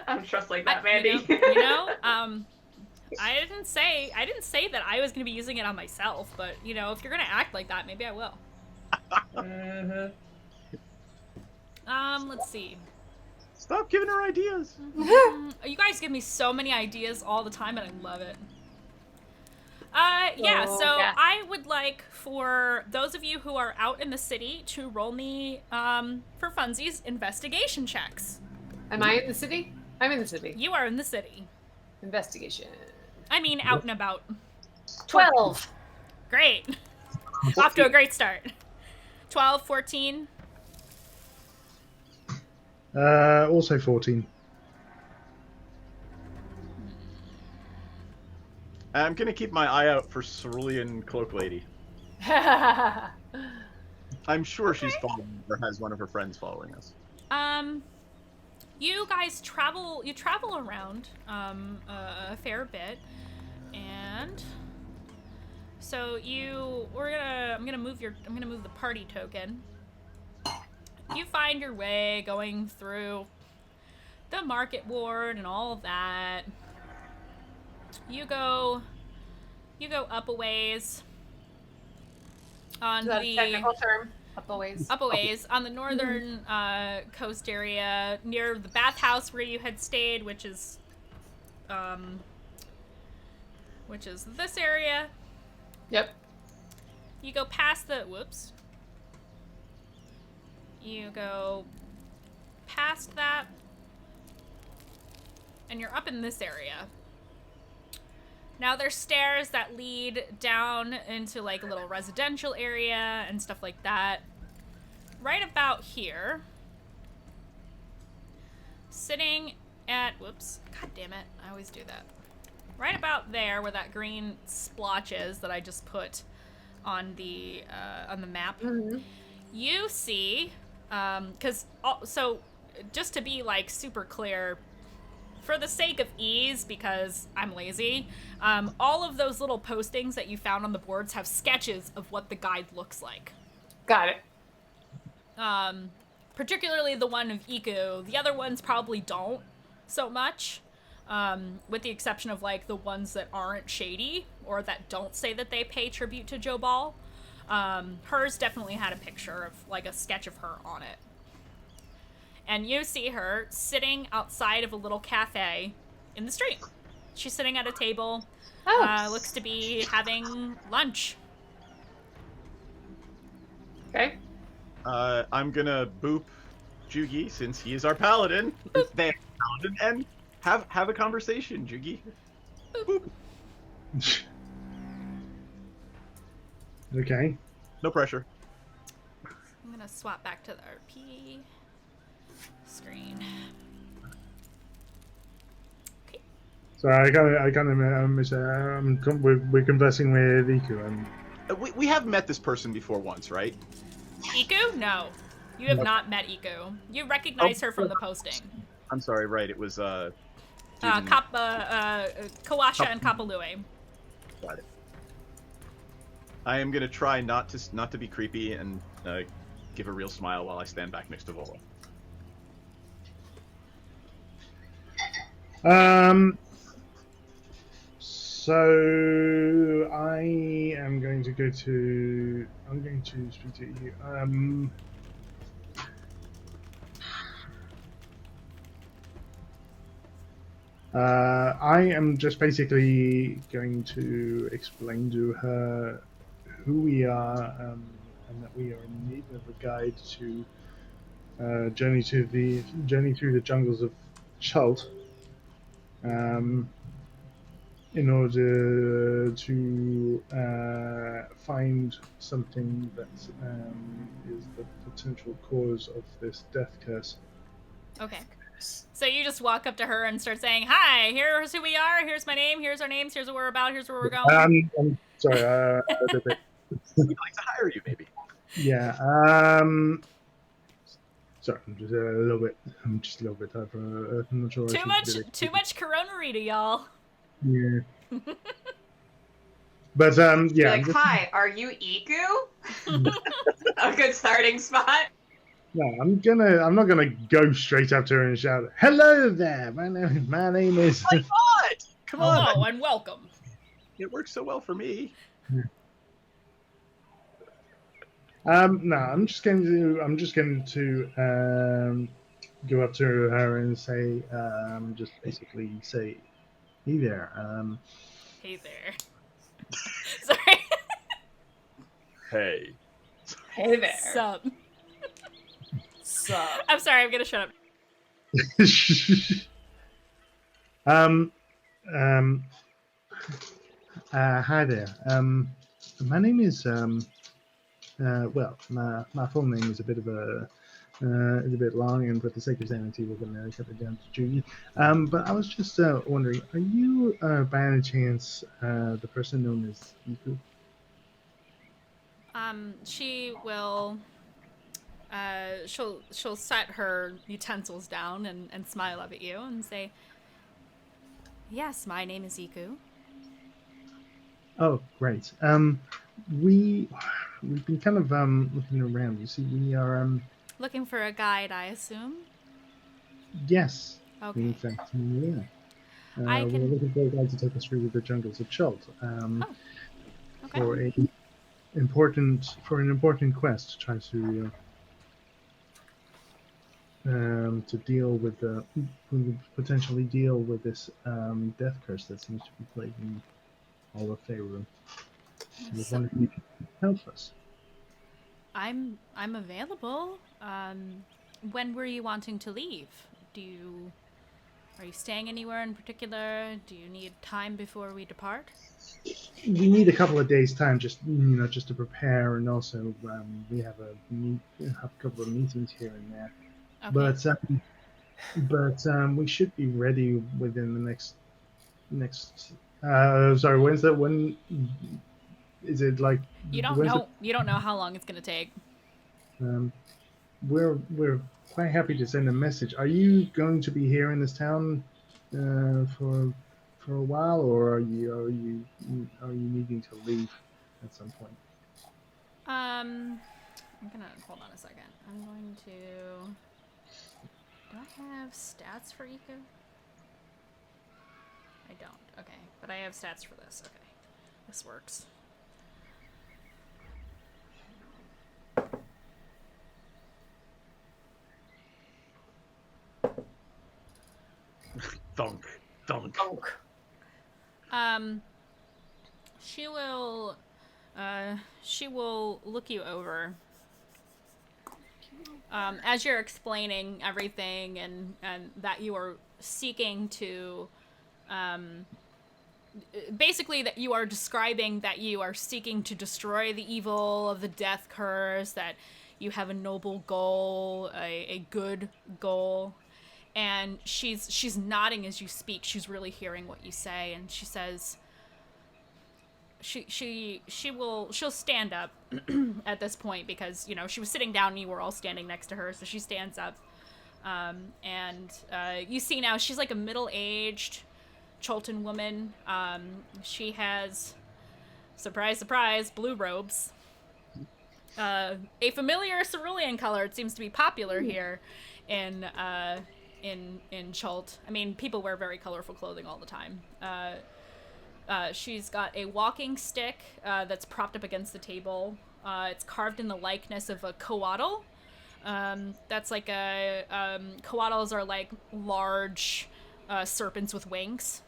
I'm just like that, Mandii.
I didn't say that I was gonna be using it on myself, but if you're gonna act like that, maybe I will. Let's see.
Stop giving her ideas.
You guys give me so many ideas all the time, and I love it. Yeah. I would like for those of you who are out in the city to roll me, for funsies, investigation checks.
Am I in the city? I'm in the city.
You are in the city.
Investigation.
I mean, out and about.
12.
Great. Off to a great start. 12, 14.
Also 14.
I'm gonna keep my eye out for Cerulean Cloak Lady. I'm sure she's following or has one of her friends following us.
You guys travel around a fair bit, and so I'm gonna move the party token. You find your way going through the market ward and all of that. You go up a ways on
Is that a technical term? Up a ways.
Up a ways on the northern coast area near the bathhouse where you had stayed, which is this area.
Yep.
You go past the You go past that, and you're up in this area. Now there's stairs that lead down into like a little residential area and stuff like that. Right about here, sitting at, god damn it, I always do that. Right about there where that green splotch is that I just put on the map, you see, so just to be like super clear, for the sake of ease, because I'm lazy, all of those little postings that you found on the boards have sketches of what the guide looks like.
Got it.
Particularly the one of Iku. The other ones probably don't so much, with the exception of like the ones that aren't shady or that don't say that they pay tribute to Joe Ball. Hers definitely had a picture of like a sketch of her on it. And you see her sitting outside of a little cafe in the street. She's sitting at a table.
Oh.
Looks to be having lunch.
Okay.
I'm gonna boop Jugi since he is our paladin. Since they are paladin, and have a conversation, Jugi. Boop.
Okay.
No pressure.
I'm gonna swap back to the RP screen. Okay.
So I kind of we're conversing with Iku.
We have met this person before once, right?
Iku? No. You have
Nope.
not met Iku. You recognize her from the posting.
I'm sorry, right? It was
Kawasha and Kapalue.
Got it. I am gonna try not to be creepy and give a real smile while I stand back next to Vola.
So I am going to go to. I'm going to speak to you. I am just basically going to explain to her who we are, and that we are in need of a guide to journey through the jungles of Chult, in order to find something that is the potential cause of this death curse.
Okay. So you just walk up to her and start saying, "Hi, here's who we are. Here's my name. Here's our names. Here's what we're about. Here's where we're going."
I'm sorry.
We'd like to hire you, maybe.
Yeah. Sorry, I'm just a little bit. I'm just a little bit tired. I'm not sure.
Too much Corona Rita, y'all.
Yeah. But yeah.
Like, hi, are you Iku? A good starting spot.
No, I'm not gonna go straight up to her and shout, "Hello there, my name is."
My God! Come on!
Hello and welcome.
It works so well for me.
No, I'm just going to go up to her and say, just basically say, "Hey there."
Hey there. Sorry.
Hey.
Hey there.
Sup.
Sup.
I'm sorry. I'm gonna shut up.
Hi there. My name is well, my full name is a bit of a is a bit long, and for the sake of sanity, we're going to cut it down to Judy. But I was just wondering, are you by any chance the person known as Iku?
She will. She'll set her utensils down and smile up at you and say, "Yes, my name is Iku."
Oh, great. We've been kind of looking around. You see, we are
Looking for a guide, I assume.
yes.
Okay.
In fact, yeah.
I
We're
can-
looking for a guide to take us through the jungles of Chult.
Okay.
For an important quest to try to deal with potentially deal with this death curse that seems to be plaguing all of Faerun. I was wondering if you could help us.
I'm available. When were you wanting to leave? Are you staying anywhere in particular? Do you need time before we depart?
We need a couple of days' time, just to prepare, and also we have a couple of meetings here and there.
Okay.
But we should be ready within the next. Sorry, when's that? When is it? Like
You don't know. You don't know how long it's gonna take.
We're quite happy to send a message. Are you going to be here in this town for a while, or are you needing to leave at some point?
I'm gonna hold on a second. I'm going to. Do I have stats for Eco? I don't. Okay, but I have stats for this. Okay, this works.
Thunk.
Dunk.
She will look you over. As you're explaining everything and that you are seeking to, basically that you are describing that you are seeking to destroy the evil of the death curse, that you have a noble goal, a good goal. And she's nodding as you speak. She's really hearing what you say, and she says, she'll stand up at this point because, you know, she was sitting down and you were all standing next to her, so she stands up. And you see now she's like a middle-aged Cholton woman. She has, surprise, surprise, blue robes. A familiar cerulean color. It seems to be popular here in Cholt. I mean, people wear very colorful clothing all the time. She's got a walking stick that's propped up against the table. It's carved in the likeness of a coatl. That's like coatls are like large serpents with wings.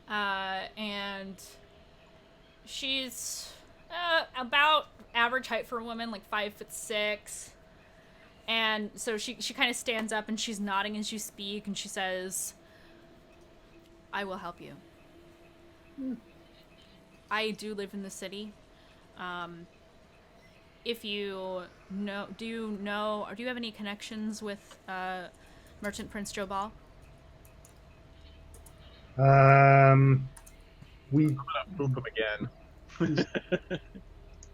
And she's about average height for a woman, like 5'6". And so she kind of stands up and she's nodding as you speak, and she says, I will help you. I do live in the city. If you know, do you have any connections with Merchant Prince Jobal?
We
I'm gonna boop him again.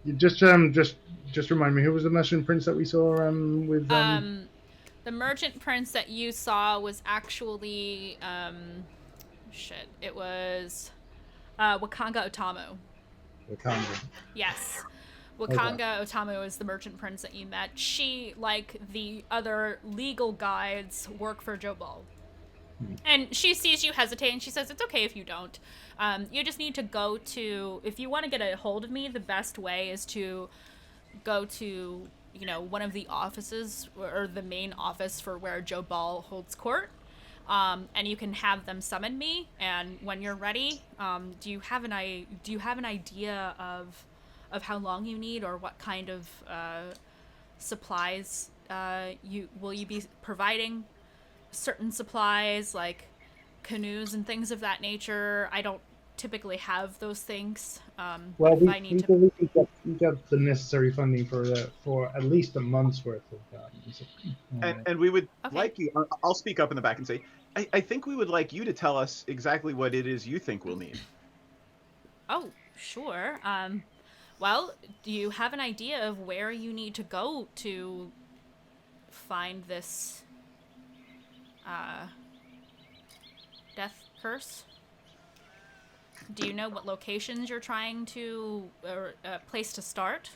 you just remind me, who was the Merchant Prince that we saw with
The Merchant Prince that you saw was actually it was Wakanga Otamu.
Wakanda?
Yes. Wakanga Otamu is the Merchant Prince that you met. She, like the other legal guides, work for Jobal. And she sees you hesitate, and she says, it's okay if you don't. You just need to go to... If you want to get a hold of me, the best way is to go to, you know, one of the offices, or the main office for where Jobal holds court. And you can have them summon me, and when you're ready, do you have an idea of how long you need, or what kind of supplies will you be providing? Certain supplies like canoes and things of that nature. I don't typically have those things.
Well, we got the necessary funding for at least a month's worth of
and we would
Okay.
like you. I'll speak up in the back and say, I think we would like you to tell us exactly what it is you think we'll need.
Oh, sure. Well, do you have an idea of where you need to go to find this death curse? Do you know what locations you're trying to, or place to start?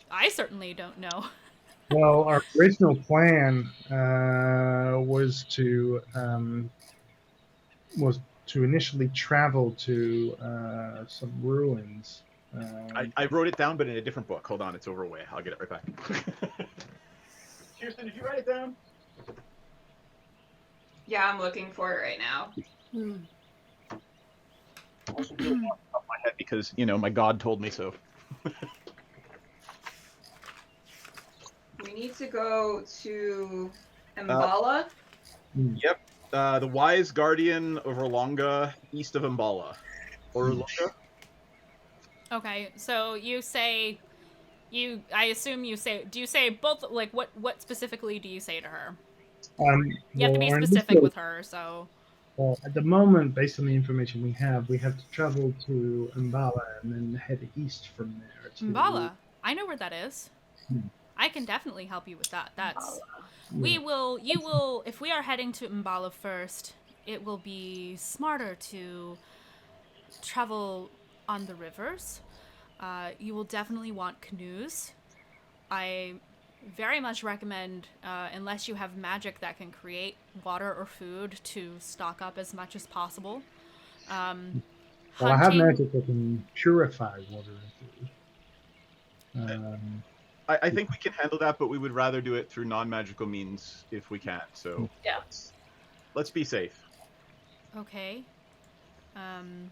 I certainly don't know.
Well, our original plan was to initially travel to some ruins.
I wrote it down, but in a different book. Hold on, it's over away. I'll get it right back. Kirsten, did you write it down?
Yeah, I'm looking for it right now.
Also, really off the top of my head because, you know, my god told me so.
We need to go to Mbala.
Yep. The Wise Guardian of Orlonga, east of Mbala. Orlonga?
Okay, so you say, I assume you say, do you say both, like, what specifically do you say to her? You have to be specific with her, so...
At the moment, based on the information we have to travel to Mbala and then head east from there. To
Mbala? I know where that is. I can definitely help you with that. That's... You will, if we are heading to Mbala first, it will be smarter to travel on the rivers. You will definitely want canoes. I very much recommend, unless you have magic that can create water or food, to stock up as much as possible.
Well, I have magic that can purify water and food.
I think we can handle that, but we would rather do it through non-magical means if we can. So
yeah,
let's be safe.
Okay. 1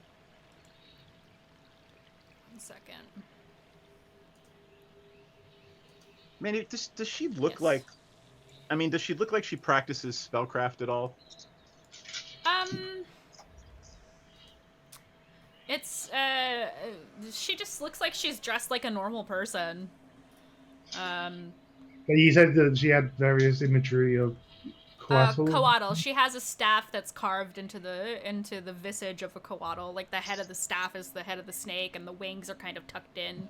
second.
Mandy, does she look
Yes.
like? I mean, does she look like she practices spellcraft at all?
It's she just looks like she's dressed like a normal person.
But you said that she had various imagery of Coatl.
Coatl. She has a staff that's carved into the visage of a coatl. Like the head of the staff is the head of the snake, and the wings are kind of tucked in,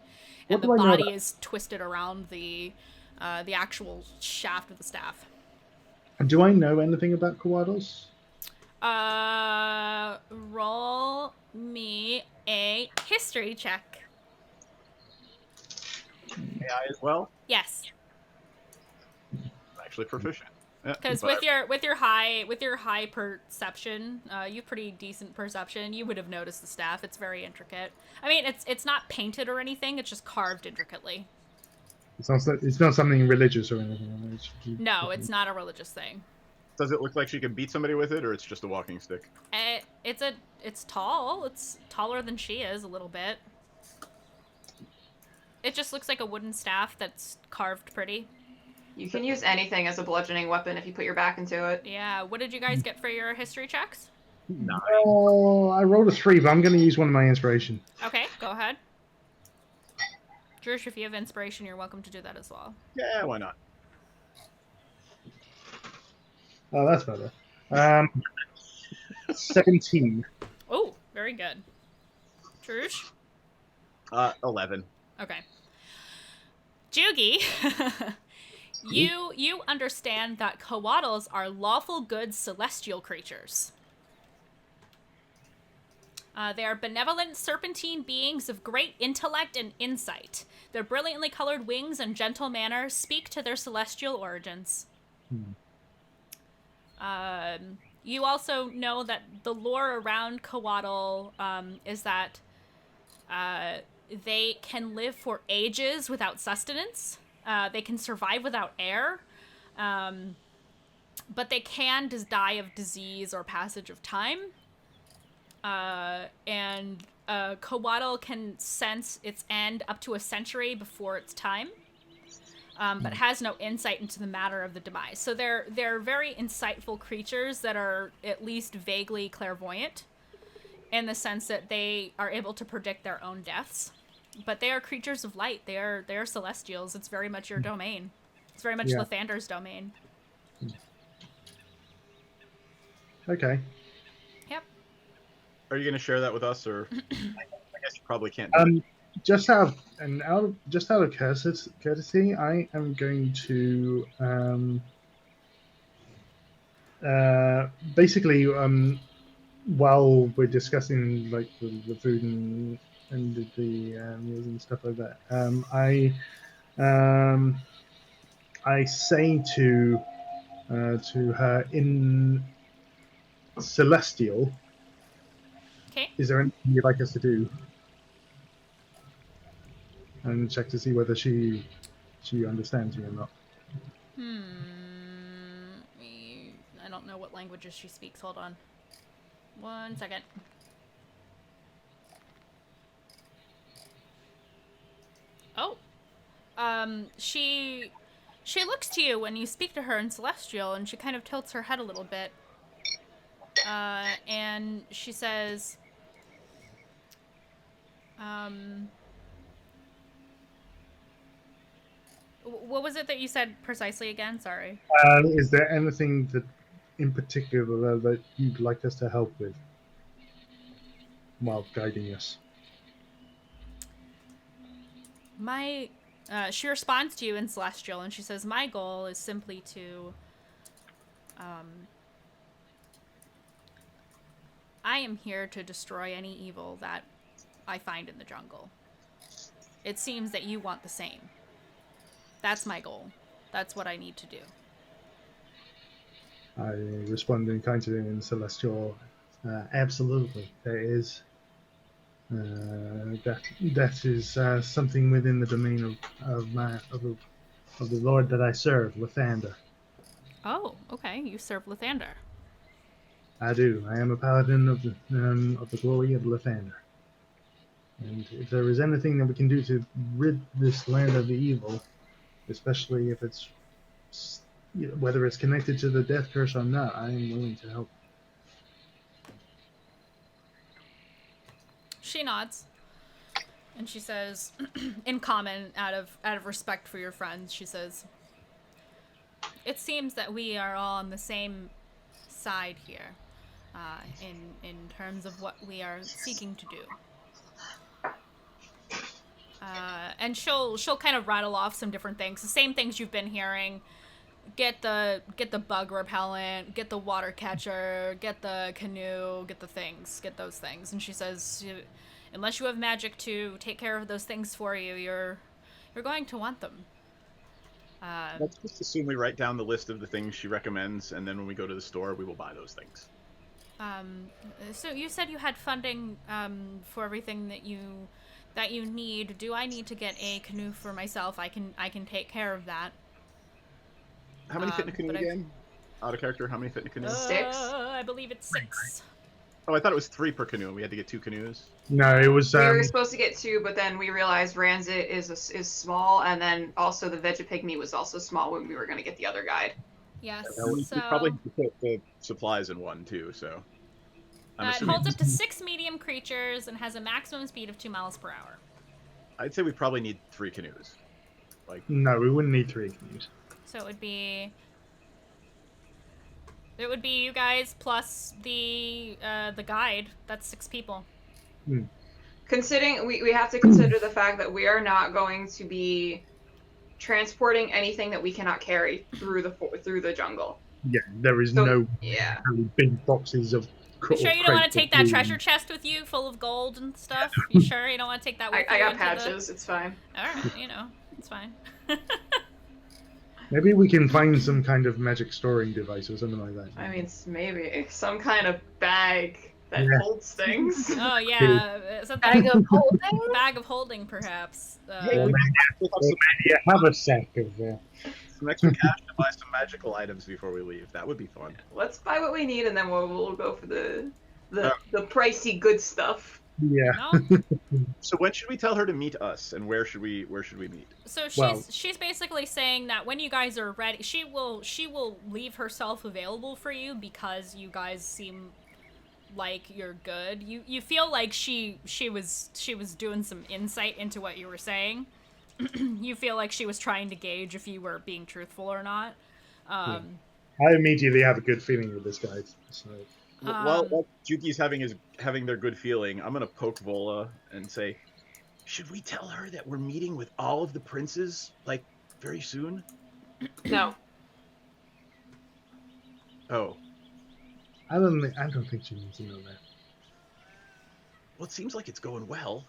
What
and the
do I know
body
about?
is twisted around the actual shaft of the staff.
Do I know anything about Coatls?
Roll me a history check.
AI as well.
Yes.
Actually proficient. Yeah,
Because
but
with your high perception, you pretty decent perception, you would have noticed the staff. It's very intricate. I mean, it's not painted or anything. It's just carved intricately.
It's not something religious or anything.
No, it's not a religious thing.
does it look like she can beat somebody with it, or it's just a walking stick?
It's tall. It's taller than she is a little bit. It just looks like a wooden staff that's carved pretty.
You can use anything as a bludgeoning weapon if you put your back into it.
Yeah. What did you guys get for your history checks?
9.
Oh, I rolled a 3, but I'm going to use one of my inspiration.
Okay, go ahead. Drush, if you have inspiration, you're welcome to do that as well.
Yeah, why not?
Oh, that's better. 17.
Oh, very good. Drush?
11.
Okay. Jugi, you understand that coatls are lawful good celestial creatures. They are benevolent serpentine beings of great intellect and insight. Their brilliantly colored wings and gentle manner speak to their celestial origins. You also know that the lore around coatl is that they can live for ages without sustenance. They can survive without air. But they can just die of disease or passage of time. And coatl can sense its end up to a century before its time. But has no insight into the matter of the demise. So they're very insightful creatures that are at least vaguely clairvoyant, in the sense that they are able to predict their own deaths. But they are creatures of light. They are celestials. It's very much your domain. It's very much Lathander's domain.
Okay.
Yep.
Are you going to share that with us, or I guess you probably can't do it.
Just out of courtesy, I am going to basically while we're discussing like the food and the meals and stuff like that, I say to her in Celestial,
Okay.
is there anything you'd like us to do? And check to see whether she understands me or not.
I don't know what languages she speaks. Hold on. 1 second. Oh. She looks to you when you speak to her in Celestial, and she kind of tilts her head a little bit. And she says, what was it that you said precisely again? Sorry.
Is there anything that, in particular, that you'd like us to help with while guiding us?
She responds to you in Celestial, and she says, my goal is simply to, I am here to destroy any evil that I find in the jungle. It seems that you want the same. That's my goal. That's what I need to do.
I respond in kind to in Celestial. Absolutely, there is. That is something within the domain of the Lord that I serve, Lathander.
Oh, okay. You serve Lathander.
I do. I am a paladin of the glory of Lathander. And if there is anything that we can do to rid this land of the evil, especially if it's whether it's connected to the death curse or not, I am willing to help.
She nods, and she says, in common, out of respect for your friends, she says, "It seems that we are all on the same side here, in terms of what we are seeking to do." And she'll kind of rattle off some different things, the same things you've been hearing. Get the bug repellent, get the water catcher, get the canoe, get those things. And she says, unless you have magic to take care of those things for you, you're going to want them.
Let's just assume we write down the list of the things she recommends, and then when we go to the store, we will buy those things.
So you said you had funding for everything that you need. Do I need to get a canoe for myself? I can take care of that.
How many fit in a canoe again? Out of character, how many fit in a canoe?
6.
I believe it's 6.
Oh, I thought it was 3 per canoe. We had to get 2 canoes.
No, it was.
We were supposed to get 2, but then we realized Ranzit is small, and then also the Vegapygmy was also small when we were going to get the other guide.
Yes.
We
So
probably need to put the supplies in one too. So
it holds up to 6 medium creatures and has a maximum speed of 2 miles per hour.
I'd say we probably need 3 canoes.
No, we wouldn't need 3 canoes.
So it would be you guys plus the guide. That's 6 people.
Considering we have to consider the fact that we are not going to be transporting anything that we cannot carry through the jungle.
Yeah, there is
So,
no
yeah.
big boxes of.
You sure you don't want to take that treasure chest with you, full of gold and stuff? You sure you don't want to take that with you?
I got patches. It's fine.
All right, it's fine.
Maybe we can find some kind of magic storing device or something like that.
I mean, maybe some kind of bag that holds things.
Oh yeah,
Bag of holding?
Bag of holding, perhaps.
Or maybe you have a sack of
some extra cash to buy some magical items before we leave. That would be fun.
Let's buy what we need, and then we'll go for the pricey good stuff.
Yeah.
No?
So when should we tell her to meet us, and where should we meet?
So she's basically saying that when you guys are ready, she will leave herself available for you because you guys seem like you're good. You feel like she was doing some insight into what you were saying. You feel like she was trying to gauge if you were being truthful or not.
I immediately have a good feeling with this guy. So.
While Juki's having their good feeling, I'm gonna poke Vola and say, should we tell her that we're meeting with all of the princes very soon?
No.
Oh.
I don't think she needs to know that.
Well, it seems like it's going well.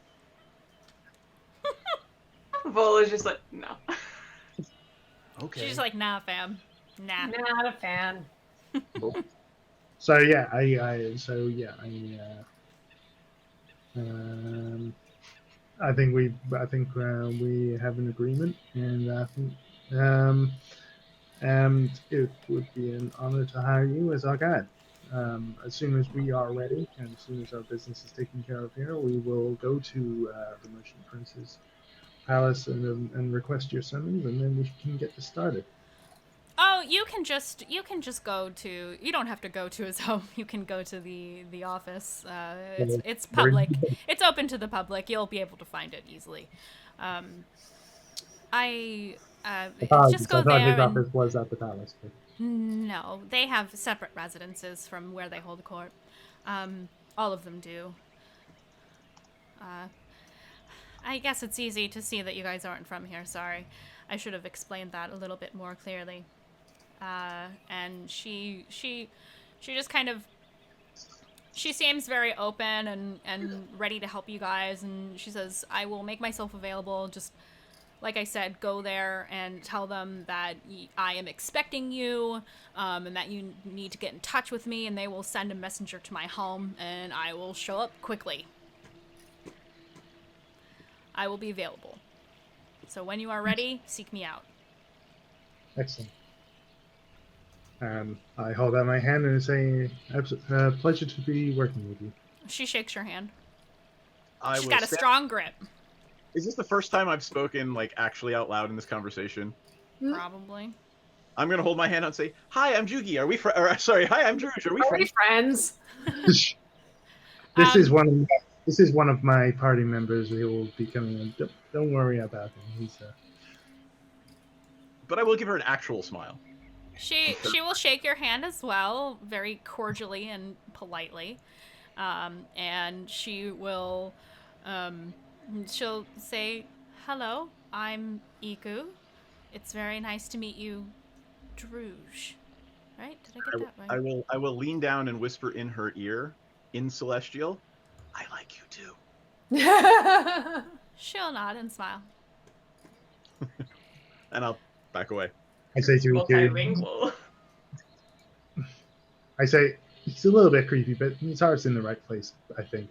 Vola's just like, no.
Okay.
She's like, nah, fam. Nah.
Not a fan.
So yeah, I think we have an agreement, and I think and it would be an honor to hire you as our guide. As soon as we are ready, and as soon as our business is taken care of here, we will go to the Merchant Prince's palace and request your summons, and then we can get this started.
Oh, you can just go to. You don't have to go to his home. You can go to the office. It's public. It's open to the public. You'll be able to find it easily. Just go there.
His office was at the palace. But...
No, they have separate residences from where they hold court. All of them do. I guess it's easy to see that you guys aren't from here. Sorry, I should have explained that a little bit more clearly. And she just kind of, she seems very open and ready to help you guys, and she says, I will make myself available. Just like I said, go there and tell them that I am expecting you, and that you need to get in touch with me, and they will send a messenger to my home, and I will show up quickly. I will be available. So when you are ready, seek me out.
Excellent. I hold out my hand and say, pleasure to be working with you.
She shakes your hand.
I
She's
will
got a strong grip.
Is this the first time I've spoken like actually out loud in this conversation?
Probably.
I'm gonna hold my hand out and say, "Hi, I'm Jugi. Are we sorry, hi, I'm Druge. Are we
friends?
This is one of my party members who will be coming in. Don't worry about him. He's
But I will give her an actual smile.
She will shake your hand as well, very cordially and politely, and she will she'll say, "Hello, I'm Iku. It's very nice to meet you, Druge." Right? Did I get that right?
I will lean down and whisper in her ear, in Celestial, "I like you too."
She'll nod and smile.
And I'll back away.
I say to
Multilingual.
I say, it's a little bit creepy, but his heart's in the right place, I think.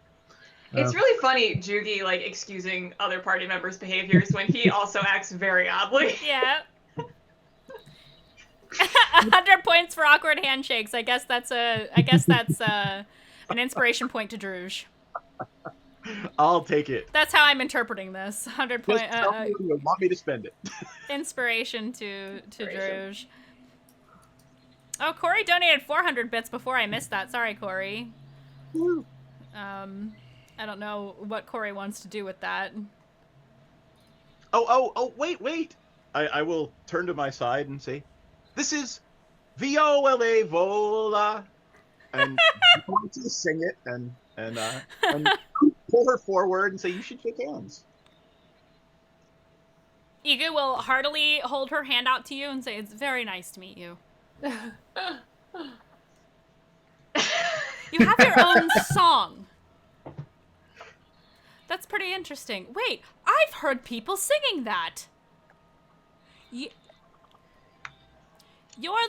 It's really funny, Jugi, like, excusing other party members' behaviors when he also acts very oddly.
Yeah. 100 points for awkward handshakes. I guess that's an inspiration point to Druge.
I'll take it.
That's how I'm interpreting this. 100 point.
Just tell me you want me to spend it.
Inspiration to Druge. Oh, Corey donated 400 bits before I missed that. Sorry, Corey.
Woo.
I don't know what Corey wants to do with that.
Oh, wait. I will turn to my side and say, "This is Viola Vola." And I'm going to sing it and pull her forward and say, "You should shake hands."
Igu will heartily hold her hand out to you and say, "It's very nice to meet you." You have your own song. That's pretty interesting. Wait, I've heard people singing that. You're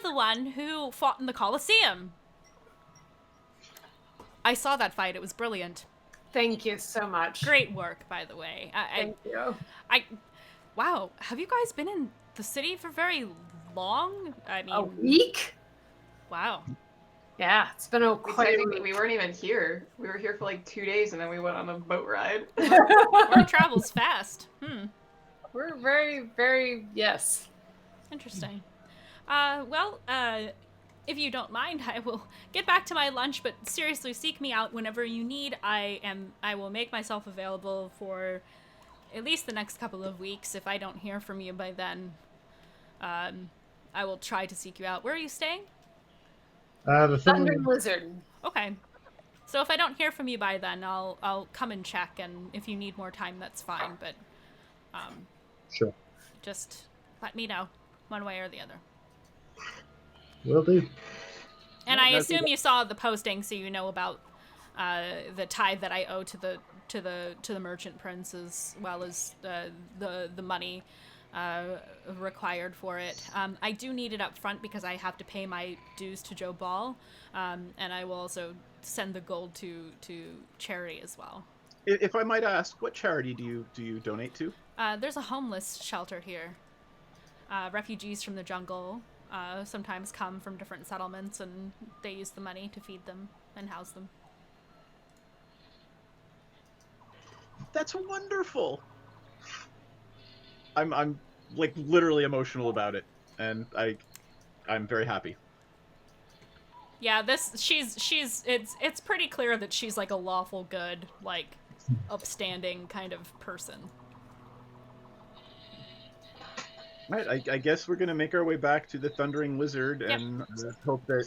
the one who fought in the Colosseum. I saw that fight. It was brilliant.
Thank you so much.
Great work, by the way.
Thank you.
Wow, have you guys been in the city for very long? I mean,
a week?
Wow.
Yeah, it's been quite a week.
We weren't even here. We were here for like 2 days and then we went on a boat ride.
Word travels fast.
We're very, very, yes.
Interesting. If you don't mind, I will get back to my lunch, but seriously, seek me out whenever you need. I will make myself available for at least the next couple of weeks. If I don't hear from you by then, I will try to seek you out. Where are you staying?
The
Thundering Lizard.
Okay. So if I don't hear from you by then, I'll come and check, and if you need more time, that's fine, but
sure.
Just let me know, one way or the other.
Will do.
And I assume you saw the posting, so you know about the tithe that I owe to the merchant prince, as well as the money required for it. I do need it up front because I have to pay my dues to Joe Ball, and I will also send the gold to charity as well.
If I might ask, what charity do you donate to?
There's a homeless shelter here. Refugees from the jungle sometimes come from different settlements, and they use the money to feed them and house them.
That's wonderful. I'm like literally emotional about it, and I'm very happy.
Yeah, it's pretty clear that she's like a lawful good, like upstanding kind of person.
Right, I guess we're gonna make our way back to the Thundering Lizard,
Yep.
and hope that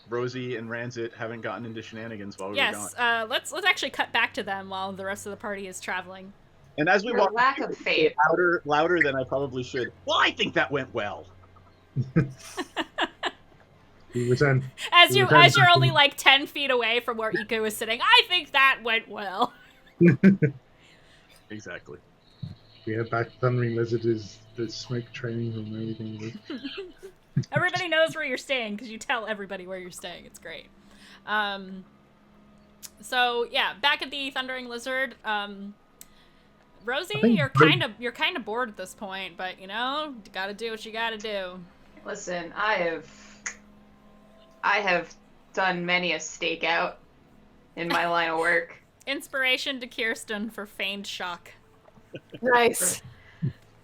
Rosie and Ranzit haven't gotten into shenanigans while we were gone.
Yes, let's actually cut back to them while the rest of the party is traveling.
And as we
Your
walk,
lack of faith.
louder than I probably should. Well, I think that went well.
We return.
As you're only like 10 feet away from where Iko is sitting, I think that went well.
Exactly.
We head back to Thundering Lizard, is the smoke training room and everything.
Everybody knows where you're staying because you tell everybody where you're staying. It's great. So yeah, back at the Thundering Lizard. Rosie, you're kind of bored at this point, but you gotta do what you gotta do.
Listen, I have I have done many a stakeout in my line of work.
Inspiration to Kirsten for feigned shock.
Nice.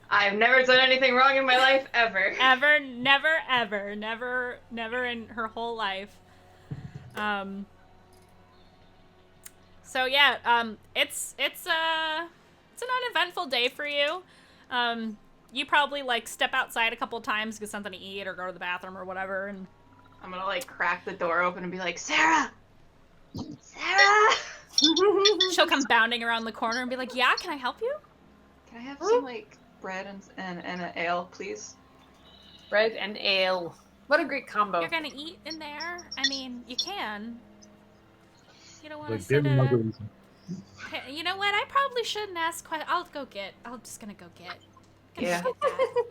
I've never done anything wrong in my life, ever.
Ever, never, ever, never in her whole life. So yeah, it's an uneventful day for you. You probably like step outside a couple times, get something to eat or go to the bathroom or whatever, and
I'm gonna like crack the door open and be like, Sarah! Sarah!
she'll come bounding around the corner and be like, "Yeah, can I help you?"
Can I have some like bread and an ale, please?
Bread and ale. What a great combo.
You're gonna eat in there? I mean, you can. You don't want to
Like,
sit
give him
at
no
a...
reason.
Hey, you know what? I probably shouldn't ask questions. I'm just gonna go get.
Yeah.
Get that.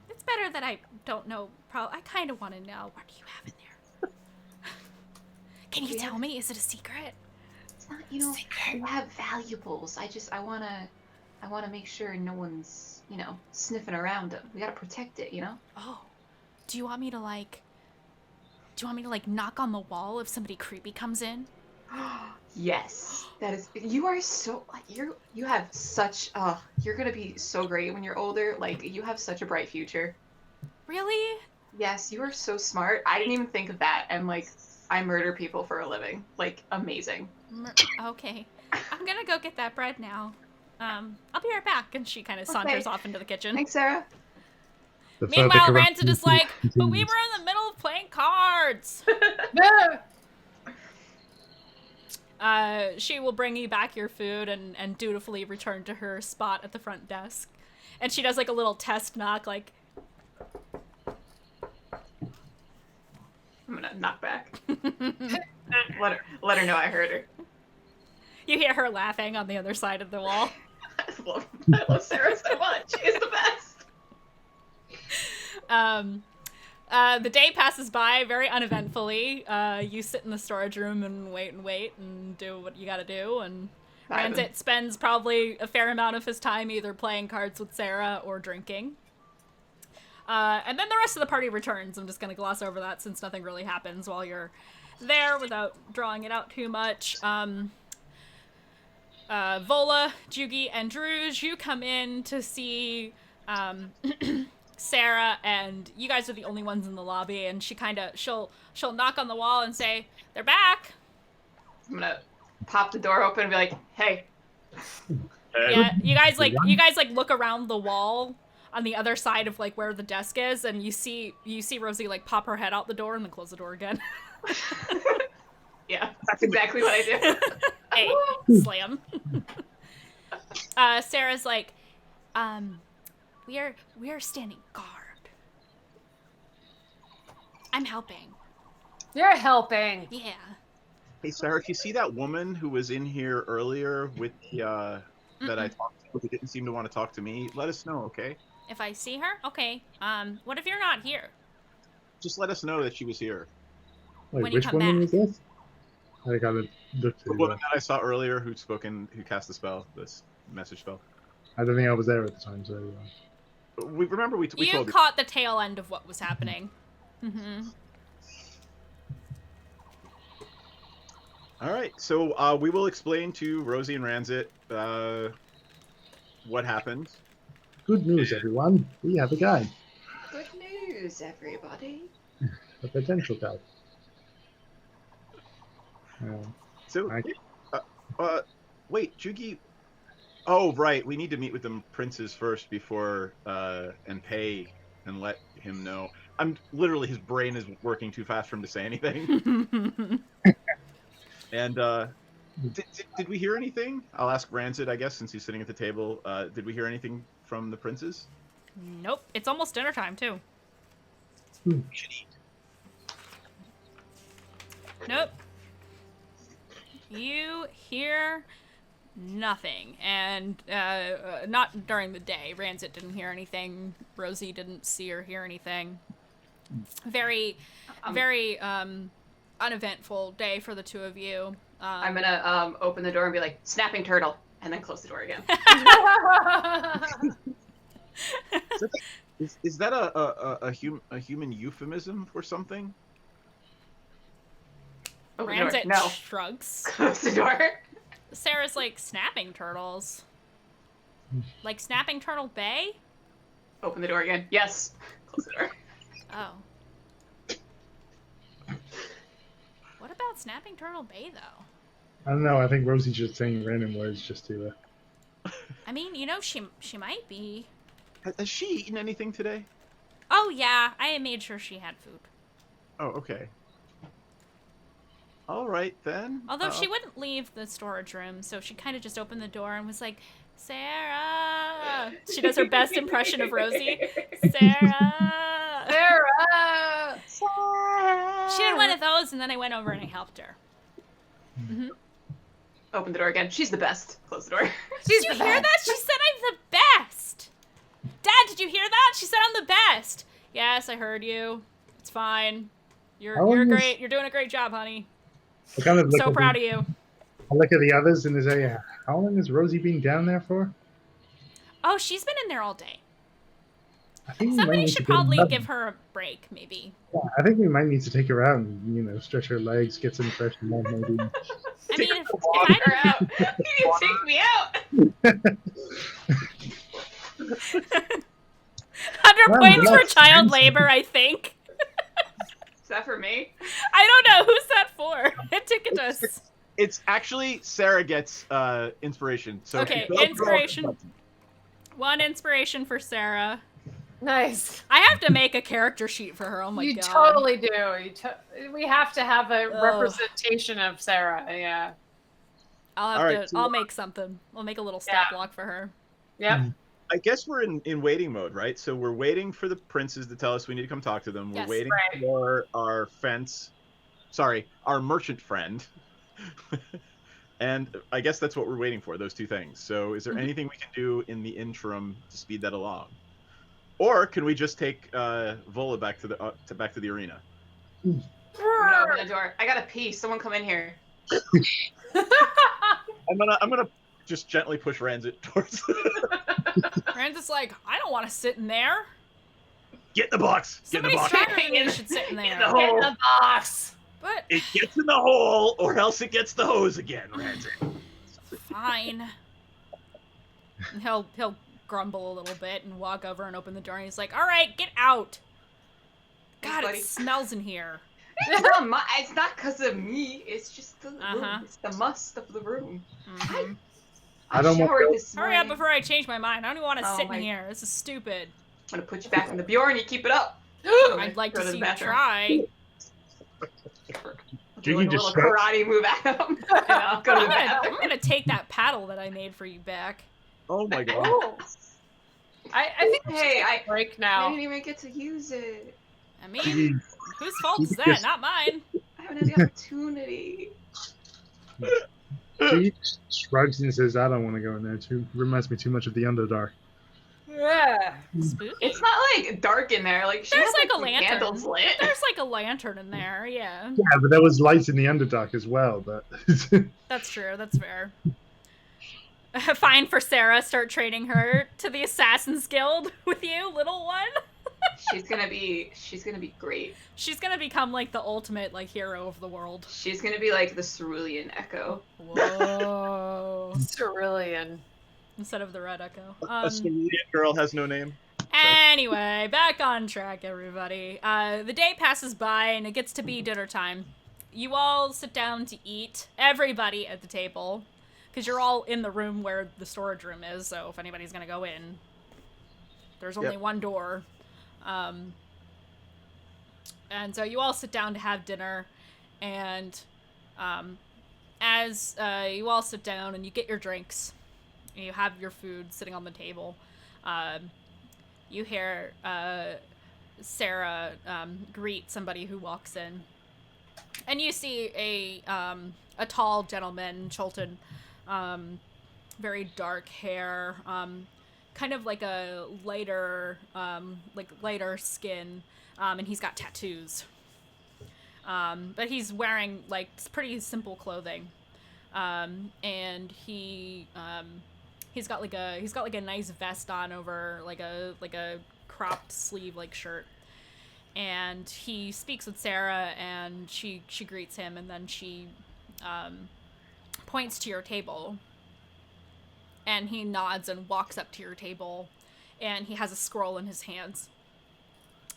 It's better that I don't know. I kind of want to know. What do you have in there? Can you tell me? Is it a secret?
It's not, you know, we have valuables. I wanna make sure no one's, you know, sniffing around them. We gotta protect it, you know?
Oh, do you want me to like knock on the wall if somebody creepy comes in?
Yes. That is, you are so, you have such, you're gonna be so great when you're older. Like, you have such a bright future.
Really?
Yes, you are so smart. I didn't even think of that. And like, I murder people for a living. Like, amazing.
Okay. I'm gonna go get that bread now. I'll be right back. And she kind of saunters off into the kitchen.
Thanks, Sarah.
The further
Meanwhile,
corruption
Rancid is like, but we
continues.
were in the middle of playing cards. She will bring you back your food and dutifully return to her spot at the front desk. And she does like a little test knock, like,
I'm gonna knock back. let her know I heard her.
you hear her laughing on the other side of the wall.
I love Sarah so much. She is the best.
The day passes by very uneventfully. You sit in the storage room and wait and do what you gotta do. And Rancid spends probably a fair amount of his time either playing cards with Sarah or drinking. And then the rest of the party returns. I'm just gonna gloss over that since nothing really happens while you're there without drawing it out too much. Vola, Jugi, and Druge, you come in to see Sarah, and you guys are the only ones in the lobby, and she'll knock on the wall and say, "They're back."
I'm gonna pop the door open and be like, hey.
Yeah, you guys look around the wall on the other side of like where the desk is, and you see Rosie like pop her head out the door and then close the door again.
Yeah, that's exactly what I do.
Hey, slam. Sarah's like, we are standing guard. I'm helping.
You're helping.
Yeah.
Hey, Sarah, if you see that woman who was in here earlier with the that I talked to, who didn't seem to want to talk to me, let us know, okay?
If I see her, okay. What if you're not here?
Just let us know that she was here.
Wait,
when you
which
come
woman
back.
is this? I gotta look
The
through
woman
that.
that I saw earlier who cast the spell, this message spell.
I don't think I was there at the time, so
We
You
told you.
caught the tail end of what was happening. Mm-hmm.
All right, so we will explain to Rosie and Ranzit what happened.
good news, everyone. We have a guy,
Good news, everybody.
a potential guy.
So,
I-
wait, Jugi. Oh, right. We need to meet with the princes first before and pay and let him know. Literally, his brain is working too fast for him to say anything. And did we hear anything? I'll ask Rancid, I guess, since he's sitting at the table. Did we hear anything from the princes?
Nope. It's almost dinner time too.
Should eat.
Nope. You hear nothing, and not during the day. Rancid didn't hear anything. Rosie didn't see or hear anything. Very uneventful day for the two of you.
I'm gonna open the door and be like, snapping turtle, and then close the door again.
Is that a human euphemism for something?
Open the door.
Ramsay
No.
shrugs.
Close the door.
Sarah's like, snapping turtles? Like Snapping Turtle Bay?
Open the door again. Yes. Close the door.
Oh. What about Snapping Turtle Bay, though?
I don't know. I think Rosie's just saying random words just to.
I mean, you know, she might be.
Has she eaten anything today?
Oh, yeah. I made sure she had food.
Oh, okay. All right, then.
Although she wouldn't leave the storage room, so she kind of just opened the door and was like, Sarah! She does her best impression of Rosie. Sarah!
Sarah!
She had one of those, and then I went over and I helped her. Mm-hmm.
Open the door again. She's the best. Close the door.
Did you hear that? She said I'm the best! Dad, did you hear that? She said I'm the best! Yes, I heard you. It's fine. You're great. You're doing a great job, honey.
I kind of look
So
at
proud of you.
I look at the others and they say, how long has Rosie been down there for?
Oh, she's been in there all day.
I think
Somebody should probably give her a break, maybe.
Yeah, I think we might need to take her out and, stretch her legs, get some fresh blood, maybe.
I mean, if
Walk her
I
out. You can take me out.
100 points for
that's
child
fancy.
labor, I think.
Is that for me?
I don't know. Who's that for? Ticketus.
It's actually Sarah gets inspiration. So
Okay,
if you
inspiration. One inspiration for Sarah.
Nice.
I have to make a character sheet for her. Oh my
You
god.
totally do. We have to have a
Ugh.
representation of Sarah. Yeah.
I'll have
All right,
to.
so-
I'll make something. I'll make a little stat
Yeah.
block for her.
Yep.
I guess we're in waiting mode, right? So we're waiting for the princes to tell us we need to come talk to them. We're
Yes.
waiting
Right.
for our merchant friend. And I guess that's what we're waiting for, those two things. So is there
Mhm.
anything we can do in the interim to speed that along? Or can we just take Vola back to the arena?
I'm gonna open the door. I gotta pee. Someone come in here.
I'm gonna just gently push Ranzit towards
Rand's just like, I don't want to sit in there.
Get in the box! Get in
Somebody
the box!
stronger than me should sit in there.
the hole.
Get in the box.
But
It gets in the hole, or else it gets the hose again, Ranzit.
fine. And he'll grumble a little bit and walk over and open the door and he's like, all right, get out. God,
buddy.
it smells in here.
It's not because of me. It's just the
Uh-huh.
room. It's the must of the room.
Mhm.
I don't want
showered
to-
this
Hurry
morning.
up before I change my mind. I don't even want to
Oh
sit
my-
in here. This is stupid.
I'm gonna put you back in the Bjorn. You keep it up.
I'd like
Go
to
the
see you
bathroom.
try.
Do
you
like a
just
little karate move at him. And I'll go to the
I'm
bathroom.
gonna take that paddle that I made for you back.
Oh my god.
Oh. I think we should
Hey,
take a
I
break
I
now.
didn't even get to use it.
I mean,
He,
whose fault is that?
Yes.
Not mine.
I haven't had the opportunity.
he shrugs and says, I don't want to go in there. Too reminds me too much of the Underdark.
Yeah.
Spooky.
It's not like dark in there. Like she
There's
has,
like a
some
lantern.
candles lit.
There's like a lantern in there. Yeah,
Yeah, but there was light in the Underdark as well, but...
that's true. That's fair. Fine for Sarah. Start training her to the Assassin's Guild with you, little one.
She's gonna be great.
She's gonna become like the ultimate like hero of the world.
She's gonna be like the Cerulean Echo.
Whoa!
Cerulean.
Instead of the Red Echo.
A Cerulean girl has no name.
Anyway, back on track, everybody. The day passes by and it gets to be dinner time. You all sit down to eat. Everybody at the table. Because you're all in the room where the storage room is, so if anybody's gonna go in, there's only
Yep.
one door. And so you all sit down to have dinner, and as you all sit down and you get your drinks, and you have your food sitting on the table, you hear Sarah greet somebody who walks in. And you see a tall gentleman, Chulton, very dark hair, kind of like a lighter skin, and he's got tattoos. But he's wearing like pretty simple clothing, and he's got like a nice vest on over like a cropped sleeve like shirt. and he speaks with Sarah, and she greets him, and then she points to your table, and he nods and walks up to your table, and he has a scroll in his hands.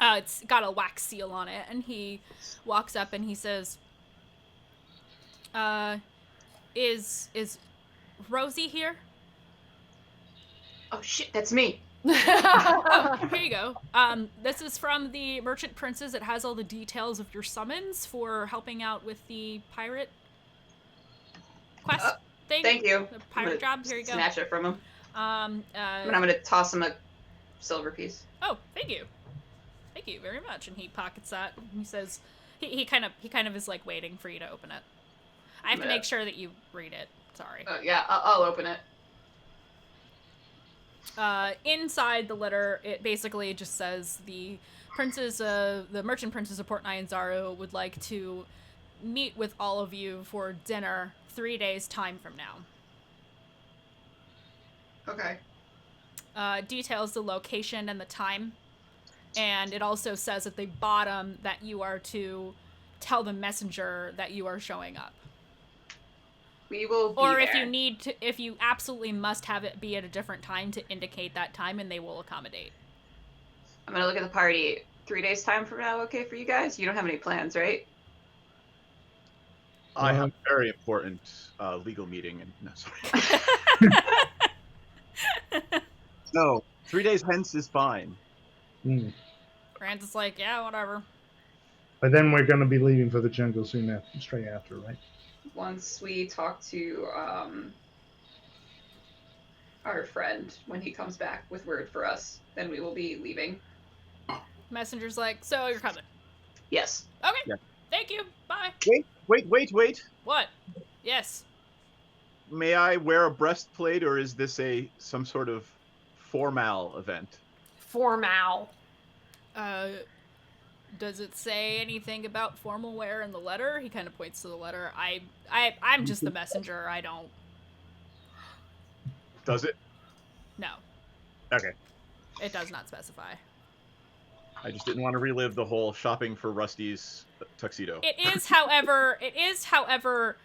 It's got a wax seal on it, and he walks up and he says, is Rosie here?
Oh shit, that's me.
Oh, here you go. This is from the Merchant Princes. It has all the details of your summons for helping out with the pirate quest thing.
Thank you.
The pirate job. Here you go.
Snatch it from him.
And
I'm gonna toss him a silver piece.
Oh, thank you. Thank you very much. And he pockets that. And he says, he kind of is like waiting for you to open it. I have to make sure that you read it. Sorry.
Yeah, I'll open it.
Inside the letter, it basically just says the merchant princes of Port Nyanzaru would like to meet with all of you for dinner 3 days time from now.
Okay.
Details the location and the time, and it also says at the bottom that you are to tell the messenger that you are showing up.
We will be
or
there.
if you absolutely must have it be at a different time, to indicate that time, and they will accommodate.
I'm gonna look at the party. 3 days time from now, okay for you guys? You don't have any plans, right?
I have a very important legal meeting, and no, sorry. No, 3 days hence is fine.
Grant is like, yeah, whatever.
But then we're going to be leaving for the jungle soon after, straight after, right?
Once we talk to our friend, when he comes back with word for us, then we will be leaving.
Messenger's like, so you're coming?
Yes.
Okay.
Yeah.
Thank you. Bye.
Wait.
What? Yes.
May I wear a breastplate, or is this some sort of formal event?
Formal.
Does it say anything about formal wear in the letter? He kind of points to the letter. I'm just the messenger. I don't.
Does it?
No.
Okay.
It does not specify.
I just didn't want to relive the whole shopping for Rusty's tuxedo.
It is, however,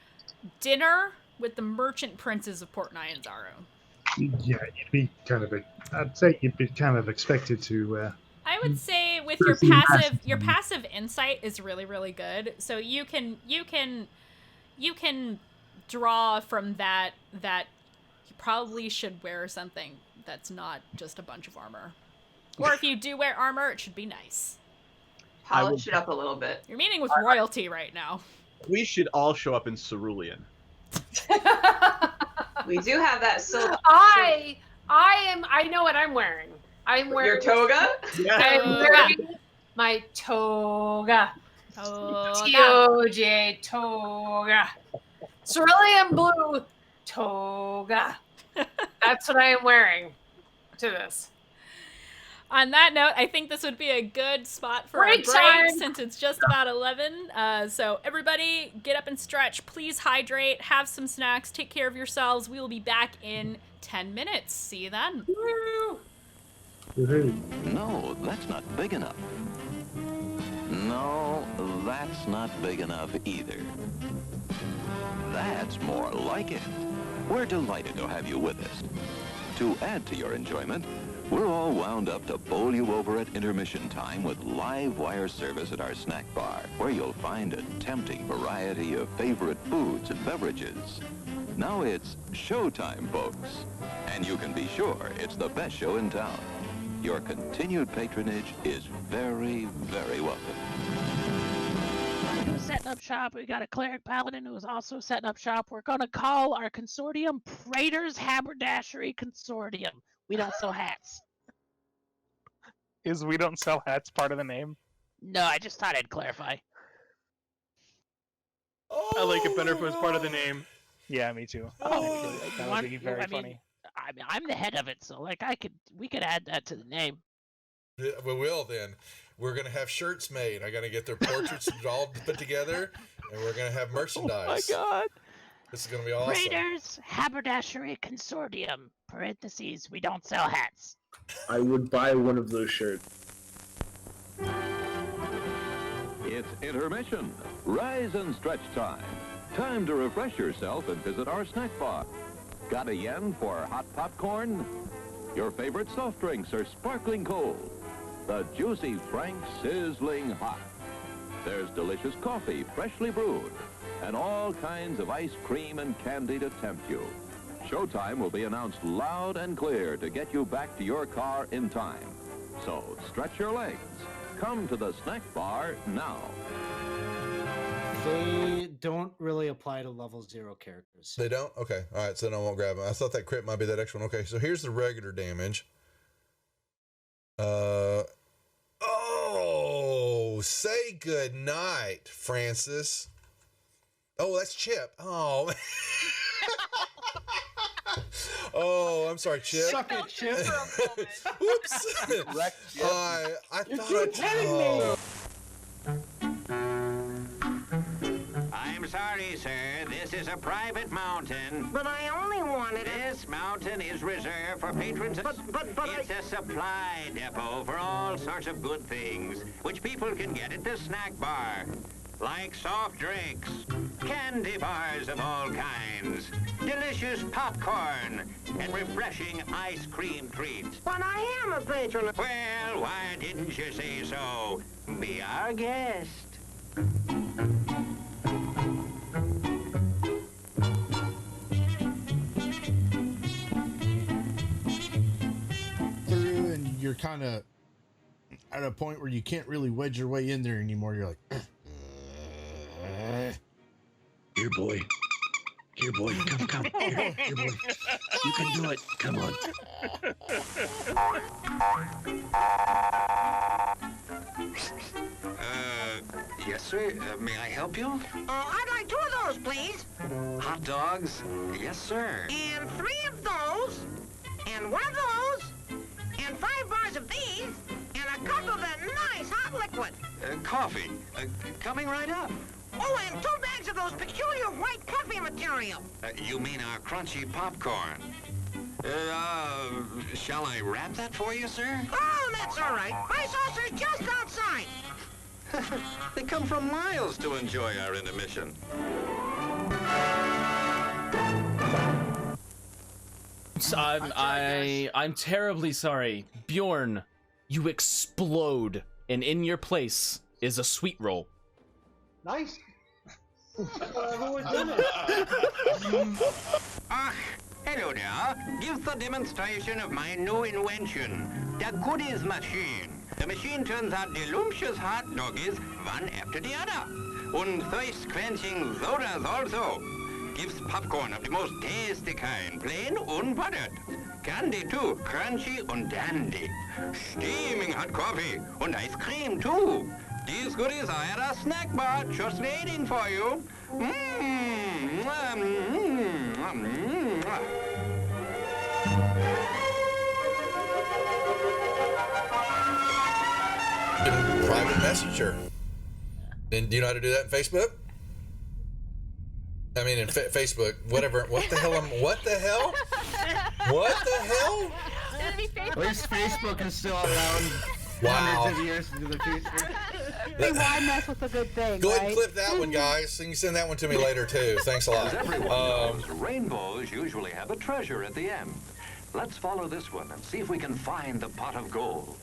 dinner with the merchant princes of Port Nyanzaru.
Yeah, I'd say you'd be kind of expected to.
I would say with your passive insight is really, really good. So you can draw from that you probably should wear something that's not just a bunch of armor. Or if you do wear armor, it should be nice.
Polish it up a little bit.
You're meeting with royalty right now.
We should all show up in cerulean.
We do have that silver.
I know what I'm wearing. I'm wearing
your toga?
Yeah.
I'm wearing my toga. TOJ toga. Cerulean blue toga. That's what I am wearing to this.
On that note, I think this would be a good spot for
Break
a break
time!
since it's just about 11. So everybody, get up and stretch. Please hydrate, have some snacks, take care of yourselves. We will be back in 10 minutes. See you then.
Woo!
No, that's not big enough. No, that's not big enough either. That's more like it. We're delighted to have you with us. To add to your enjoyment, we're all wound up to bowl you over at intermission time with live wire service at our snack bar, where you'll find a tempting variety of favorite foods and beverages. Now it's showtime, folks. And you can be sure it's the best show in town. Your continued patronage is very, very welcome.
Who's setting up shop? We got a cleric paladin who is also setting up shop. We're going to call our consortium Praetor's Haberdashery Consortium. We don't sell hats.
Is we don't sell hats part of the name?
No, I just thought I'd clarify.
I like it better if it was part of the name.
Yeah, me too.
Oh,
That would be very funny.
I'm the head of it, so like we could add that to the name.
We will then. We're gonna have shirts made. I gotta get their portraits all put together, and we're gonna have merchandise.
Oh my god!
This is gonna be awesome.
Praetor's Haberdashery Consortium. Parentheses. We don't sell hats.
I would buy one of those shirts.
intermission. Rise and stretch time. Time to refresh yourself and visit our snack bar. Got a yen for hot popcorn? Your favorite soft drinks are sparkling cold. The juicy Frank sizzling hot. There's delicious coffee, freshly brewed, and all kinds of ice cream and candy to tempt you. Showtime will be announced loud and clear to get you back to your car in time. So stretch your legs. Come to the snack bar now.
They don't really apply to level 0 characters.
They don't? Okay. All right. So then I won't grab them. I thought that crit might be that extra one. Okay. So here's the regular damage. Oh, say good night, Francis. Oh, that's Chip. Oh. Oh, I'm sorry, Chip.
Suck it, Chip.
Whoops. I thought
kidding
I'm sorry, sir. This is a private mountain.
But I only wanted it.
This mountain is reserved for patrons.
But
it's a supply depot for all sorts of good things, which people can get at the snack bar. Like soft drinks, candy bars of all kinds, delicious popcorn, and refreshing ice cream treats.
But I am a patron.
Well, why didn't you say so? Be our guest.
Through, and you're kind of at a point where you can't really wedge your way in there anymore. You're like,
here, boy. Here, boy. Come. Here, boy. You can do it. Come on.
Yes, sir. May I help you?
I'd like 2 of those, please.
Hot dogs? Yes, sir.
And 3 of those. And 1 of those. And 5 bars of these. And a cup of that nice hot liquid.
Coffee. Coming right up.
Oh, and 2 bags of those peculiar white coffee material.
You mean our crunchy popcorn? Shall I wrap that for you, sir?
Oh, that's all right. My saucer's just outside.
They come from miles to enjoy our intermission.
I'm terribly sorry. Bjorn, you explode, and in your place is a sweet roll.
Nice.
Hello there. Give the demonstration of my new invention, the goodies machine. The machine turns out delicious hot doggies one after the other. And thirst-quenching sodas also. Gives popcorn of the most tasty kind, plain unbuttered. Candy too, crunchy and dandy. Steaming hot coffee and ice cream too. These goodies are at our snack bar, just waiting for you.
Private messenger. And do you know how to do that in Facebook? I mean, in Facebook, whatever. What the hell? What the hell? What the hell?
At least Facebook is still around.
Wow.
Hundreds of years into the future.
Hey, why mess with a good thing?
Go ahead and
right?
clip that one, guys. And you send that one to me later too. Thanks a lot.
As everyone knows, rainbows usually have a treasure at the end. Let's follow this one and see if we can find the pot of gold.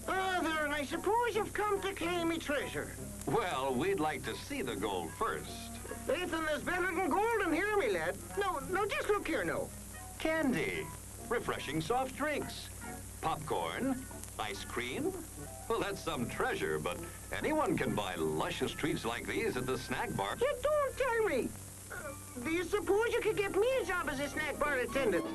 Then I suppose you've come to claim me treasure.
Well, we'd like to see the gold first.
Ethan, there's better than gold in here, me lad. No, just look here, no.
Candy, refreshing soft drinks, popcorn, ice cream. Well, that's some treasure, but anyone can buy luscious treats like these at the snack bar.
You don't tell me. Do you suppose you could get me a job as a snack bar attendant?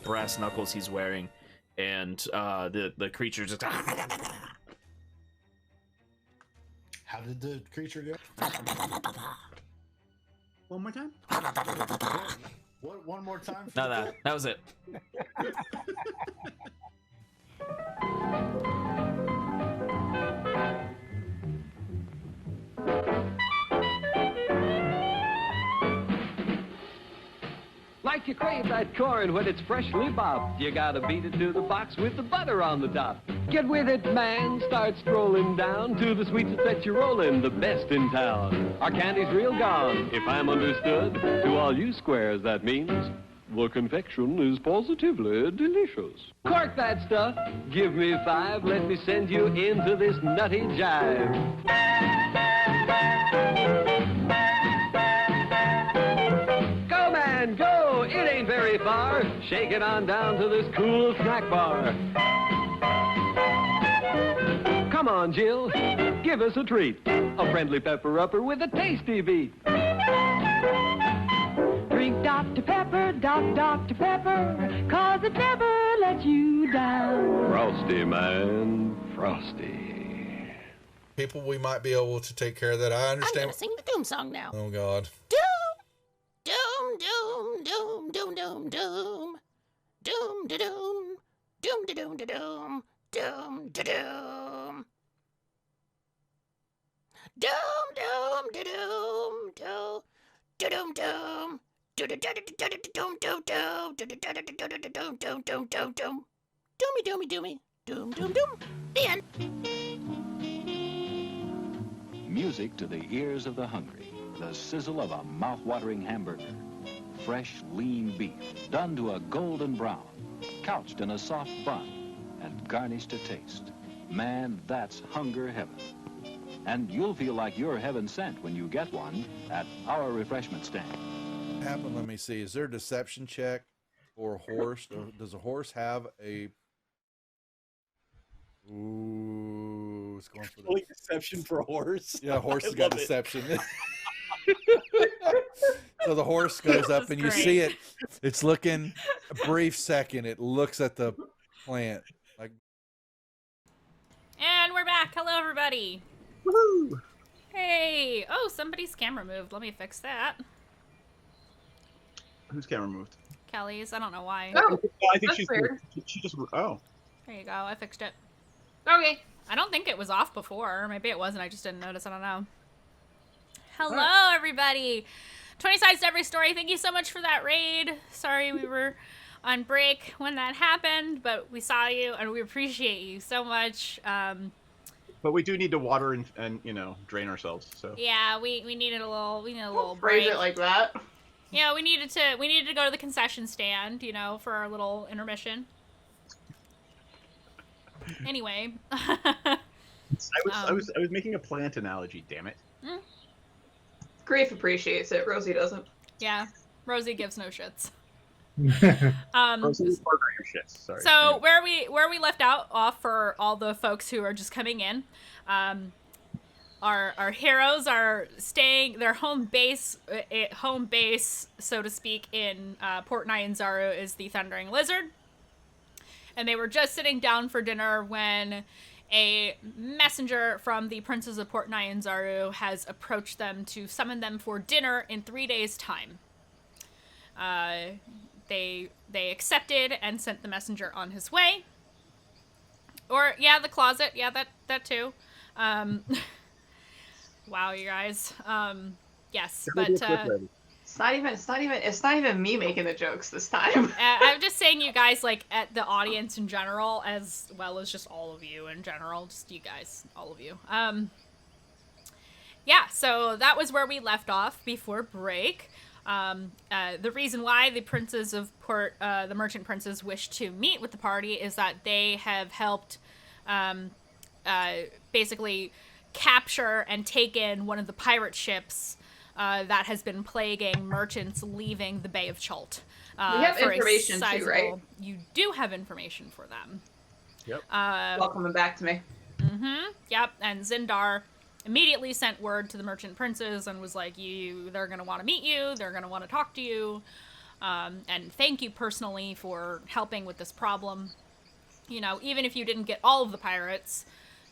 Brass knuckles he's wearing, and the creature just.
how did the creature go?
One more time?
What? One more time?
No, that was it.
Like you crave that corn when it's freshly bobbed. You gotta beat it to the box with the butter on the top. Get with it, man. Start strolling down to the sweets that you're rolling, the best in town. Our candy's real gone, if I'm understood. To all you squares, that means the confection is positively delicious. Cork that stuff. Give me 5. Let me send you into this nutty jive. Go, man, go. It ain't very far. Shake it on down to this cool snack bar. Come on, Jill. Give us a treat. A friendly pepper-upper with a tasty beat.
Drink Dr. Pepper, Dr. Pepper, 'cause it never lets you down.
Frosty, man. Frosty.
People, we might be able to take care of that. I
I'm
understand.
gonna sing the Doom song now.
Oh God.
Doom, doom, doom, doom, doom, doom, doom, doom, da doom, doom, da doom, da doom, doom, da doom, doom, doom, da doom, doom, da doom, doom. Doomy doomy. Doom doom doom. The end.
Music to the ears of the hungry. The sizzle of a mouth-watering hamburger. Fresh, lean beef, done to a golden brown, couched in a soft bun, and garnished to taste. Man, that's hunger heaven. And you'll feel like you're heaven sent when you get one at our refreshment stand.
Happen. Let me see. Is there a deception check for a horse? Does a horse have a? Ooh, it's going for the
deception for a horse.
Yeah, horse has
I
got
love it.
deception. So the horse goes up and you
great.
see it. It's looking a brief second. It looks at the plant like.
And we're back. Hello, everybody.
Woohoo!
Hey. Oh, somebody's camera moved. Let me fix that.
Whose camera moved?
Kelly's. I don't know why.
Oh,
I think
that's weird.
she just. Oh.
There you go. I fixed it.
Okay.
I don't think it was off before. Maybe it wasn't. I just didn't notice. I don't know. Hello, everybody. 20 sides to every story. Thank you so much for that raid. Sorry we were on break when that happened, but we saw you and we appreciate you so much.
But we do need to water and drain ourselves. So.
Yeah, we needed a little
Don't
break.
phrase it like that.
Yeah, we needed to go to the concession stand, for our little intermission. Anyway.
I was making a plant analogy, damn it.
Grief appreciates it. Rosie doesn't.
Yeah, Rosie gives no shits.
Rosie's partner your shits. Sorry.
So where we left off for all the folks who are just coming in, our heroes are staying their home base, so to speak, in Port Nyanzaru is the Thundering Lizard, and they were just sitting down for dinner when a messenger from the Princes of Port Nyanzaru has approached them to summon them for dinner in 3 days' time. They accepted and sent the messenger on his way. Or yeah, the closet. Yeah, that too. Wow, you guys. Yes, but
it's not even me making the jokes this time.
I'm just saying, you guys, like, at the audience in general, as well as just all of you in general, just you guys, all of you. Yeah, so that was where we left off before break. The reason why the princes of Port, the merchant princes, wish to meet with the party is that they have helped, basically capture and take in one of the pirate ships that has been plaguing merchants leaving the Bay of Chult.
We have information too, right?
You do have information for them.
Yep.
All coming back to me.
Mm-hmm. Yep. And Zindar immediately sent word to the merchant princes and was like, they're going to want to meet you. They're going to want to talk to you. And thank you personally for helping with this problem. Even if you didn't get all of the pirates,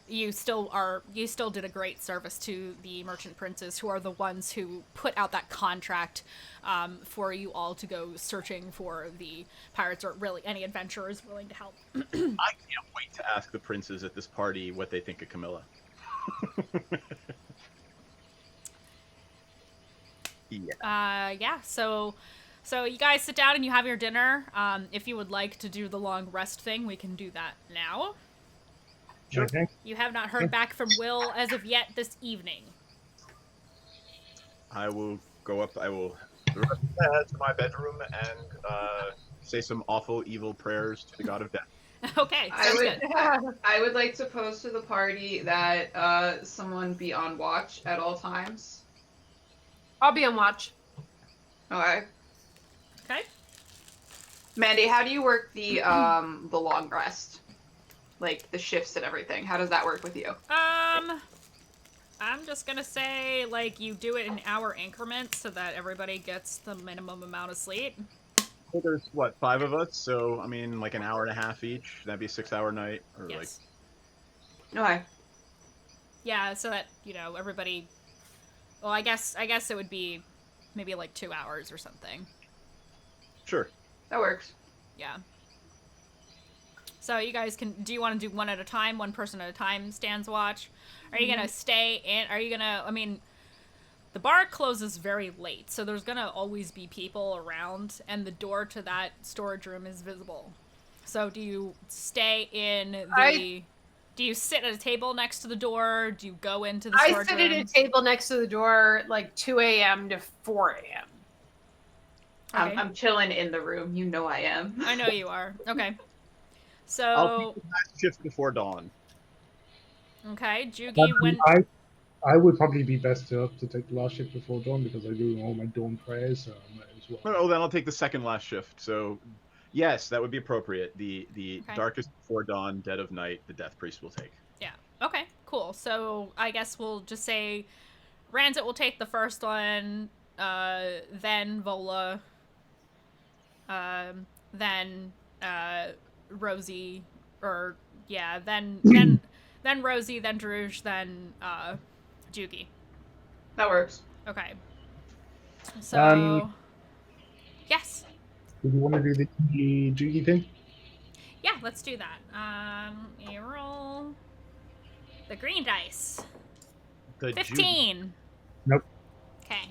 you still did a great service to the merchant princes, who are the ones who put out that contract for you all to go searching for the pirates, or really any adventurers willing to help.
I can't wait to ask the princes at this party what they think of Camilla.
Yeah. So So you guys sit down and you have your dinner. If you would like to do the long rest thing, we can do that now.
Sure. Okay.
You have not heard back from Will as of yet this evening.
I will go up. I will head to my bedroom and say some awful, evil prayers to the god of death.
Okay, sounds good.
I would like to pose to the party that someone be on watch at all times.
I'll be on watch.
Okay.
Okay.
Mandii, how do you work the long rest? Like the shifts and everything. How does that work with you?
I'm just gonna say, like, you do it in hour increments so that everybody gets the minimum amount of sleep.
Well, there's what, 5 of us, so I mean, like an hour and a half each. That'd be a 6-hour night, or
Yes.
Okay.
Yeah, so that, you know, everybody. Well, I guess it would be maybe like 2 hours or something.
Sure.
That works.
Yeah. So you guys can. Do you want to do one at a time, one person at a time stands watch? Are you gonna stay in? Are you gonna? I mean, the bar closes very late, so there's gonna always be people around, and the door to that storage room is visible. So do you stay in the? Do you sit at a table next to the door? Do you go into the storage room?
I sit at a table next to the door, like 2 a.m. to 4 a.m.
Okay.
I'm chilling in the room. You know I am.
I know you are. Okay.
I'll
So,
take the last shift before dawn.
okay, Jugi, when...
I would probably be best to take the last shift before dawn because I do all my dawn prayers, so I might as well.
Oh, then I'll take the second last shift. So, yes, that would be appropriate. The
Okay.
darkest before dawn, dead of night, the death priest will take.
Yeah. Okay, cool. So, I guess we'll just say Ranzit will take the first one, then Vola, then, Rosie, or, yeah, then Rosie, then Druge, then, Jugi.
That works.
Okay. So, yes.
Do you want to do the Jugi thing?
Yeah, let's do that. You roll the green dice.
The
15.
Nope.
Okay.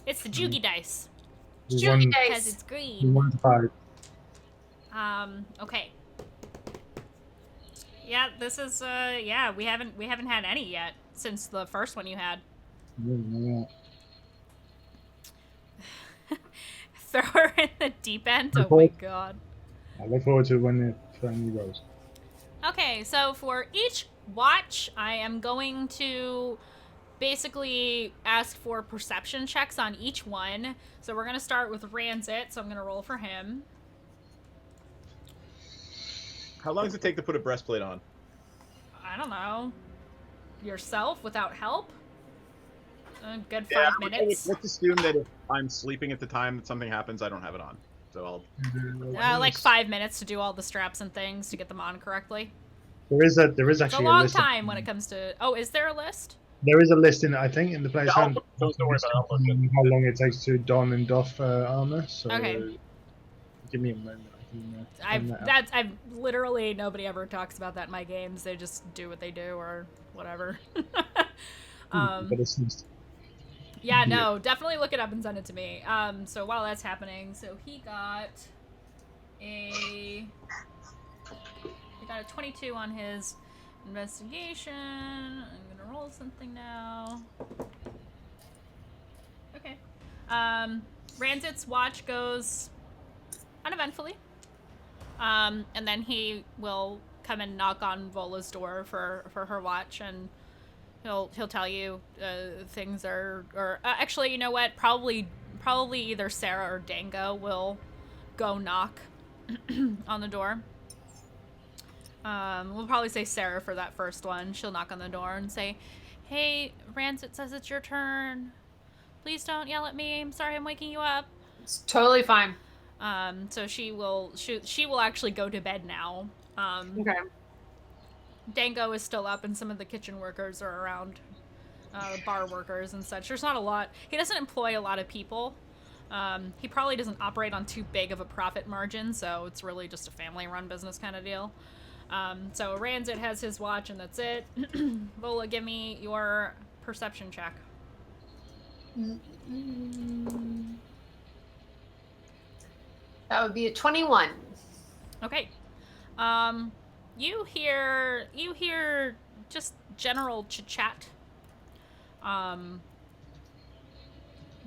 It's the Jugi dice.
Jugi
dice. Because it's green.
1 to 5.
Okay. Yeah, this is yeah, we haven't had any yet since the first one you had.
Yeah.
Throw her in the deep end. Oh my god.
I look forward to when it finally goes.
Okay, so for each watch, I am going to basically ask for perception checks on each one. So we're going to start with Ranzit, so I'm going to roll for him.
How long does it take to put a breastplate on?
I don't know. Yourself without help? A good 5
Yeah,
minutes.
Let's assume that if I'm sleeping at the time that something happens, I don't have it on. So I'll...
Like 5 minutes to do all the straps and things to get them on correctly.
There is actually
It's a long time when it comes to... Oh, is there a list?
There is a list in, I think, in the player's hand.
Don't worry about it.
How long it takes to don and doff armor. So
Okay.
Give me a moment. I can, find that out.
I've literally nobody ever talks about that in my games. They just do what they do or whatever.
But it's
Yeah, no, definitely look it up and send it to me. So while that's happening, so he got a 22 on his investigation. I'm gonna roll something now. Okay. Ranzit's watch goes uneventfully. And then he will come and knock on Vola's door for her watch, and he'll tell you things are, or actually, you know what? Probably either Sarah or Dango will go knock on the door. We'll probably say Sarah for that first one. She'll knock on the door and say, "Hey, Ranzit says it's your turn. Please don't yell at me. I'm sorry I'm waking you up."
It's totally fine.
So she will actually go to bed now.
Okay.
Dango is still up, and some of the kitchen workers are around, bar workers and such. There's not a lot. He doesn't employ a lot of people. He probably doesn't operate on too big of a profit margin, so it's really just a family-run business kind of deal. So Ranzit has his watch, and that's it. Vola, give me your perception check.
That would be a 21.
Okay. You hear just general chit chat.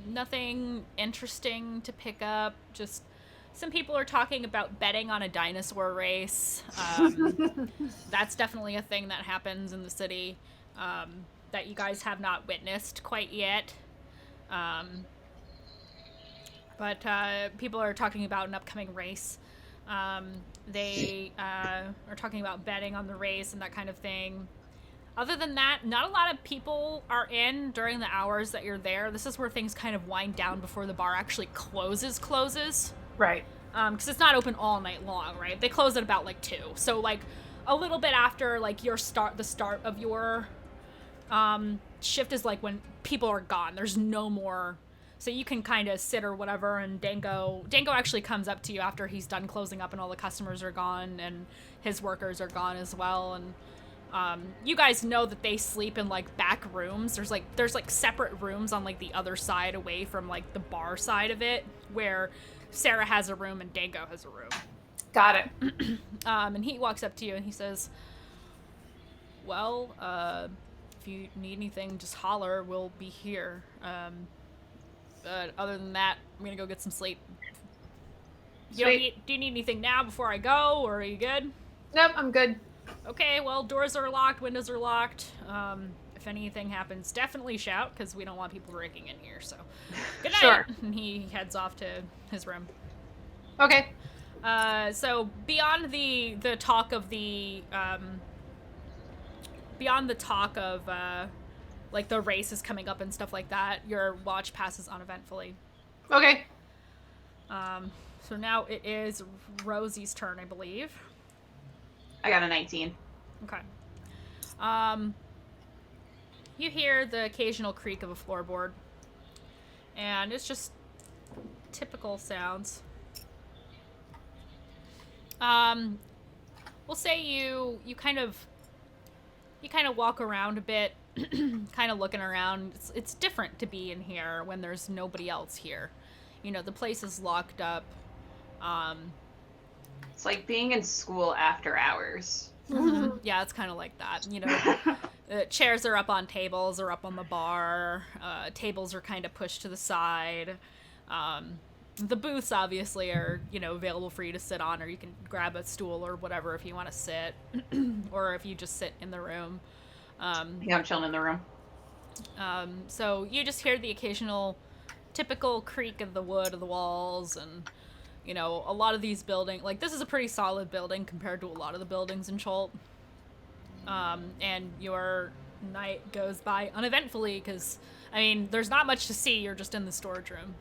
Nothing interesting to pick up. Just some people are talking about betting on a dinosaur race. That's definitely a thing that happens in the city that you guys have not witnessed quite yet. But people are talking about an upcoming race. They are talking about betting on the race and that kind of thing. Other than that, not a lot of people are in during the hours that you're there. This is where things kind of wind down before the bar actually closes.
Right.
Because it's not open all night long, right? They close at about, 2. So, a little bit after, the start of your shift is, when people are gone. There's no more... So you can kind of sit or whatever, and Dango actually comes up to you after he's done closing up and all the customers are gone and his workers are gone as well. And you guys know that they sleep in back rooms. There's separate rooms on the other side away from the bar side of it, where Sarah has a room and Dango has a room.
Got it.
And he walks up to you and he says, "Well, if you need anything, just holler. We'll be here. But other than that, I'm gonna go get some sleep. Do you need anything now before I go, or are you good?"
Nope, I'm good.
Okay, well, doors are locked, windows are locked. If anything happens, definitely shout, because we don't want people breaking in here, so. Good night!
Sure.
And he heads off to his room.
Okay.
So, beyond the talk of the the race is coming up and stuff like that, your watch passes uneventfully.
Okay.
So now it is Rosie's turn, I believe.
I got a 19.
Okay. You hear the occasional creak of a floorboard, and it's just typical sounds. We'll say you kind of walk around a bit, kind of looking around. It's different to be in here when there's nobody else here. You know, the place is locked up.
It's like being in school after hours.
Mm-hmm. Yeah, it's kind of like that. You know, chairs are up on tables or up on the bar. Tables are kind of pushed to the side. The booths obviously are, available for you to sit on, or you can grab a stool or whatever if you want to sit, or if you just sit in the room.
Yeah, I'm chilling in the room.
So you just hear the occasional typical creak of the wood of the walls, and a lot of these buildings, this is a pretty solid building compared to a lot of the buildings in Cholt. And your night goes by uneventfully because, there's not much to see. You're just in the storage room.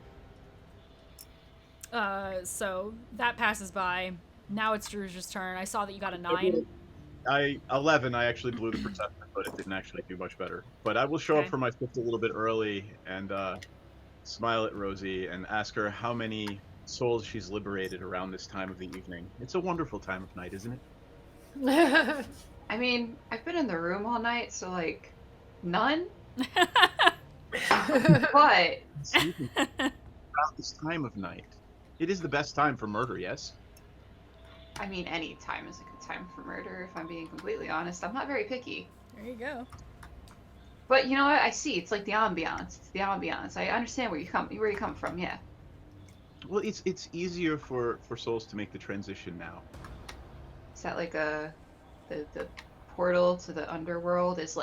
So that passes by. Now it's Drew's turn. I saw that you got a 9.
11. I actually blew the perception, but it didn't actually do much better. But I will show up for my shift a little bit early and smile at Rosie and ask her how many souls she's liberated around this time of the evening. It's a wonderful time of night, isn't it?
I've been in the room all night, so none. But
around this time of night, it is the best time for murder. Yes.
Any time is a good time for murder. If I'm being completely honest, I'm not very picky.
There you go.
But you know what? I see. It's like the ambiance. It's the ambiance. I understand where you come from. Yeah.
Well, it's easier for souls to make the transition now.
Is that the portal to the underworld is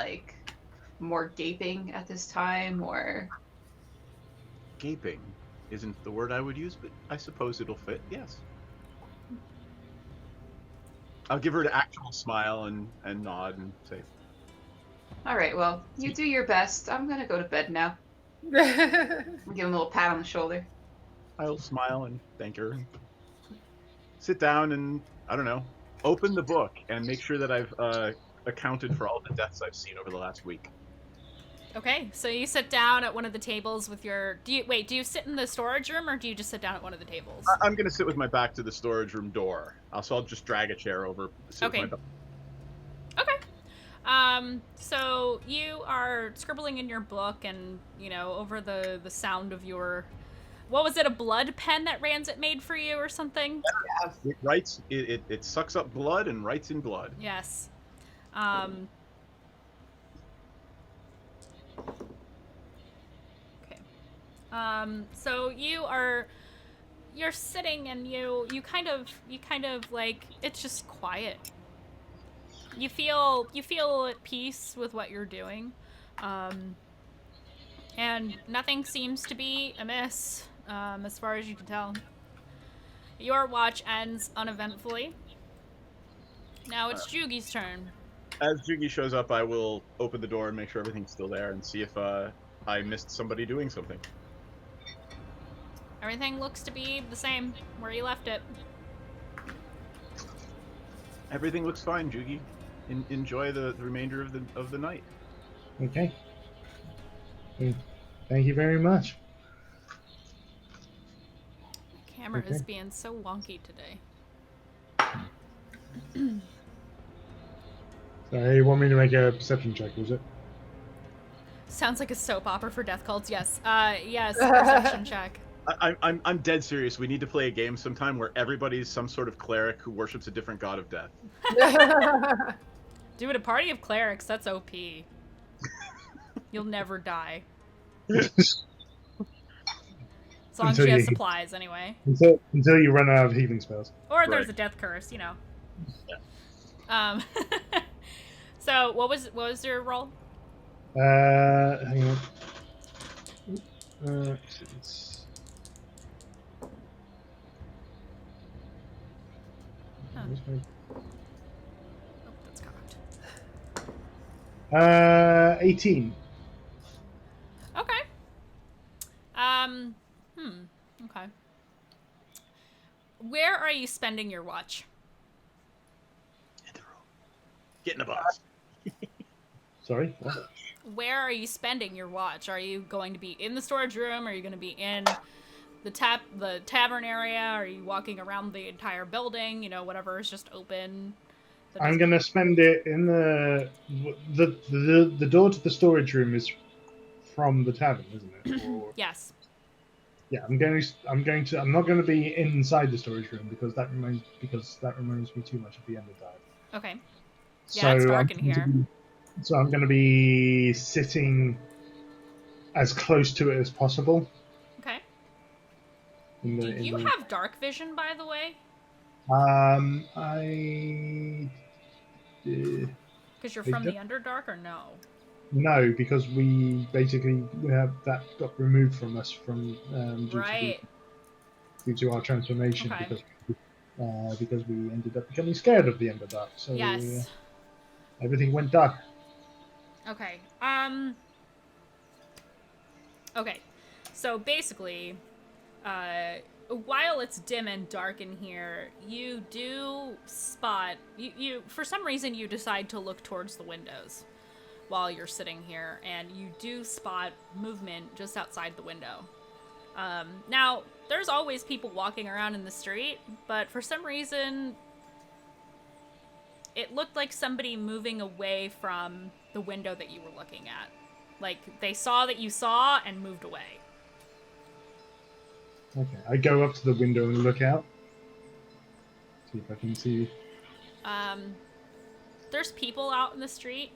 more gaping at this time, or
gaping isn't the word I would use, but I suppose it'll fit. Yes. I'll give her an actual smile and nod and say,
"All right, well, you do your best. I'm gonna go to bed now." Give him a little pat on the shoulder.
I'll smile and thank her. Sit down and, I don't know, open the book and make sure that I've accounted for all the deaths I've seen over the last week.
Okay, so you sit down at one of the tables with your... Do you sit in the storage room, or do you just sit down at one of the tables?
I'm going to sit with my back to the storage room door. So I'll just drag a chair over. Sit with my back.
Okay. So you are scribbling in your book, and, over the sound of your... what was it? A blood pen that Ranzit made for you, or something?
It writes. It sucks up blood and writes in blood.
Yes. Okay. So you're sitting and you kind of like, it's just quiet. You feel at peace with what you're doing. And nothing seems to be amiss, as far as you can tell. Your watch ends uneventfully. Now it's Jugi's turn.
As Jugi shows up, I will open the door and make sure everything's still there and see if I missed somebody doing something.
Everything looks to be the same where you left it.
Everything looks fine, Jugi. Enjoy the remainder of the night.
Okay. Thank you very much.
Camera
Okay.
is being so wonky today.
So you want me to make a perception check, was it?
Sounds like a soap opera for death cults. Yes. Yes. Perception check.
I'm dead serious. We need to play a game sometime where everybody's some sort of cleric who worships a different god of death.
Dude, a party of clerics. That's OP. You'll never die. As long as you have supplies, anyway.
Until you run out of healing spells.
Or there's a death curse, you know. So what was your roll?
Hang on.
That's cocked.
18.
Okay. Okay. Where are you spending your watch?
Get in the box.
Sorry? What?
Where are you spending your watch? Are you going to be in the storage room? Are you going to be in the tavern area? Are you walking around the entire building? You know, whatever is just open.
I'm gonna spend it in the door to the storage room is from the tavern, isn't it? Or...
Yes.
Yeah, I'm not going to be inside the storage room because that reminds me too much of the End of Dive.
Okay. Yeah, it's dark in here.
So I'm going to be sitting as close to it as possible.
Okay. Do you have dark vision, by the way? Because you're from the Underdark, or no?
No, because we have that got removed from us due to our transformation, because we ended up becoming scared of the Underdark. So
yes.
Everything went dark.
Okay. Okay. So basically, while it's dim and dark in here, you do spot you for some reason you decide to look towards the windows while you're sitting here, and you do spot movement just outside the window. Now, there's always people walking around in the street, but for some reason, it looked like somebody moving away from the window that you were looking at. Like, they saw that you saw and moved away.
Okay, I go up to the window and look out. See if I can see.
There's people out in the street.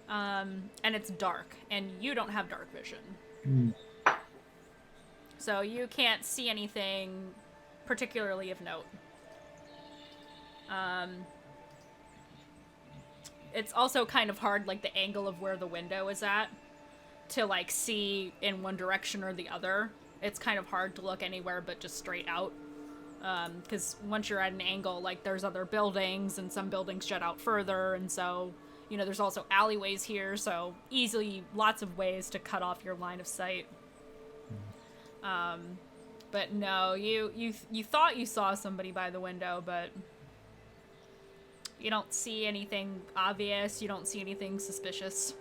And it's dark, and you don't have dark vision. So you can't see anything particularly of note. It's also kind of hard, like, the angle of where the window is at, to, like, see in one direction or the other. It's kind of hard to look anywhere but just straight out. Because once you're at an angle, like, there's other buildings, and some buildings jut out further, and so... You know, there's also alleyways here, so easily lots of ways to cut off your line of sight. But no, you thought you saw somebody by the window, but you don't see anything obvious. You don't see anything suspicious.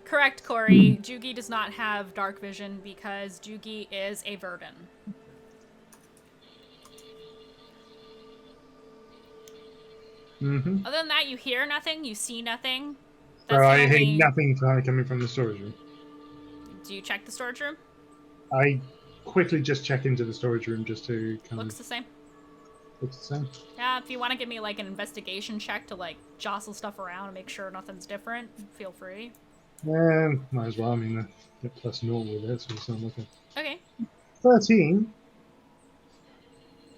Correct, Corey. Jugi does not have dark vision because Jugi is a Verdant.
Mm-hmm.
Other than that, you hear nothing, you see nothing.
So I hear nothing coming from the storage room.
Do you check the storage room?
I quickly just check into the storage room just to kind
Looks
of.
the same.
Looks the same.
Yeah, if you want to give me like an investigation check to like jostle stuff around and make sure nothing's different, feel free.
Might as well. I mean, I get plus 0 with it, so it's not looking.
Okay.
13.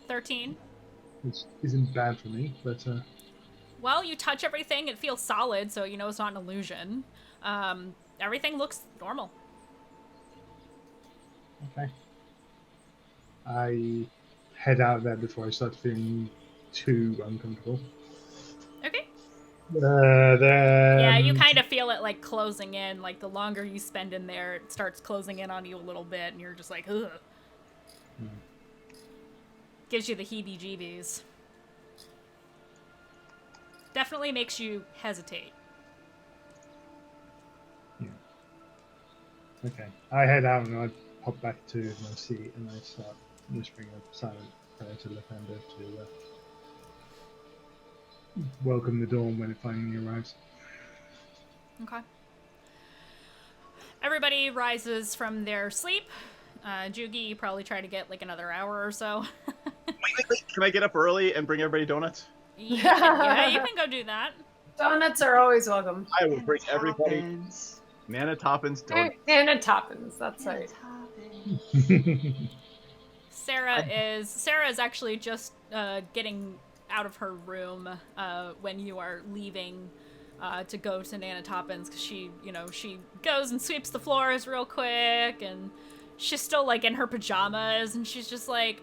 13.
Which isn't bad for me, but
Well, you touch everything, it feels solid, so you know it's not an illusion. Everything looks normal.
okay. I head out of there before I start feeling too uncomfortable.
Okay.
Then...
Yeah, you kind of feel it like closing in. Like the longer you spend in there, it starts closing in on you a little bit, and you're just like, ugh. Gives you the heebie-jeebies. Definitely makes you hesitate.
Okay. I head out and I pop back to my seat and I start whispering a silent prayer to Lathander to welcome the dawn when it finally arrives.
Okay. Everybody rises from their sleep. Jugi, you probably try to get like another hour or so.
Wait. Can I get up early and bring everybody donuts?
Yeah, you can go do that.
Donuts are always welcome.
I will bring everybody Nana Toppins donuts.
Nana Toppins, that's right.
Sarah is actually just getting out of her room when you are leaving to go to Nana Toppins, because she goes and sweeps the floors real quick, and she's still like in her pajamas, and she's just like,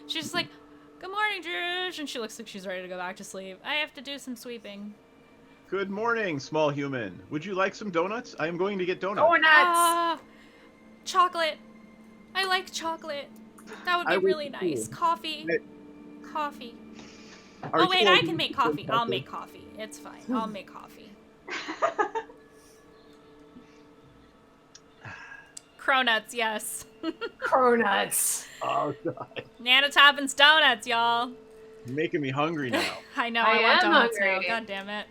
good morning, Druge, and she looks like she's ready to go back to sleep. I have to do some sweeping.
Good morning, small human. Would you like some donuts? I am going to get donuts.
Donuts!
Chocolate. I like chocolate. That would be really nice. Coffee. Coffee. Oh wait, I can make coffee. I'll make coffee. It's fine. I'll make coffee. Cronuts, yes.
Cronuts.
Oh god.
Nana Toppins donuts, y'all.
You're making me hungry now.
I know,
I
I want
am
donuts
hungry.
now. God damn it.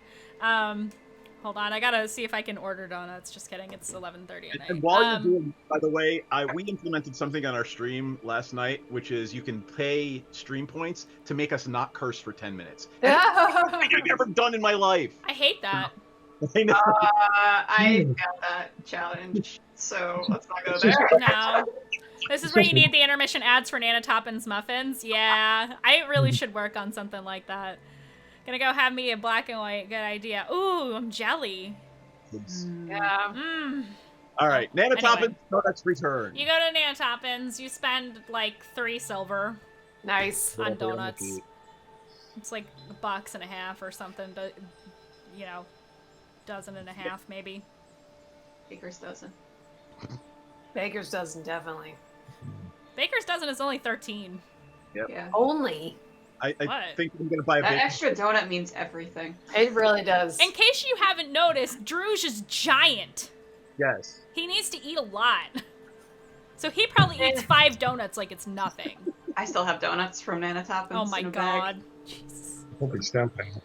Hold on, I gotta see if I can order donuts. Just kidding, it's 11:30 at night.
And while you're doing, by the way, we implemented something on our stream last night, which is you can pay stream points to make us not curse for 10 minutes. I've never done in my life.
I hate that.
I know.
I got that challenge, so let's not go there.
No. This is where you need the intermission ads for Nana Toppins muffins. Yeah, I really should work on something like that. Gonna go have me a black and white. Good idea. Ooh, I'm jelly.
Yeah.
All right, Nana
Anyway.
Toppins donuts return.
You go to Nana Toppins, you spend like 3 silver.
Nice.
On donuts. It's like $1.50 or something, but dozen and a half maybe.
Baker's dozen.
Baker's dozen, definitely.
Baker's dozen is only 13.
Yep.
Yeah.
Only.
I
What?
think I'm gonna buy a
That
bacon.
extra donut means everything.
It really does.
In case you haven't noticed, Druge is giant.
Yes.
He needs to eat a lot. So he probably eats 5 donuts like it's nothing.
I still have donuts from Nana Toppins.
Oh my
in a
god.
bag.
Jesus.
Probably stamping.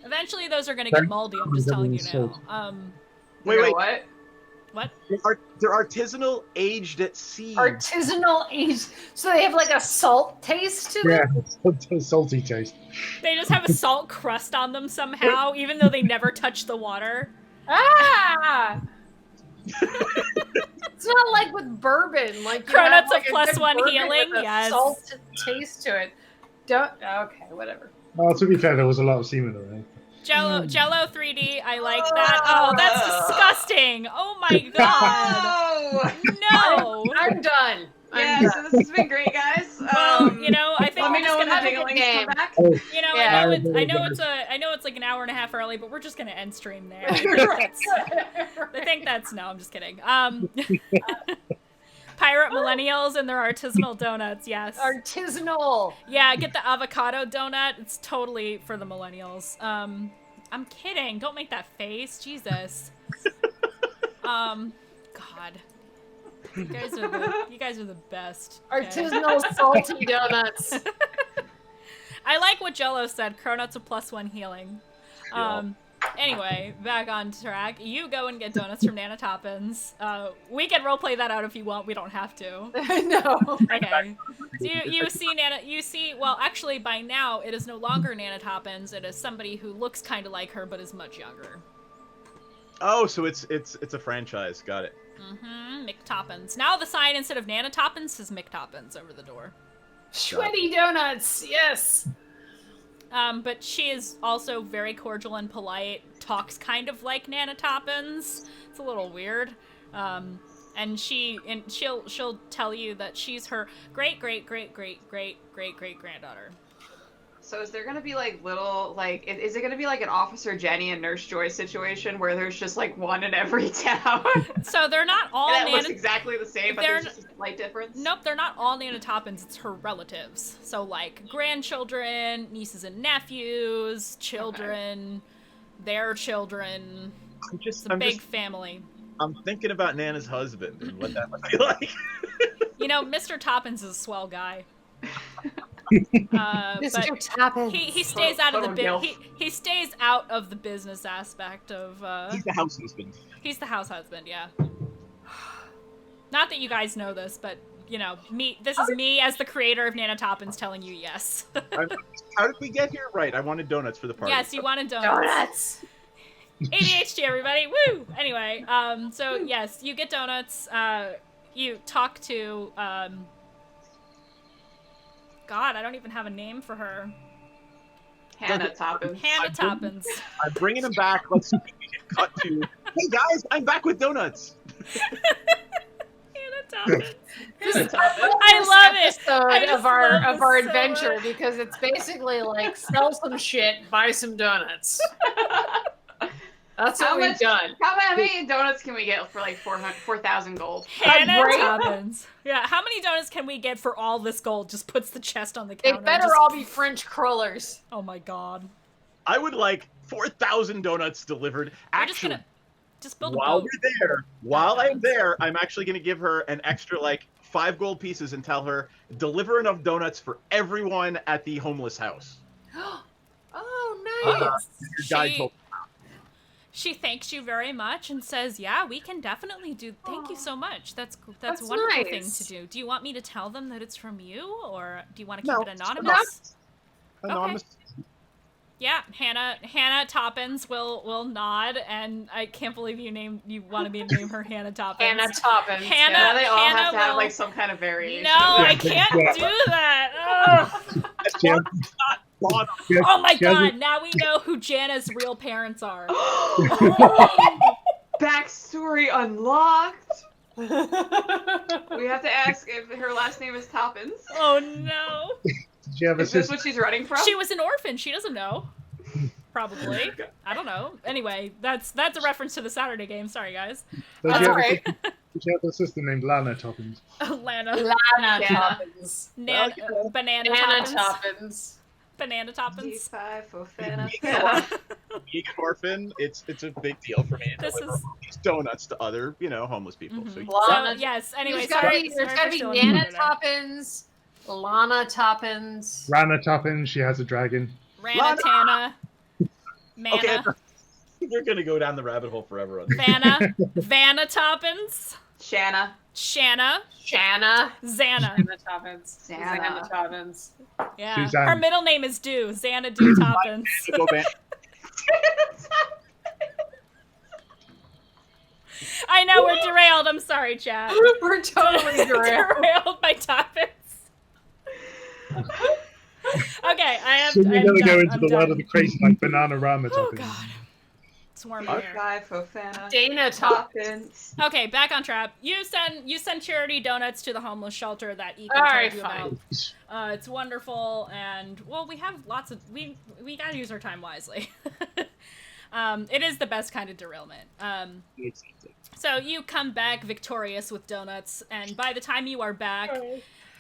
Eventually those are gonna get moldy, I'm just telling you now.
Wait.
What?
What?
They're artisanal, aged at sea.
Artisanal aged. So they have like a salt taste to
Yeah,
them?
it's a salty taste.
They just have a salt crust on them somehow, even though they never touch the water.
Ah! It's not like with bourbon. Like you
Cronuts
have,
of
like, a
plus
good
1
bourbon
healing,
with a
yes.
Salt taste to it. Okay, whatever.
Well, to be fair, there was a lot of semen around.
Jello 3D, I like that. Oh, that's disgusting. Oh my god. No.
I'm done.
Yeah, so this has been great, guys.
Well, I think
let
we're
me
just
know when
gonna
the
have a good
dinglings come back.
I know it's like an hour and a half early, but we're just gonna end stream there. I think that's no, I'm just kidding. Pirate millennials and their artisanal donuts, yes.
Artisanal.
Yeah, get the avocado donut. It's totally for the millennials. I'm kidding. Don't make that face. Jesus. God. You guys are the best. Okay?
Artisanal salty donuts.
I like what Jello said. Cronuts of plus 1 healing. Anyway, back on track. You go and get donuts from Nana Toppins. We can roleplay that out if you want. We don't have to.
No.
Okay. So you see Nana. You see. Well, actually, by now it is no longer Nana Toppins. It is somebody who looks kind of like her but is much younger.
Oh, so it's a franchise. Got it.
Mm-hmm. Mick Toppins. Now the sign instead of Nana Toppins says Mick Toppins over the door.
Sweaty donuts. Yes.
But she is also very cordial and polite, talks kind of like Nana Toppins. It's a little weird. And she'll tell you that she's her great granddaughter.
So is there gonna be like little is it gonna be like an Officer Jenny and Nurse Joy situation where there's just like one in every town?
So they're not all
and that looks exactly the same, but
they're-
there's just a slight difference.
Nope, they're not all Nana Toppins, it's her relatives. So like grandchildren, nieces and nephews, children, their children. It's a big family.
I'm thinking about Nana's husband and what that must be like.
You know, Mr. Toppins is a swell guy.
Mr.
But
Toppins.
he stays out of the
Total
he stays out of the business aspect of
He's the house husband.
He's the house husband, yeah. Not that you guys know this, but you know, this is me as the creator of Nana Toppins telling you yes.
How did we get here? Right, I wanted donuts for the party.
Yes, you wanted donuts. ADHD, everybody. Woo! Anyway, so yes, you get donuts. You talk to God, I don't even have a name for her.
Hannah Toppins.
Hannah Toppins.
I'm bringing him back. Let's see if we can cut to. Hey guys, I'm back with donuts.
Hannah Toppins.
I
love it.
Episode
I
of our
just love this so
adventure
much.
because it's basically like sell some shit, buy some donuts. That's what we've done.
How many donuts can we get for like 4,000 gold?
Hannah
Right?
Toppins. Yeah, how many donuts can we get for all this gold? Just puts the chest on the
They
counter.
better
just-
all be French crullers.
Oh my god.
I would like 4,000 donuts delivered.
We're just
Actually,
gonna just build a
while
boat.
we're there, while I'm there, I'm actually going to give her an extra like 5 gold pieces and tell her deliver enough donuts for everyone at the homeless house.
Oh, nice.
Your guide told-
She thanks you very much and says, "Yeah, we can definitely do. Thank you so much. That's a
That's
wonderful
nice.
thing to do. Do you want me to tell them that it's from you, or do you want to
No,
keep it anonymous?"
Anonymous.
Yeah, Hannah Toppins will nod, and I can't believe you want me to name her Hannah Toppins.
Hannah Toppins.
Hannah,
Now they all
Hannah
have to have
will-
like some kind of variation.
No, I can't do that. Ugh. Oh my god! Now we know who Jana's real parents are.
Backstory unlocked. We have to ask if her last name is Toppins.
Oh no!
Did you have a
Is this
sister?
what she's running from?
She was an orphan. She doesn't know. Probably. I don't know. Anyway, that's a reference to the Saturday game. Sorry, guys.
Did
That's
you have a
alright.
sister- did you have a sister named Lana Toppins?
Lana.
Lana Toppins.
Banana
Banana
Toppins.
Toppins.
Banana Toppins.
Being an orphan, it's a big deal for me to
This
deliver
is-
these donuts to other, homeless people. So
So yes. Anyway,
There's gotta be
sorry
Nana
for
Toppins, Lana Toppins.
Rana Toppins, she has a dragon.
Rana Tana. Mana.
Okay, we're gonna go down the rabbit hole forever on this.
Vanna Toppins.
Shanna.
Xana.
Xana.
Xana.
Xana Toppins.
Xana.
Xana Toppins.
Yeah.
Suzanne.
Her middle name is Do. Xana Do Toppins.
Go back.
I know we're derailed. I'm sorry, chat.
We're totally
derailed by topics. Okay, I'm
So we're gonna
done.
go into
I'm
the
done.
world of the crazy like Banana Rama
Oh
Toppins.
god. It's warm in here.
Guy Fofana.
Dana Toppins.
Okay, back on track. You send charity donuts to the homeless shelter that Ethan
All
told
right,
you about. It's wonderful, and well, we have lots of we gotta use our time wisely. It is the best kind of derailment. So you come back victorious with donuts, and by the time you are back,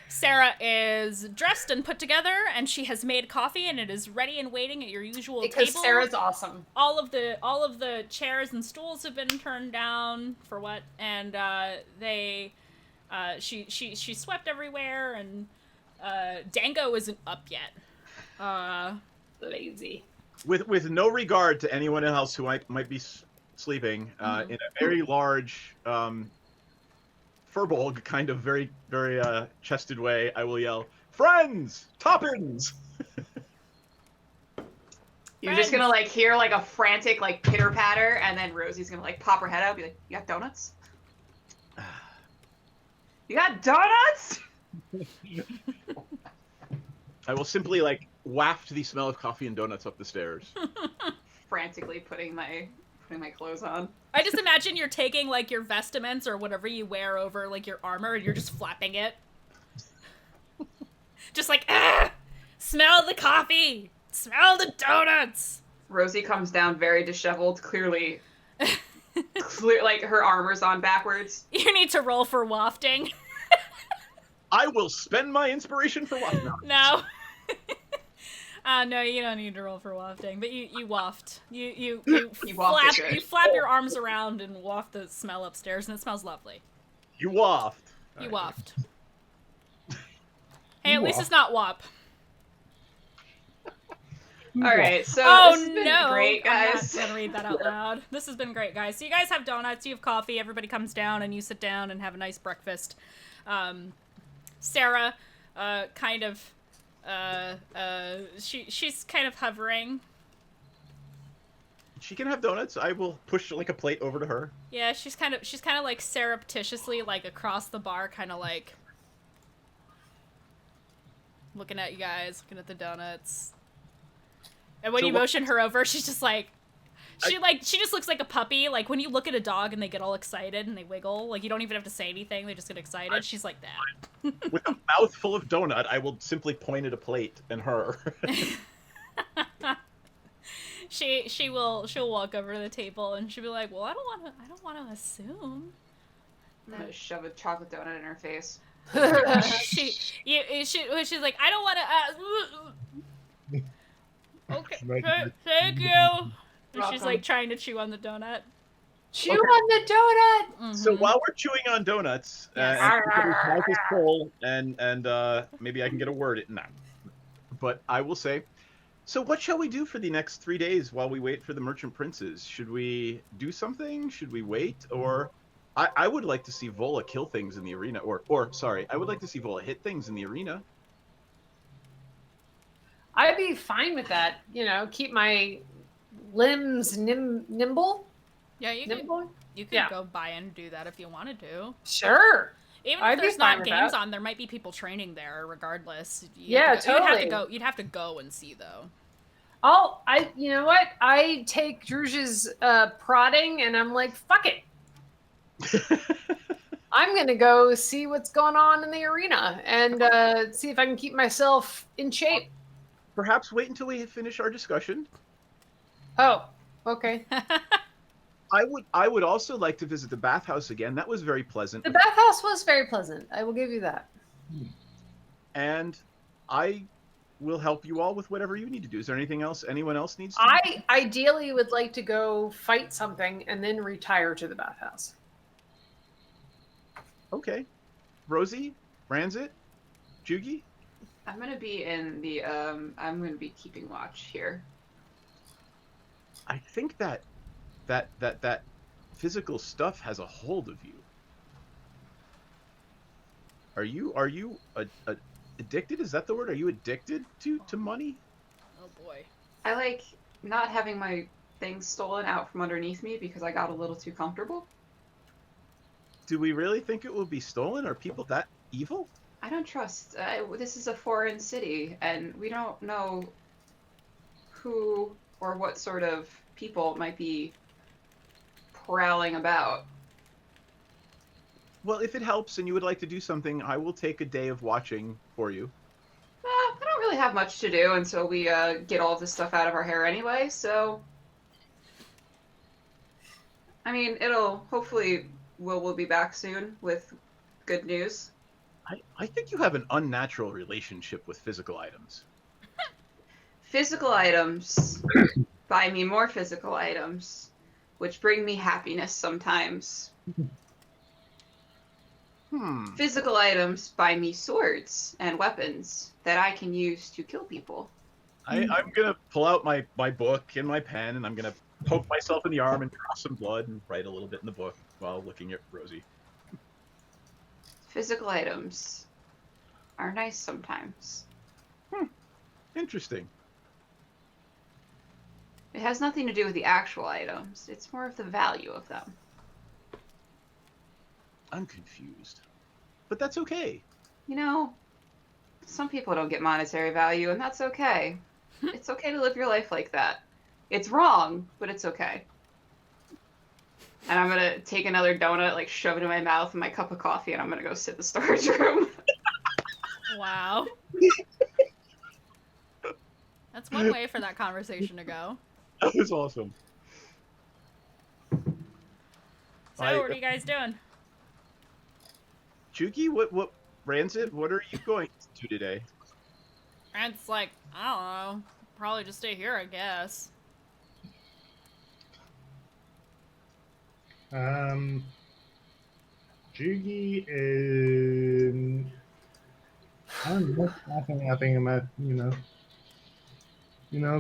Sarah is dressed and put together, and she has made coffee, and it is ready and waiting at your usual
Because
table.
Sarah's awesome.
All of the chairs and stools have been turned down for what, and she swept everywhere, and Dango isn't up yet.
Lazy.
with no regard to anyone else who might be sleeping, in a very large furbolg kind of very chested way, I will yell, "Friends, toppins!"
You're just gonna like hear like a frantic like pitter patter, and then Rosie's gonna like pop her head out and be like, "You got donuts? You got donuts?"
I will simply like waft the smell of coffee and donuts up the stairs.
Frantically putting my clothes on.
I just imagine you're taking like your vestments or whatever you wear over like your armor, and you're just flapping it. Just like, smell the coffee, smell the donuts.
Rosie comes down very disheveled, clearly, like her armor's on backwards.
You need to roll for wafting.
I will spend my inspiration for wafting.
No. No, you don't need to roll for wafting, but you waft. You flap your arms around and waft the smell upstairs, and it smells lovely.
You waft.
You waft. Hey, at least it's not wop.
All right, so
this
has been great, guys.
I'm not gonna read that out loud. This has been great, guys. So you guys have donuts, you have coffee, everybody comes down, and you sit down and have a nice breakfast. Sarah, she's kind of hovering.
She can have donuts. I will push like a plate over to her.
Yeah, she's kind of like surreptitiously like across the bar, kind of like looking at you guys, looking at the donuts. And when you motion her over, she's just like, she just looks like a puppy. Like when you look at a dog and they get all excited and they wiggle, like you don't even have to say anything, they just get excited. She's like that.
With a mouth full of donut, I will simply point at a plate and her.
She'll walk over to the table and she'll be like, "Well, I don't want to assume."
I'm gonna shove a chocolate donut in her face.
She's like, "I don't want to. Okay, thank you." And she's like trying to chew on the donut.
Chew on the donut.
Mm-hmm.
So while we're chewing on donuts, and everybody's mouth is full, and maybe I can get a word in that. But I will say, so what shall we do for the next 3 days while we wait for the merchant princes? Should we do something? Should we wait? Or I would like to see Vola kill things in the arena, or sorry, I would like to see Vola hit things in the arena.
I'd be fine with that. You know, keep my limbs nimble.
Yeah, you could go by and do that if you wanted to.
Sure.
Even
I'd
if
be
there's
fine
not
with
games
that.
on, there might be people training there regardless.
Totally.
You'd have to go and see though.
You know what? I take Druz's prodding and I'm like, fuck it. I'm gonna go see what's going on in the arena and see if I can keep myself in shape.
Perhaps wait until we finish our discussion.
Oh, okay.
I would also like to visit the bathhouse again. That was very pleasant.
The bathhouse was very pleasant. I will give you that.
And I will help you all with whatever you need to do. Is there anything else anyone else needs to do?
I ideally would like to go fight something and then retire to the bathhouse.
Okay. Rosie, Ranzit, Jugi?
I'm gonna be in the I'm gonna be keeping watch here.
I think that physical stuff has a hold of you. Are you addicted? Is that the word? Are you addicted to money?
Oh boy.
I like not having my things stolen out from underneath me because I got a little too comfortable.
Do we really think it will be stolen? Are people that evil?
I don't trust. This is a foreign city, and we don't know who or what sort of people might be prowling about.
Well, if it helps and you would like to do something, I will take a day of watching for you.
I don't really have much to do until we get all this stuff out of our hair anyway, so... I mean, hopefully we'll be back soon with good news.
I think you have an unnatural relationship with physical items.
Physical items buy me more physical items, which bring me happiness sometimes. Physical items buy me swords and weapons that I can use to kill people.
I'm gonna pull out my book and my pen, and I'm gonna poke myself in the arm and draw some blood and write a little bit in the book while looking at Rosie.
Physical items are nice sometimes.
Interesting.
It has nothing to do with the actual items. It's more of the value of them.
I'm confused, but that's okay.
You know, some people don't get monetary value, and that's okay. It's okay to live your life like that. It's wrong, but it's okay. And I'm gonna take another donut, like shove it in my mouth and my cup of coffee, and I'm gonna go sit in the storage room.
Wow. That's one way for that conversation to go.
That was awesome.
So, what are you guys doing?
Chuki, what Rancid, what are you going to do today?
And it's like, I don't know. Probably just stay here, I guess.
Jugi I don't know. I think I'm at,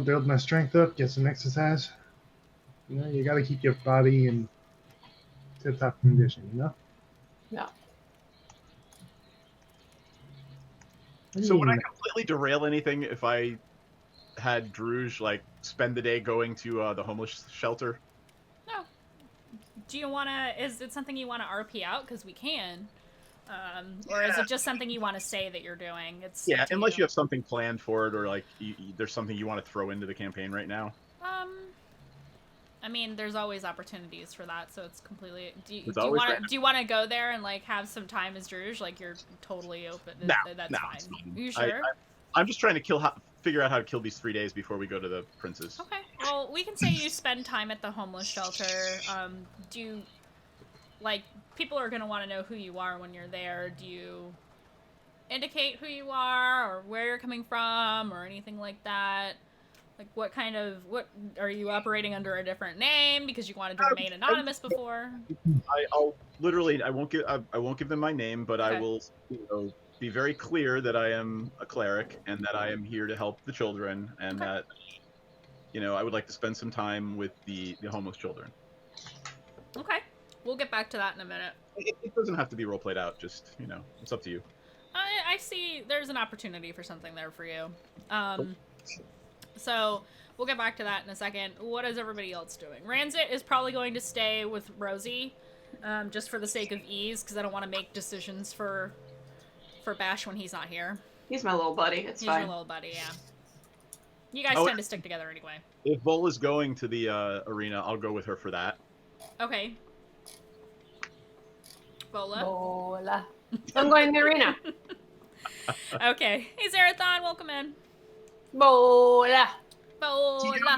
build my strength up, get some exercise. You got to keep your body in tip-top condition,
Yeah.
So would I completely derail anything if I had Druge like spend the day going to the homeless shelter?
No. Do you want to, is it something you want to RP out? Because we can. Or is it just something you want to say that you're doing? It's
Yeah, unless you have something planned for it, or like there's something you want to throw into the campaign right now.
I mean, there's always opportunities for that, so it's completely. Do you
always
want to go there and like have some time as Druge? Like you're totally open. That's fine. You sure?
I'm just trying to figure out how to kill these 3 days before we go to the princes.
Okay. Well, we can say you spend time at the homeless shelter. Do you, like, people are gonna want to know who you are when you're there. Do you indicate who you are or where you're coming from or anything like that? Like, what are you operating under a different name because you wanted to remain anonymous before?
I won't give them my name, but I will, be very clear that I am a cleric and that I am here to help the children, and that, I would like to spend some time with the homeless children.
Okay, we'll get back to that in a minute.
It doesn't have to be role played out. Just, it's up to you.
I see. There's an opportunity for something there for you. So, we'll get back to that in a second. What is everybody else doing? Ranzit is probably going to stay with Rosie, just for the sake of ease, because I don't want to make decisions for Bash when he's not here.
He's my little buddy. It's fine.
He's your little buddy, yeah. You guys tend to stick together anyway.
If Vola's going to the arena, I'll go with her for that.
Okay.
Vola. I'm going to the arena.
Okay. Hey, Zarathon, welcome in.
Bola.
Bola.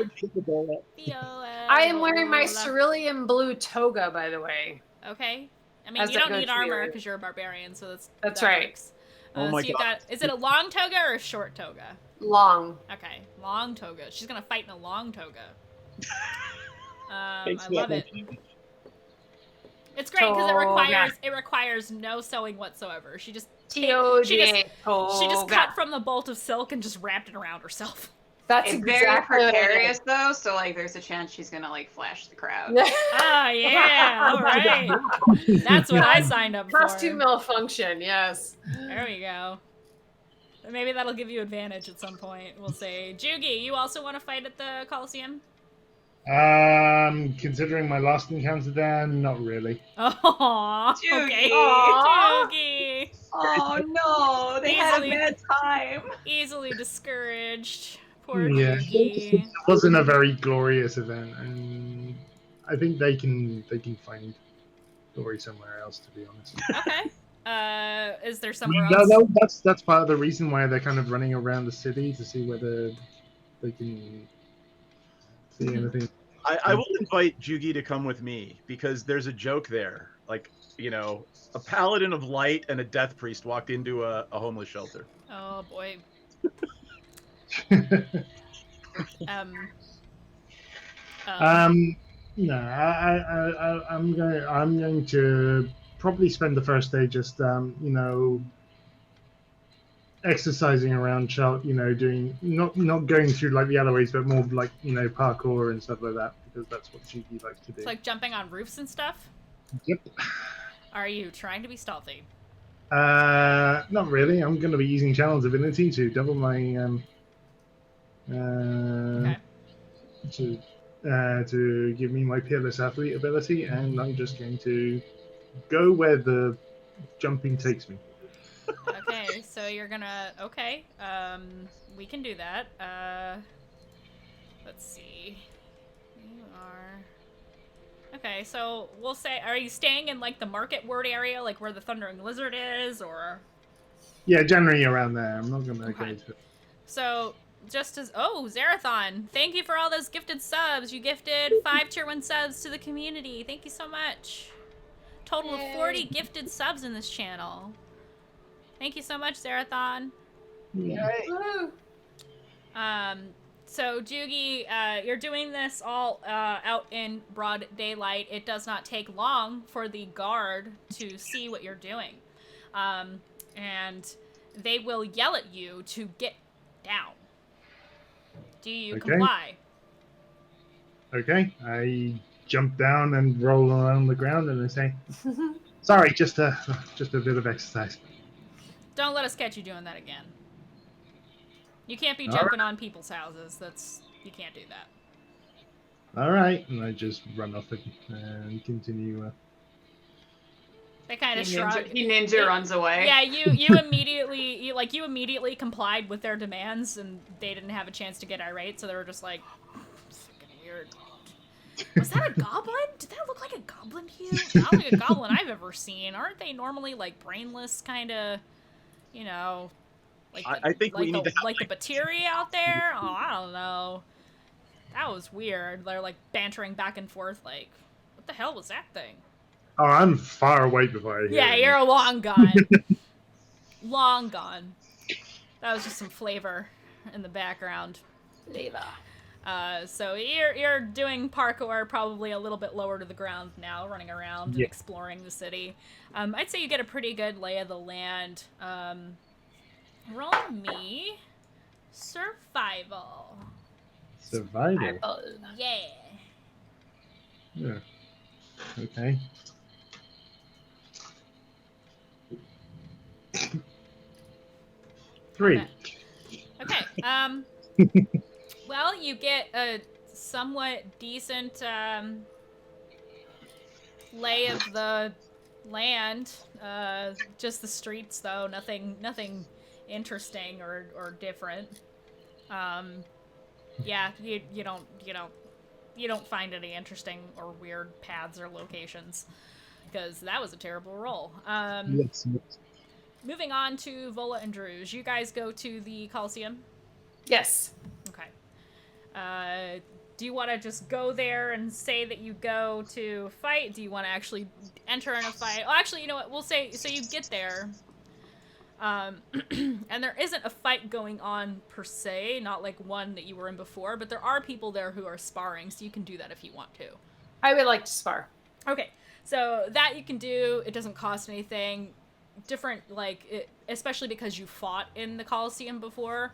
I am wearing my cerulean blue toga, by the way.
Okay. I mean, you don't need armor because you're a barbarian, so
that's right.
Works. Oh my God. Is it a long toga or a short toga?
Long.
Okay, long toga. She's gonna fight in a long toga. I love it. It's great because it requires no sewing whatsoever. She just cut from the bolt of silk and just wrapped it around herself.
That's
it's very precarious though, so like there's a chance she's gonna like flash the crowd.
Ah, yeah, all right. That's what I signed up for.
Costume malfunction, yes.
There we go. Maybe that'll give you advantage at some point. We'll say, Jugi, you also want to fight at the Coliseum?
Considering my last encounter there, not really.
Oh, okay. Jugi.
Oh no, they had a bad time.
Easily discouraged. Poor
Yeah,
Jugi.
it wasn't a very glorious event, and I think they can find glory somewhere else, to be honest.
Okay. Is there somewhere else?
That's part of the reason why they're kind of running around the city to see whether they can see anything.
I will invite Jugi to come with me because there's a joke there. Like, a paladin of light and a death priest walked into a homeless shelter.
Oh boy.
No, I'm going to probably spend the first day just exercising around, doing not going through like the alleyways, but more like parkour and stuff like that, because that's what Jugi likes to do.
It's like jumping on roofs and stuff?
Yep.
Are you trying to be stealthy?
Not really. I'm going to be using Channel's ability to double my to give me my Peerless Athlete ability, and I'm just going to go where the jumping takes me.
Okay, so you're gonna... Okay, we can do that. Let's see. You are... Okay, so we'll say... Are you staying in, like, the market ward area, like where the Thundering Lizard is, or...?
Yeah, generally around there. I'm not going to go to...
So, just as... Oh, Zerathon! Thank you for all those gifted subs! You gifted 5 tier 1 subs to the community. Thank you so much. Total of 40 gifted subs in this channel. Thank you so much, Zerathon.
Yay.
So Jugi, you're doing this all out in broad daylight. It does not take long for the guard to see what you're doing. And they will yell at you to get down. Do you comply?
Okay, I jump down and roll around the ground, and I say, "Sorry, just a bit of exercise."
Don't let us catch you doing that again. You can't be jumping on people's houses. You can't do that.
All right, and I just run off and continue.
They kind of shrug.
Runs away.
Yeah, you immediately complied with their demands, and they didn't have a chance to get irate, so they were just like, fucking weird. Was that a goblin? Did that look like a goblin to you? Not like a goblin I've ever seen. Aren't they normally like brainless, kind of, like
I think we need to have,
like the Batiri out there? Oh, I don't know. That was weird. They're like bantering back and forth, like, what the hell was that thing?
Oh, I'm far away before I hear
Yeah,
it.
you're long gone. Long gone. That was just some flavor in the background.
Flavor.
So you're doing parkour, probably a little bit lower to the ground now, running around and exploring the city. I'd say you get a pretty good lay of the land. Roll me survival.
Survival.
Yeah.
Yeah. Okay. Three.
Okay. Well, you get a somewhat decent lay of the land. Just the streets, though. Nothing interesting or different. Yeah, you don't find any interesting or weird paths or locations, because that was a terrible roll.
Yes.
Moving on to Vola and Druge. You guys go to the Coliseum?
Yes.
Okay. Do you want to just go there and say that you go to fight? Do you want to actually enter in a fight? Oh, actually, you know what? We'll say, so you get there. And there isn't a fight going on per se, not like one that you were in before, but there are people there who are sparring, so you can do that if you want to.
I would like to spar.
Okay, so that you can do. It doesn't cost anything. Different, especially because you fought in the Coliseum before,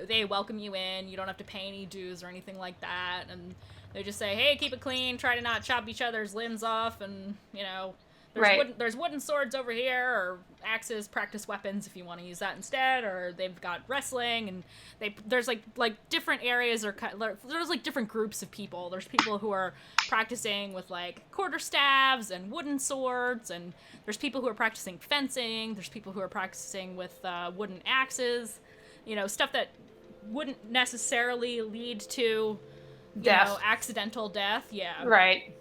they welcome you in. You don't have to pay any dues or anything like that, and they just say, hey, keep it clean, try to not chop each other's limbs off, and, there's wooden swords over here, or axes, practice weapons if you want to use that instead, or they've got wrestling, and there's like different areas, or there's like different groups of people. There's people who are practicing with like quarterstaves and wooden swords, and there's people who are practicing fencing. There's people who are practicing with wooden axes, stuff that wouldn't necessarily lead to
death.
Accidental death. Yeah.
Right.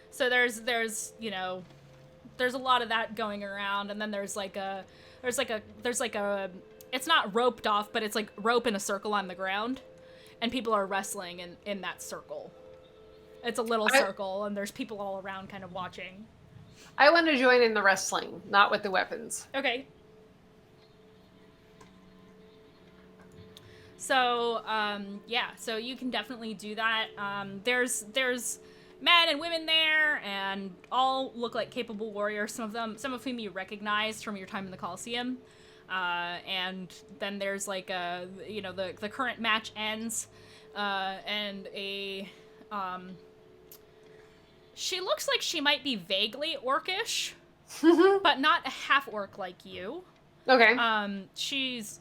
So there's a lot of that going around, and then there's it's not roped off, but it's like rope in a circle on the ground, and people are wrestling in that circle. It's a little circle, and there's people all around kind of watching.
I want to join in the wrestling, not with the weapons.
Okay. So, so you can definitely do that. There's men and women there, and all look like capable warriors. Some of whom you recognized from your time in the Coliseum. And then there's like a, you know, the current match ends, and she looks like she might be vaguely orcish, but not a half orc like you.
Okay.
She's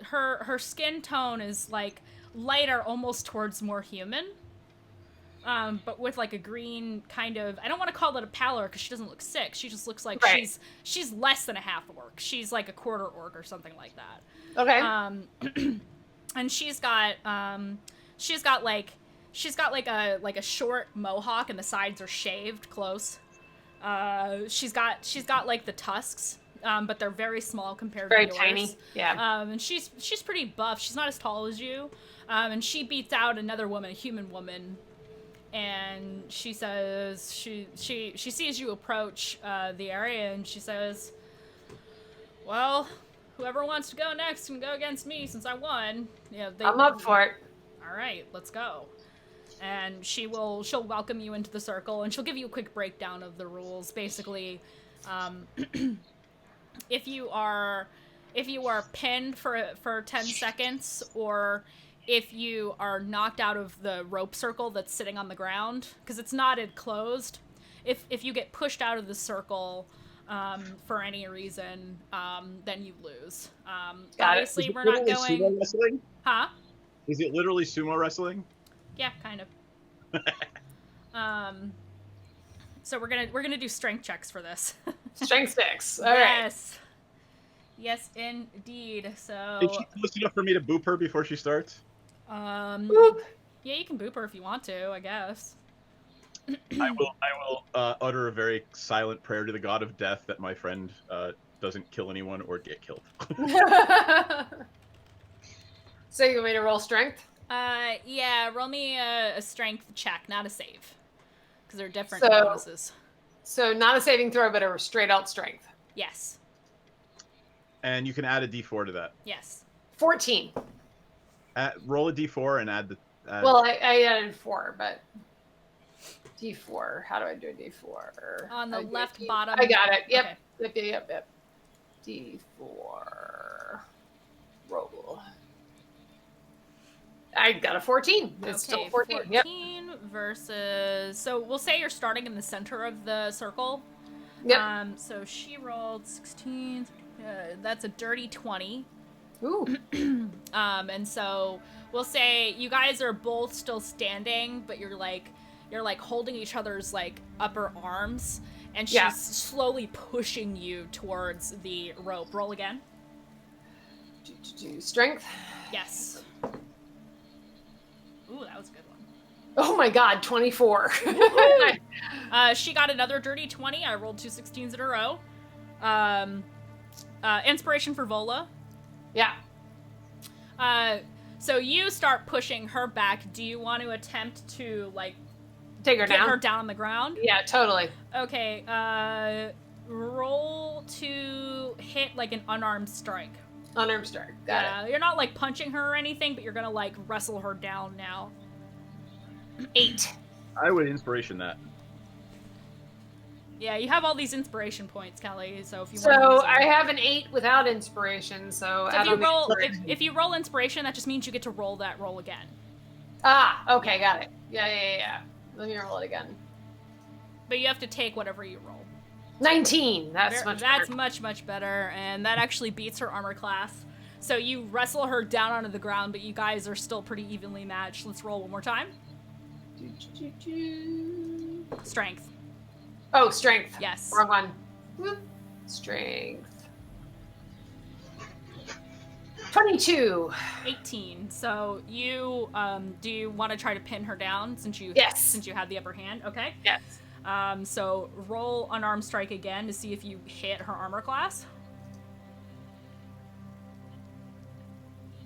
her skin tone is like lighter, almost towards more human. But with like a green kind of, I don't want to call it a pallor because she doesn't look sick. She just looks like she's less than a half orc. She's like a quarter orc or something like that.
Okay.
And she's got like a short mohawk and the sides are shaved close. She's got like the tusks, but they're very small compared to yours.
Very tiny. Yeah.
And she's pretty buff. She's not as tall as you. And she beats out another woman, a human woman. And she says she sees you approach the area, and she says, "Well, whoever wants to go next can go against me since I won." Yeah,
I'm up for it.
All right, let's go. And she'll welcome you into the circle, and she'll give you a quick breakdown of the rules. Basically, if you are pinned for 10 seconds, or if you are knocked out of the rope circle that's sitting on the ground, because it's knotted closed, if you get pushed out of the circle for any reason, then you lose. Obviously, we're not going.
Sumo wrestling?
Huh?
Is it literally sumo wrestling?
Yeah, kind of. So we're gonna do strength checks for this.
Strength checks. All right.
Yes. Yes, indeed. So.
Is she close enough for me to boop her before she starts?
Boop. Yeah, you can boop her if you want to, I guess.
I will utter a very silent prayer to the god of death that my friend doesn't kill anyone or get killed.
So you want me to roll strength?
Yeah, roll me a strength check, not a save. Because they're different bonuses.
So not a saving throw, but a straight out strength.
Yes.
And you can add a d4 to that.
Yes.
14.
Roll a d4 and add the...
Well, I added 4, but... D4. How do I do a D4?
On the left bottom.
I got it. Yep.
Okay.
Yep. D4. Roll. I got a 14. It's still 14.
14 versus... So we'll say you're starting in the center of the circle.
Yep.
So she rolled 16. That's a dirty 20.
Ooh.
And so we'll say you guys are both still standing, but you're like holding each other's like upper arms, and she's slowly pushing you towards the rope. Roll again.
Strength?
Yes. Ooh, that was a good one.
Oh my god, 24.
She got another dirty 20. I rolled 2 16s in a row. Inspiration for Vola.
Yeah.
So you start pushing her back. Do you want to attempt to like
take her
get
down?
her down on the ground?
Yeah, totally.
Okay. Roll to hit like an unarmed strike.
Unarmed strike. Got it.
You're not like punching her or anything, but you're gonna like wrestle her down now.
8.
I would inspiration that.
Yeah, you have all these inspiration points, Kelly. So if you
so
want to use
I have an 8 without inspiration. So
if you roll inspiration, that just means you get to roll that roll again.
Ah, okay, got it. Yeah. Let me roll it again.
But you have to take whatever you roll.
19. That's
much better, and that actually beats her armor class. So you wrestle her down onto the ground, but you guys are still pretty evenly matched. Let's roll one more time. Strength.
Oh, strength.
Yes.
Wrong one. Whoop. Strength. 22.
18. So you do you want to try to pin her down since you had the upper hand? Okay.
Yes.
So roll unarmed strike again to see if you hit her armor class.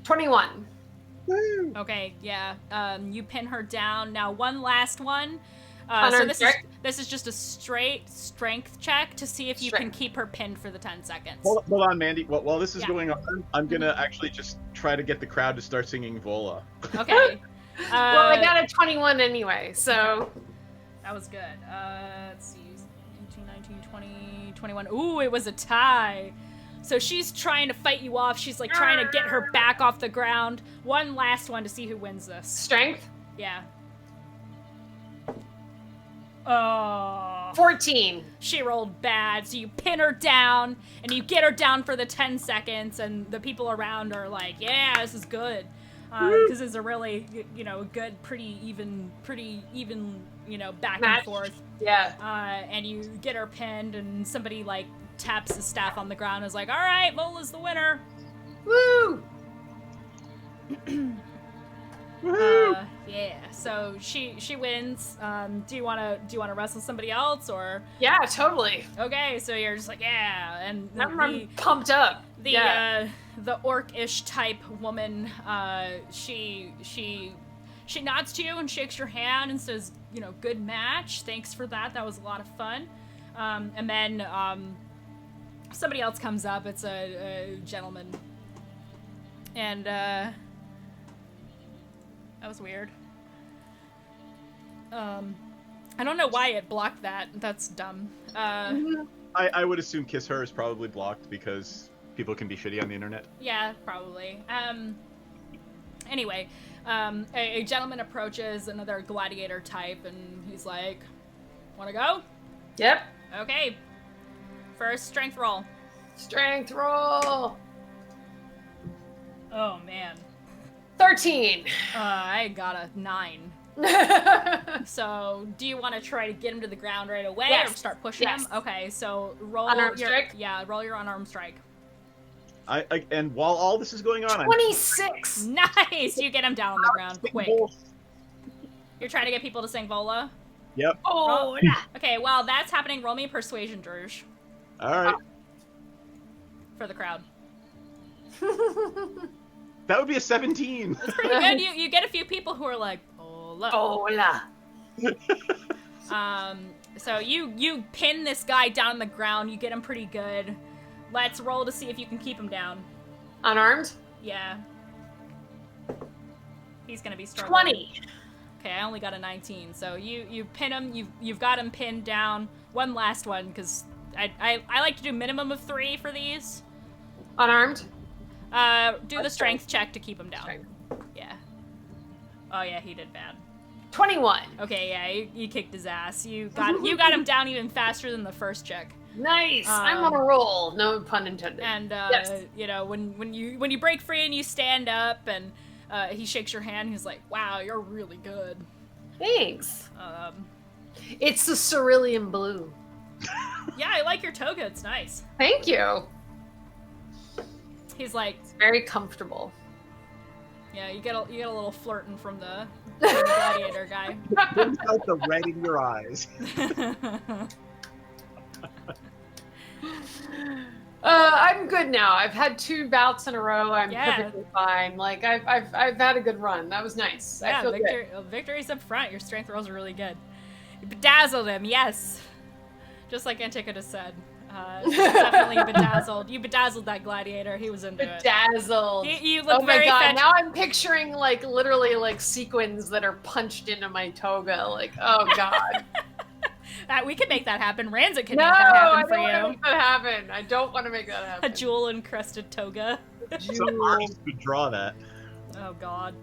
21.
Woo. Okay, yeah. You pin her down. Now one last one. So this is just a straight strength check to see if you can keep her pinned for the 10 seconds.
Hold on, Mandii. While this is going on, I'm gonna actually just try to get the crowd to start singing Vola.
Okay.
Well, I got a 21 anyway, so...
That was good. Let's see. 18, 19, 20, 21. Ooh, it was a tie. So she's trying to fight you off. She's like trying to get her back off the ground. One last one to see who wins this.
Strength?
Yeah.
14.
She rolled bad, so you pin her down, and you get her down for the 10 seconds, and the people around are like, yeah, this is good. Because it's a really, good, pretty even, back and forth.
Yeah.
And you get her pinned, and somebody, like, taps the staff on the ground and is like, all right, Vola's the winner.
Woo!
Yeah, so she wins. Do you wanna wrestle somebody else, or?
Yeah, totally.
Okay, so you're just like, yeah, and
I'm pumped up.
The orc-ish type woman, she nods to you and shakes your hand and says, good match. Thanks for that. That was a lot of fun. And then somebody else comes up. It's a gentleman, and that was weird. I don't know why it blocked that. That's dumb.
I would assume Kiss Her is probably blocked because people can be shitty on the internet.
Yeah, probably. Anyway, a gentleman approaches, another gladiator type, and he's like, wanna go?
Yep.
Okay. First, strength roll.
Strength roll.
Oh, man.
13.
I got a 9. So, do you want to try to get him to the ground right away, or start pushing him? Okay, so roll
unarmed
your
strike?
Yeah, roll your unarmed strike.
And while all this is going on,
26.
Nice. You get him down on the ground quick. You're trying to get people to sing Vola.
Yep.
Oh,
okay. While that's happening, roll me a persuasion, Druge.
All right.
For the crowd.
That would be a 17.
It's pretty good. You get a few people who are like, Vola. So you pin this guy down on the ground. You get him pretty good. Let's roll to see if you can keep him down.
Unarmed?
Yeah. He's gonna be struggling.
20.
Okay, I only got a 19. So you pin him. You've got him pinned down. One last one, because I like to do minimum of 3 for these.
Unarmed?
Do the strength check to keep him down. Yeah. Oh yeah, he did bad.
21.
Okay, yeah, you kicked his ass. You got him down even faster than the first check.
Nice. I'm on a roll. No pun intended.
And
yes.
When you break free and you stand up, and he shakes your hand, he's like, "Wow, you're really good."
Thanks. It's the cerulean blue.
Yeah, I like your toga. It's nice.
Thank you.
He's like,
it's very comfortable.
Yeah, you get a little flirting from the gladiator guy.
Brings out the red in your eyes.
I'm good now. I've had 2 bouts in a row. I'm perfectly fine. Like I've had a good run. That was nice.
Yeah,
I feel good.
Victory's up front. Your strength rolls are really good. You bedazzled him, yes. Just like Antiquita said. Definitely bedazzled. You bedazzled that gladiator. He was into
Bedazzled.
it. You look
oh my
very
god! Now I'm picturing like literally like sequins that are punched into my toga. Like oh god.
We could make that happen. Ranzit can
No,
make that happen for
I don't want to
you.
make that happen. I don't want to make that happen.
A jewel encrusted toga.
Some artist could draw that.
Oh god.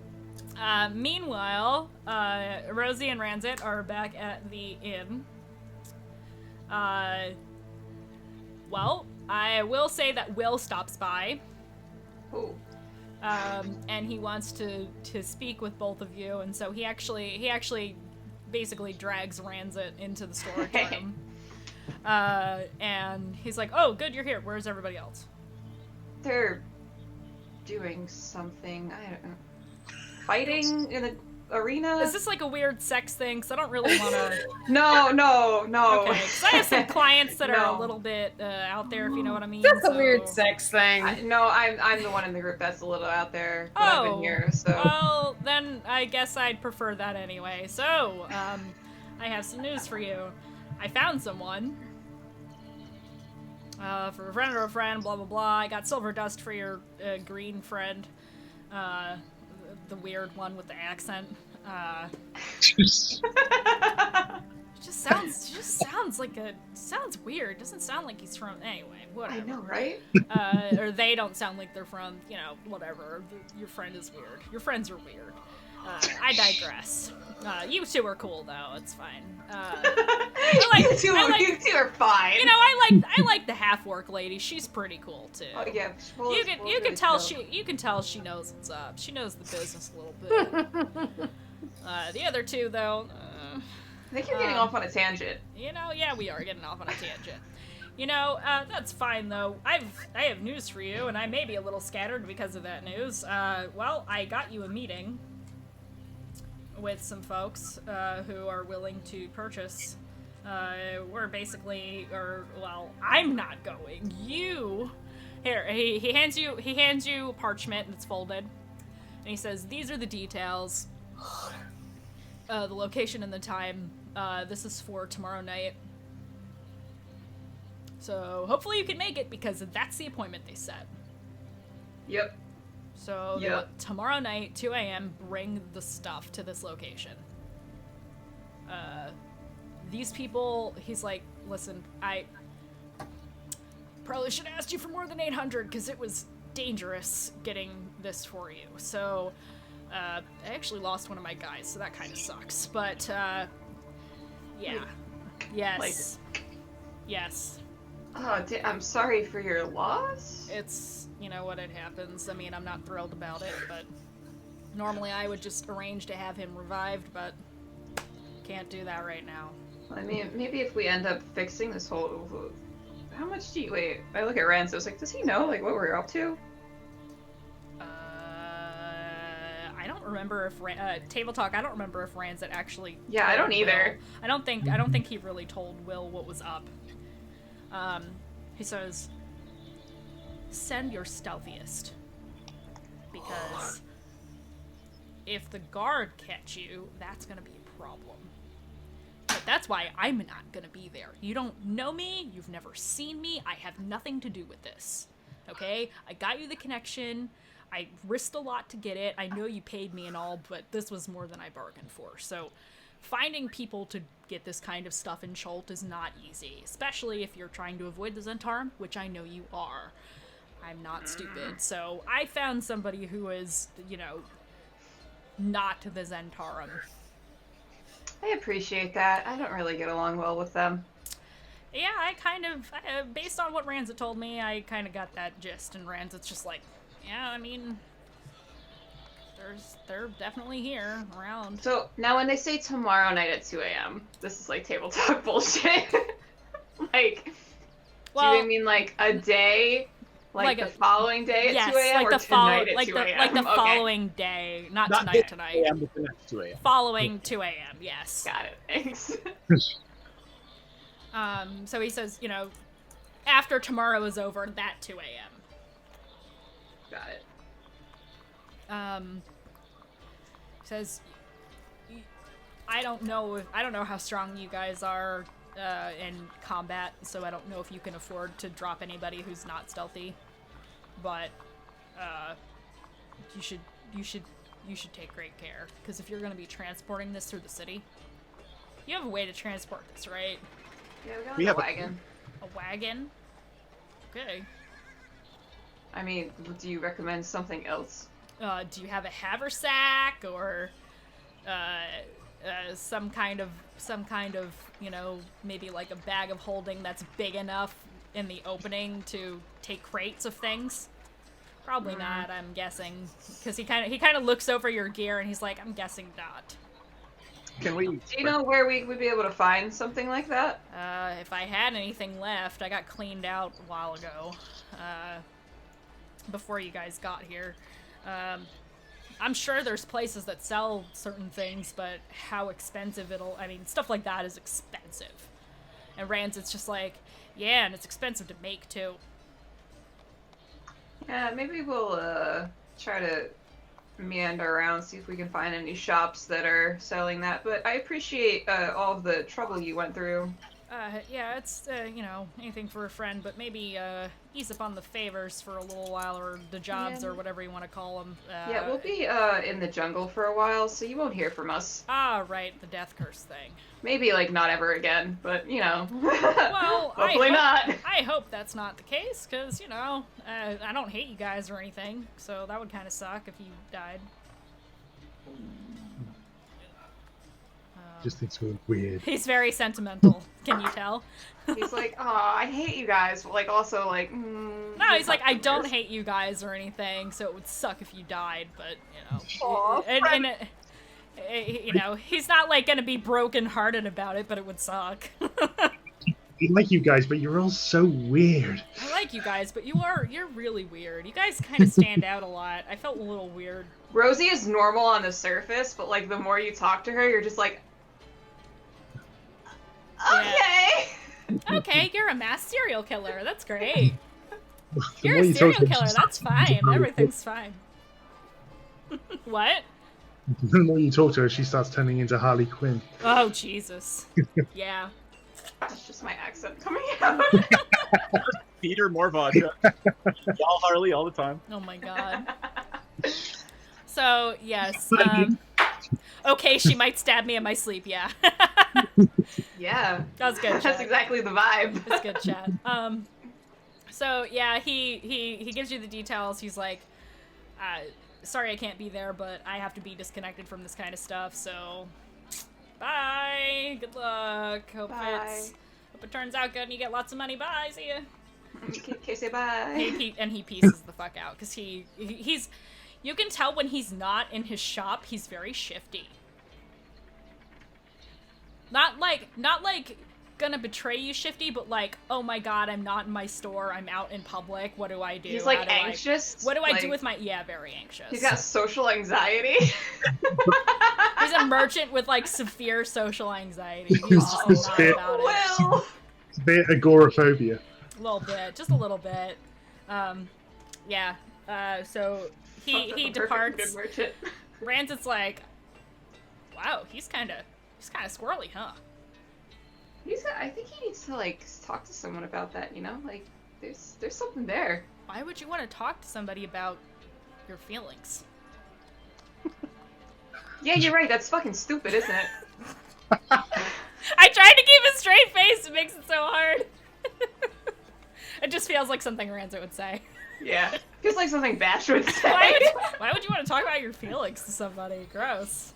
Meanwhile, Rosie and Ranzit are back at the inn. Well, I will say that Will stops by.
Ooh.
And he wants to speak with both of you, and so he actually basically drags Ranzit into the storage room. And he's like, "Oh, good, you're here. Where's everybody else?"
They're doing something. I don't know. Fighting in the arena?
Is this like a weird sex thing? Because I don't really want to...
No.
Okay, because I have some clients that are a little bit out there, if you know what I mean.
That's a weird sex thing.
I'm the one in the group that's a little out there. But I've been here, so...
Well, then I guess I'd prefer that anyway. So, I have some news for you. I found someone. For a friend or a friend, blah, blah, blah. I got silver dust for your green friend. The weird one with the accent. sounds like sounds weird. Doesn't sound like he's from, anyway, whatever.
I know, right?
Or they don't sound like they're from, whatever. Your friend is weird. Your friends are weird. I digress. You two are cool though. It's fine.
You two are fine.
I like the half-orc lady. She's pretty cool too.
Oh yeah.
You can tell she knows what's up. She knows the business a little bit. The other two though.
I think you're getting off on a tangent.
Yeah, we are getting off on a tangent. That's fine though. I have news for you, and I may be a little scattered because of that news. Well, I got you a meeting with some folks who are willing to purchase. We're basically, I'm not going. You, here. He hands you parchment that's folded, and he says, "These are the details. The location and the time. This is for tomorrow night. So hopefully you can make it because that's the appointment they set."
Yep.
So tomorrow night, 2 a.m., bring the stuff to this location. These people, he's like, listen, I probably should have asked you for more than 800 because it was dangerous getting this for you. So, I actually lost one of my guys, so that kind of sucks. But, yeah. Yes. Yes.
Oh, I'm sorry for your loss.
It's, what it happens. I mean, I'm not thrilled about it, but normally I would just arrange to have him revived, but can't do that right now.
I mean, maybe if we end up fixing this whole... How much do you... Wait, I look at Rand, so it's like, does he know, what we're up to?
I don't remember if Table Talk, I don't remember if Ranzit actually...
Yeah, I don't either.
I don't think he really told Will what was up. He says, send your stealthiest. Because if the guard catch you, that's gonna be a problem. But that's why I'm not gonna be there. You don't know me, you've never seen me, I have nothing to do with this. Okay? I got you the connection, I risked a lot to get it, I know you paid me and all, but this was more than I bargained for. So finding people to get this kind of stuff in Chult is not easy, especially if you're trying to avoid the Zentarum, which I know you are. I'm not stupid. So I found somebody who is, not the Zentarum.
I appreciate that. I don't really get along well with them.
Yeah, I kind of, based on what Ranzit told me, I kind of got that gist, and Ranzit's just like, yeah, I mean, they're definitely here, around.
So, now when they say tomorrow night at 2 a.m., this is like Table Talk bullshit. Do they mean a day? Like the following day at 2 a.m. or tonight at 2 a.m.?
Like the following day, not tonight.
A.m., but the next 2 a.m.
Following 2 a.m., yes.
Got it, thanks.
So he says, after tomorrow is over, that 2 a.m.
Got it.
Says, I don't know how strong you guys are in combat, so I don't know if you can afford to drop anybody who's not stealthy, but you should take great care, because if you're going to be transporting this through the city, you have a way to transport this, right?
Yeah, we got a wagon.
A wagon? Okay.
I mean, do you recommend something else?
Do you have a haversack or some kind of maybe like a bag of holding that's big enough in the opening to take crates of things? Probably not, I'm guessing, because he kind of looks over your gear and he's like, I'm guessing not.
Can we?
Do you know where we would be able to find something like that?
If I had anything left, I got cleaned out a while ago. Before you guys got here. I'm sure there's places that sell certain things, but how expensive stuff like that is expensive. And Ranzit's just like, yeah, and it's expensive to make too.
Yeah, maybe we'll try to meander around, see if we can find any shops that are selling that. But I appreciate all of the trouble you went through
Yeah, it's, anything for a friend, but maybe, ease up on the favors for a little while, or the jobs, or whatever you want to call them.
Yeah, we'll be in the jungle for a while, so you won't hear from us.
Ah, right, the death curse thing.
Maybe, like, not ever again, but, you know.
Well,
hopefully not.
I hope that's not the case, because, I don't hate you guys or anything, so that would kind of suck if you died.
Just thinks we're weird.
He's very sentimental, can you tell?
He's like, oh, I hate you guys, but, like, also, like,
No, he's like, I don't hate you guys or anything, so it would suck if you died, but, he's not, like, gonna be brokenhearted about it, but it would suck.
I like you guys, but you're all so weird.
I like you guys, but you're really weird. You guys kind of stand out a lot. I felt a little weird.
Rosie is normal on the surface, but, like, the more you talk to her, you're just like, okay.
Okay, you're a mass serial killer. That's great.
The
You're
more
a
you talk
serial
to her,
killer.
she
That's
starts to
fine.
turn
Everything's fine. What?
The more you talk to her, she starts turning into Harley Quinn.
Oh, Jesus. Yeah.
That's just my accent coming out.
Peter, more vodka. Y'all Harley all the time.
Oh my god. So, yes. Okay, she might stab me in my sleep, yeah.
Yeah.
That was good chat.
That's exactly the vibe.
That's good chat. So, yeah, he gives you the details. He's like, sorry I can't be there, but I have to be disconnected from this kind of stuff, so... Bye! Good luck. Hope it turns out good and you get lots of money. Bye! See ya!
Okay, say bye.
He pieces the fuck out, because he's... You can tell when he's not in his shop, he's very shifty. Not like gonna betray you shifty, but like, oh my god, I'm not in my store, I'm out in public, what do I do?
He's like anxious.
What do I do with my... Yeah, very anxious.
He's got social anxiety.
He's a merchant with like severe social anxiety. He's just not about it.
It's a bit agoraphobia.
A little bit, just a little bit. Yeah. So he departs. Rancet's like, wow, he's kind of squirrely, huh?
I think he needs to like talk to someone about that. You know, like there's something there.
Why would you want to talk to somebody about your feelings?
Yeah, you're right. That's fucking stupid, isn't it?
I tried to keep a straight face. It makes it so hard. It just feels like something Rancet would say.
Yeah, feels like something Bash would say.
Why would you want to talk about your feelings to somebody? Gross.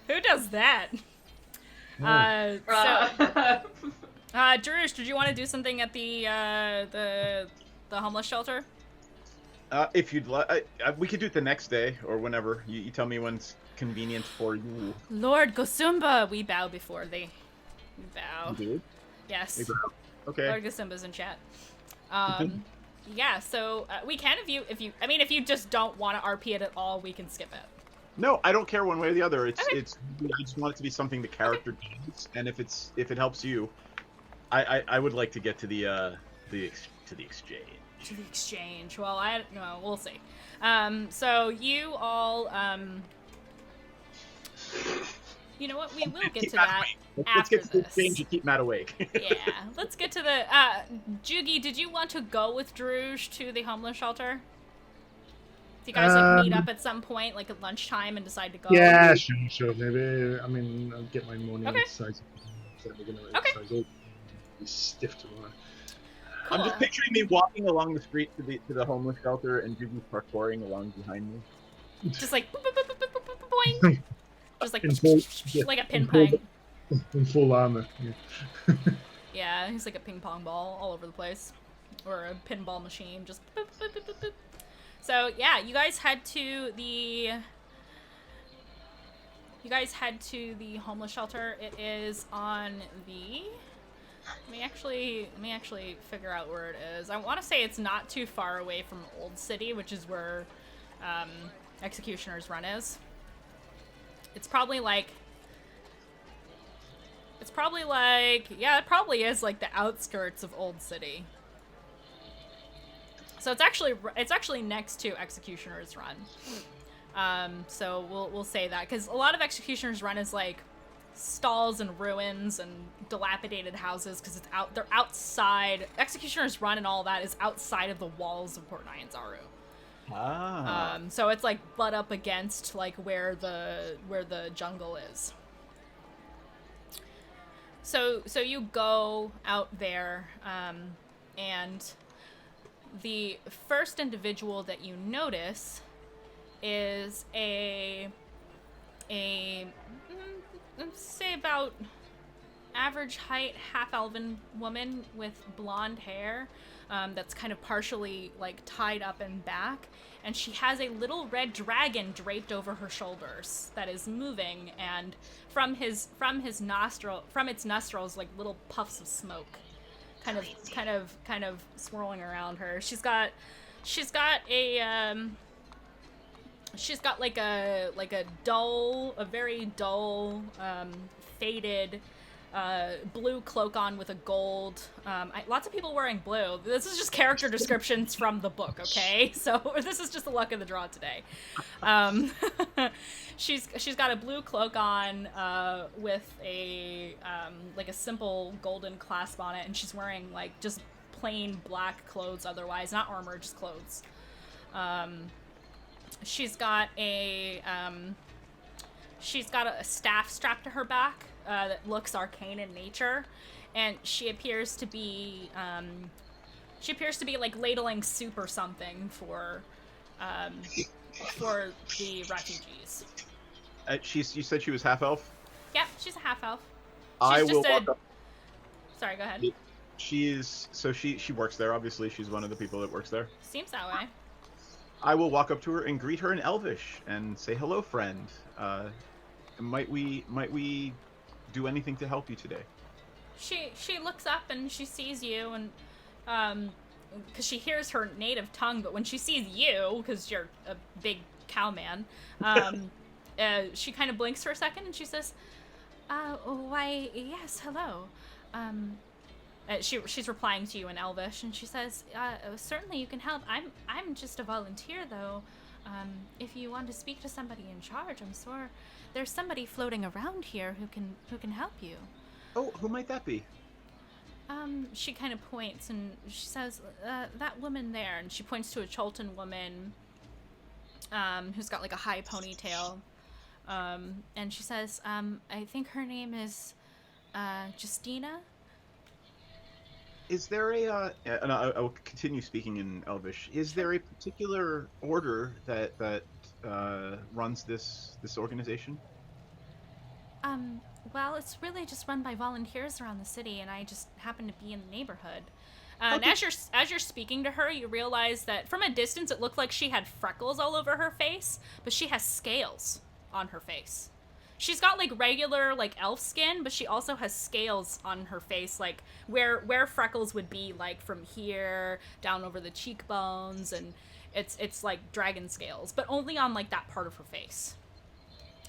Who does that? Druish, did you want to do something at the homeless shelter?
If you'd like, we could do it the next day or whenever. You tell me when's convenient for you.
Lord Gosumba, we bow before thee. We bow.
You do?
Yes.
We bow. Okay.
Lord Gosumba's in chat. Yeah. So we can if you just don't want to RP it at all, we can skip it.
No, I don't care one way or the other. It's I just want it to be something the character needs, and if it helps you, I would like to get to the exchange.
To the exchange. Well, we'll see. So you all you know what? We will get to that after
Let's get to the exchange and keep Matt awake.
Yeah, let's get to the Jugi, did you want to go with Druge to the homeless shelter? Do you guys like meet up at some point, like at lunchtime, and decide to go?
Yeah, sure. Maybe. I mean, I'll get my morning exercise. So we're gonna exercise all. Be stiff tomorrow.
Cool.
I'm just picturing me walking along the street to the homeless shelter and Jugi parkouring along behind me.
Just like boing. Just like like a pin pong.
In full armor. Yeah.
Yeah, he's like a ping pong ball all over the place, or a pinball machine. Just. Boop, boop, boop, boop, boop. So yeah, you guys head to the homeless shelter. It is on the. Let me actually figure out where it is. I want to say it's not too far away from Old City, which is where Executioner's Run is. It's probably like yeah, it probably is like the outskirts of Old City. So it's actually next to Executioner's Run. So we'll say that, because a lot of Executioner's Run is like stalls and ruins and dilapidated houses because they're outside. Executioner's Run and all that is outside of the walls of Port Nyanzaru. So it's like butt up against like where the jungle is. So you go out there, and the first individual that you notice is a let's say about average height, half-elven woman with blonde hair that's kind of partially like tied up and back, and she has a little red dragon draped over her shoulders that is moving, and from its nostrils like little puffs of smoke kind of swirling around her. She's got like a very dull, faded blue cloak on with a gold. Lots of people wearing blue. This is just character descriptions from the book, okay? So this is just the luck of the draw today. She's got a blue cloak on with a like a simple golden clasp on it, and she's wearing like just plain black clothes otherwise, not armor, just clothes. She's got a staff strapped to her back that looks arcane in nature, and she appears to be like ladling soup or something for the refugees.
You said she was half elf?
Yep, she's a half elf.
I will walk up.
Sorry, go ahead.
She works there. Obviously, she's one of the people that works there.
Seems that way.
I will walk up to her and greet her in Elvish and say, "Hello, friend. Might we do anything to help you today?"
She looks up and she sees you, and because she hears her native tongue, but when she sees you, because you're a big cow man, she kind of blinks for a second and she says, "Why, yes, hello." She's replying to you in Elvish, and she says, "Certainly you can help. I'm just a volunteer, though. If you want to speak to somebody in charge, I'm sure there's somebody floating around here who can help you."
Oh, who might that be?
She kind of points and she says, "That woman there," and she points to a Cholton woman, who's got like a high ponytail, and she says, "I think her name is Justina."
Is there and I will continue speaking in Elvish. Is there a particular order that runs this organization?
Well, it's really just run by volunteers around the city, and I just happen to be in the neighborhood. And as you're speaking to her, you realize that from a distance, it looked like she had freckles all over her face, but she has scales on her face. She's got like regular like elf skin, but she also has scales on her face, like where freckles would be like from here down over the cheekbones, and it's like dragon scales, but only on like that part of her face.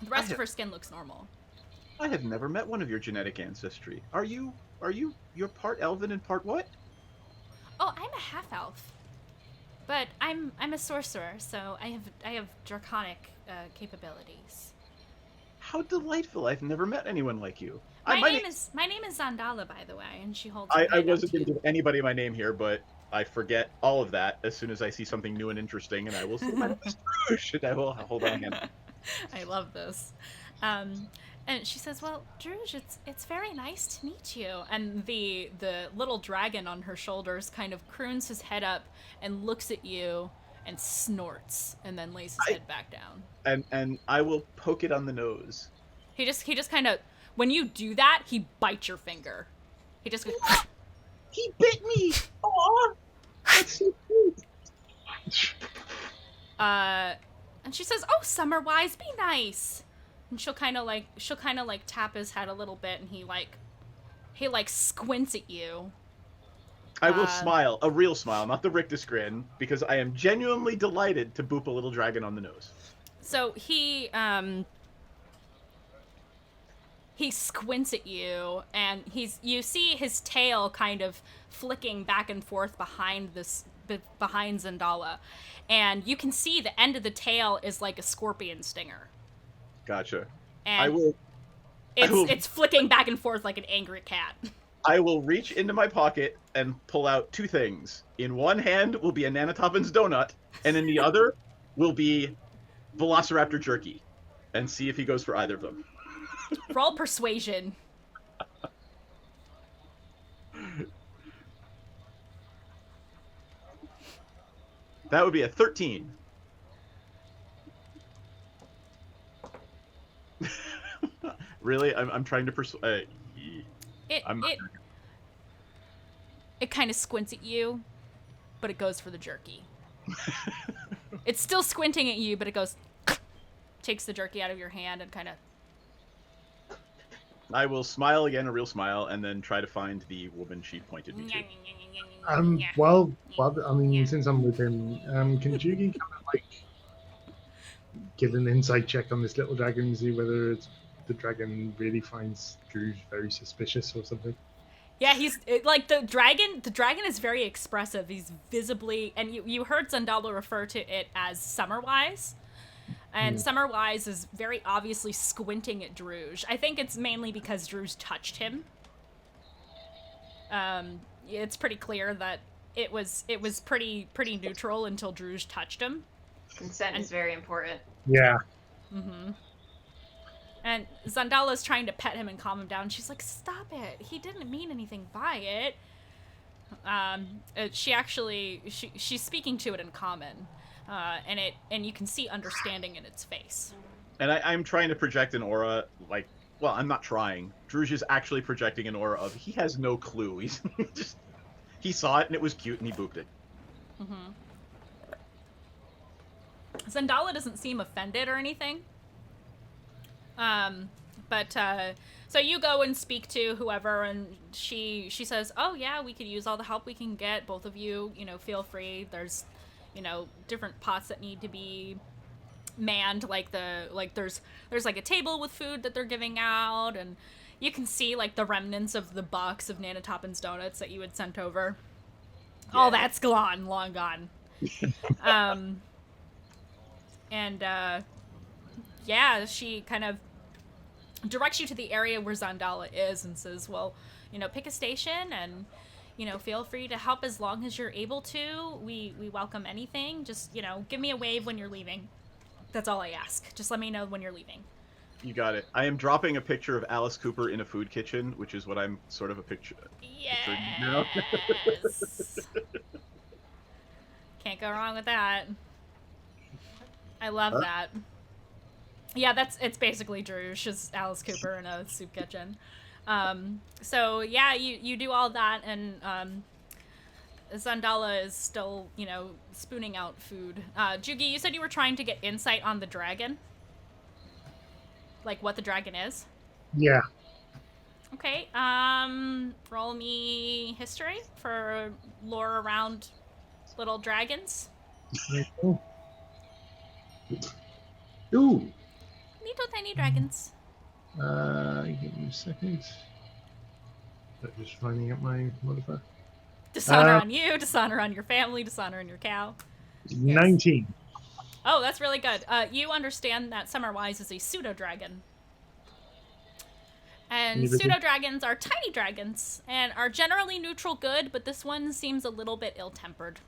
The rest of her skin looks normal.
I have never met one of your genetic ancestry. Are you you're part elven and part what?
Oh, I'm a half elf, but I'm a sorcerer, so I have draconic capabilities.
How delightful! I've never met anyone like you.
My name is Zandala, by the way, and she holds.
I wasn't going to give anybody my name here, but I forget all of that as soon as I see something new and interesting, and I will say my name is Druge, and I will hold on again.
I love this. And she says, "Well, Druge, it's very nice to meet you." And the little dragon on her shoulders kind of croons his head up and looks at you and snorts, and then lays his head back down.
And I will poke it on the nose.
He just kind of, when you do that, he bites your finger. He just goes,
"He bit me!" Aw! That's so cute.
And she says, "Oh, Summerwise, be nice." And she'll kind of like tap his head a little bit, and he squints at you.
I will smile, a real smile, not the rictus grin, because I am genuinely delighted to boop a little dragon on the nose.
So he squints at you, and you see his tail kind of flicking back and forth behind Zandala, and you can see the end of the tail is like a scorpion stinger.
Gotcha.
And It's flicking back and forth like an angry cat.
I will reach into my pocket and pull out two things. In one hand will be a Nanotopin's donut, and in the other will be Velociraptor jerky, and see if he goes for either of them.
Roll persuasion.
That would be a 13. Really? I'm trying to persuade.
It kind of squints at you, but it goes for the jerky. It's still squinting at you, but it goes, takes the jerky out of your hand and kind of.
I will smile again, a real smile, and then try to find the woman she pointed me to.
Well, I mean, since I'm with him, can Jugi kind of like give an insight check on this little dragon and see whether the dragon really finds Drew very suspicious or something?
Yeah, like the dragon. The dragon is very expressive. He's visibly, and you heard Zandala refer to it as Summerwise, and Summerwise is very obviously squinting at Druge. I think it's mainly because Druge touched him. It's pretty clear that it was pretty neutral until Druge touched him.
Consent is very important.
Yeah.
Mm-hmm. And Zandala's trying to pet him and calm him down. She's like, "Stop it! He didn't mean anything by it." She's speaking to it in common, and you can see understanding in its face.
And I'm trying to project an aura, like, well, I'm not trying. Druge is actually projecting an aura of he has no clue. He's just he saw it and it was cute and he booped it.
Mm-hmm. Zandala doesn't seem offended or anything. So you go and speak to whoever, and she says, "Oh yeah, we could use all the help we can get. Both of you, feel free. There's, different pots that need to be manned. There's like a table with food that they're giving out, and you can see like the remnants of the box of Nanotopin's donuts that you had sent over. Yeah. All that's gone, long gone. Yeah, she kind of directs you to the area where Zandala is and says, well, pick a station and, feel free to help as long as you're able to. We welcome anything. Just, give me a wave when you're leaving. That's all I ask. Just let me know when you're leaving.
You got it. I am dropping a picture of Alice Cooper in a food kitchen, which is what I'm sort of a picture.
Yes. Can't go wrong with that. I love that. Yeah, it's basically Druge's Alice Cooper in a soup kitchen. So yeah, you do all that, and Zandala is still, spooning out food. Jugi, you said you were trying to get insight on the dragon? Like what the dragon is?
Yeah.
Okay, roll me history for lore around little dragons.
Ooh.
Little tiny dragons.
Give me a second. I'm just finding out my modifier.
Dishonor on you, dishonor on your family, dishonor on your cow.
19.
Oh, that's really good. You understand that Summerwise is a pseudo-dragon. And pseudo-dragons are tiny dragons, and are generally neutral good, but this one seems a little bit ill-tempered.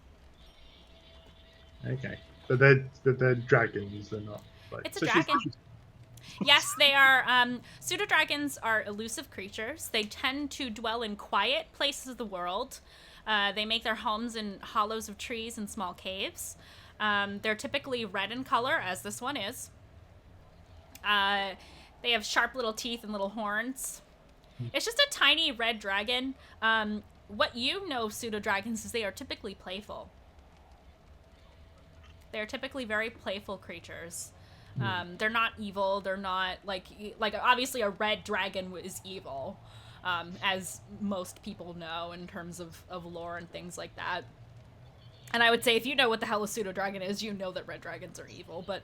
Okay. But they're dragons, they're not like...
It's a dragon. Yes, they are. Pseudo-dragons are elusive creatures. They tend to dwell in quiet places of the world. They make their homes in hollows of trees and small caves. They're typically red in color, as this one is. They have sharp little teeth and little horns. It's just a tiny red dragon. What you know of pseudo-dragons is they are typically playful. They're typically very playful creatures. They're not evil. They're not like obviously a red dragon is evil, as most people know in terms of lore and things like that. And I would say if you know what the hell a pseudo-dragon is, you know that red dragons are evil. But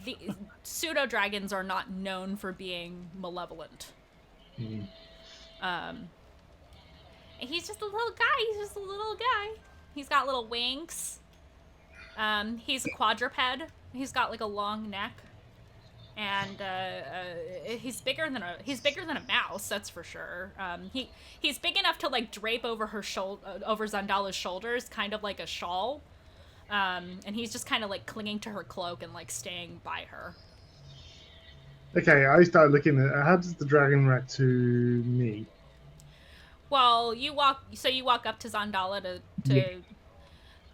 the pseudo-dragons are not known for being malevolent. He's just a little guy. He's got little wings. He's a quadruped. He's got like a long neck. and he's bigger than a mouse, that's for sure. He's big enough to like drape over over Zandala's shoulders, kind of like a shawl. And he's just kind of like clinging to her cloak and like staying by her.
Okay, I start looking at how does the dragon react to me?
Well, you walk up to Zandala to
Yeah.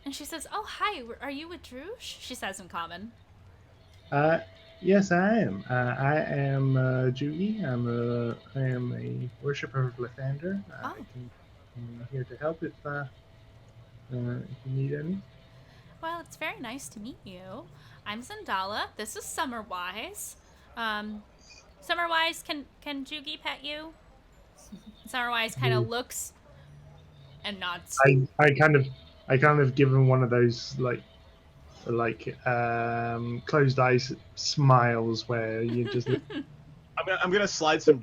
and she says, "Oh, hi, are you with Drush?" She says in common.
Yes, I am. I am Jugi. I am a worshipper of Lathander. I'm here to help if you need any.
Well, it's very nice to meet you. I'm Zandala. This is Summerwise. Summerwise, can Jugi pet you? Summerwise kind of looks and nods.
I kind of give him one of those like closed eyes smiles where you just
I'm gonna slide some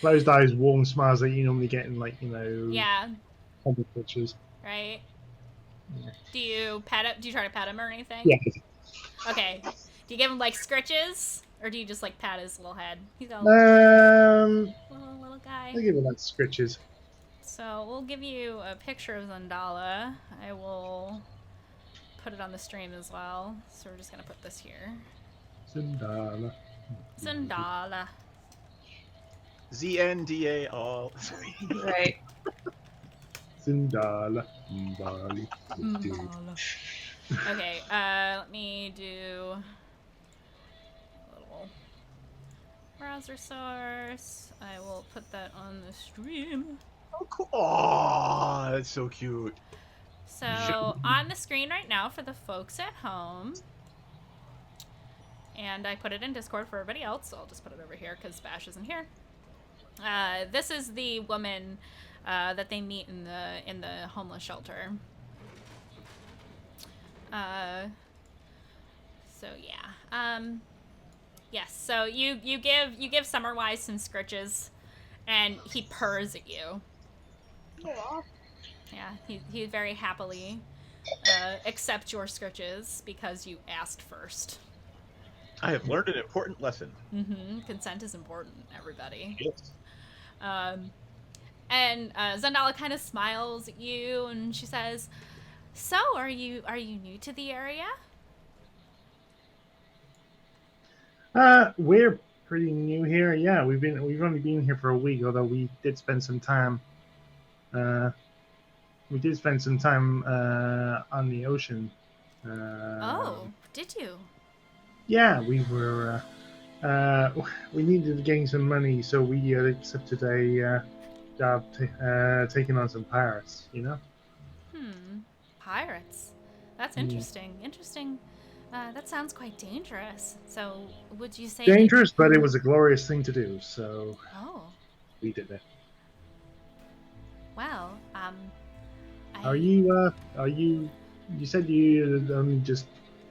closed eyes, warm smiles that you normally get in
Yeah.
comic pictures.
Right. Yeah. Do you pet him? Do you try to pet him or anything?
Yeah.
Okay. Do you give him like scritches, or do you just like pat his little head? He's got little guy.
I'll give it like scritches.
So we'll give you a picture of Zandala. I will put it on the stream as well. So we're just gonna put this here.
Zandala.
Zandala.
ZNDA all.
Right.
Zandala. Mbali.
Okay, let me do a little browser source. I will put that on the stream.
Oh, cool. Aw, that's so cute.
So, on the screen right now for the folks at home, and I put it in Discord for everybody else, so I'll just put it over here because Bash isn't here. This is the woman that they meet in the homeless shelter. So yeah. Yes. So you give Summerwise some scritches, and he purrs at you.
Aww.
Yeah. He very happily accepts your scritches because you asked first.
I have learned an important lesson.
Mm-hmm. Consent is important, everybody.
Yes.
And Zandala kind of smiles at you, and she says, "So, are you new to the area?"
We're pretty new here. Yeah, we've only been here for a week, although we did spend some time. We did spend some time on the ocean.
Oh, did you?
Yeah, we were. We needed to gain some money, so we accepted a job taking on some pirates. You know.
Pirates. That's interesting. Interesting. That sounds quite dangerous. So, would you say
dangerous? But it was a glorious thing to do. So.
Oh.
We did it.
Well,
Are you? You said you only just.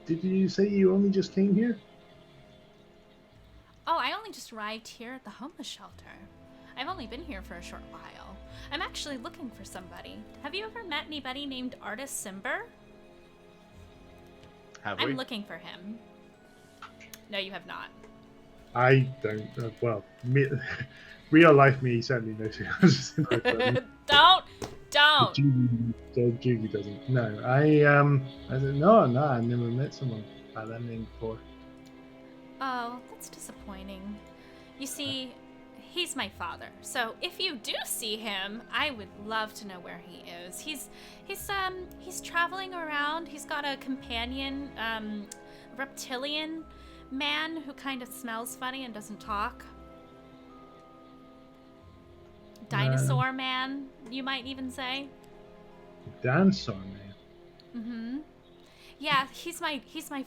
Did you say you only just came here?
Oh, I only just arrived here at the homeless shelter. I've only been here for a short while. I'm actually looking for somebody. Have you ever met anybody named Artist Simber?
Have we?
I'm looking for him. No, you have not.
I don't. Well, real life me certainly knows who.
Don't.
Jugi doesn't. No, I said no. I've never met someone by that name before.
Oh, that's disappointing. You see, he's my father. So if you do see him, I would love to know where he is. He's traveling around. He's got a companion, reptilian man who kind of smells funny and doesn't talk. Dinosaur man, you might even say.
Dinosaur man.
Mm-hmm. Yeah, he's my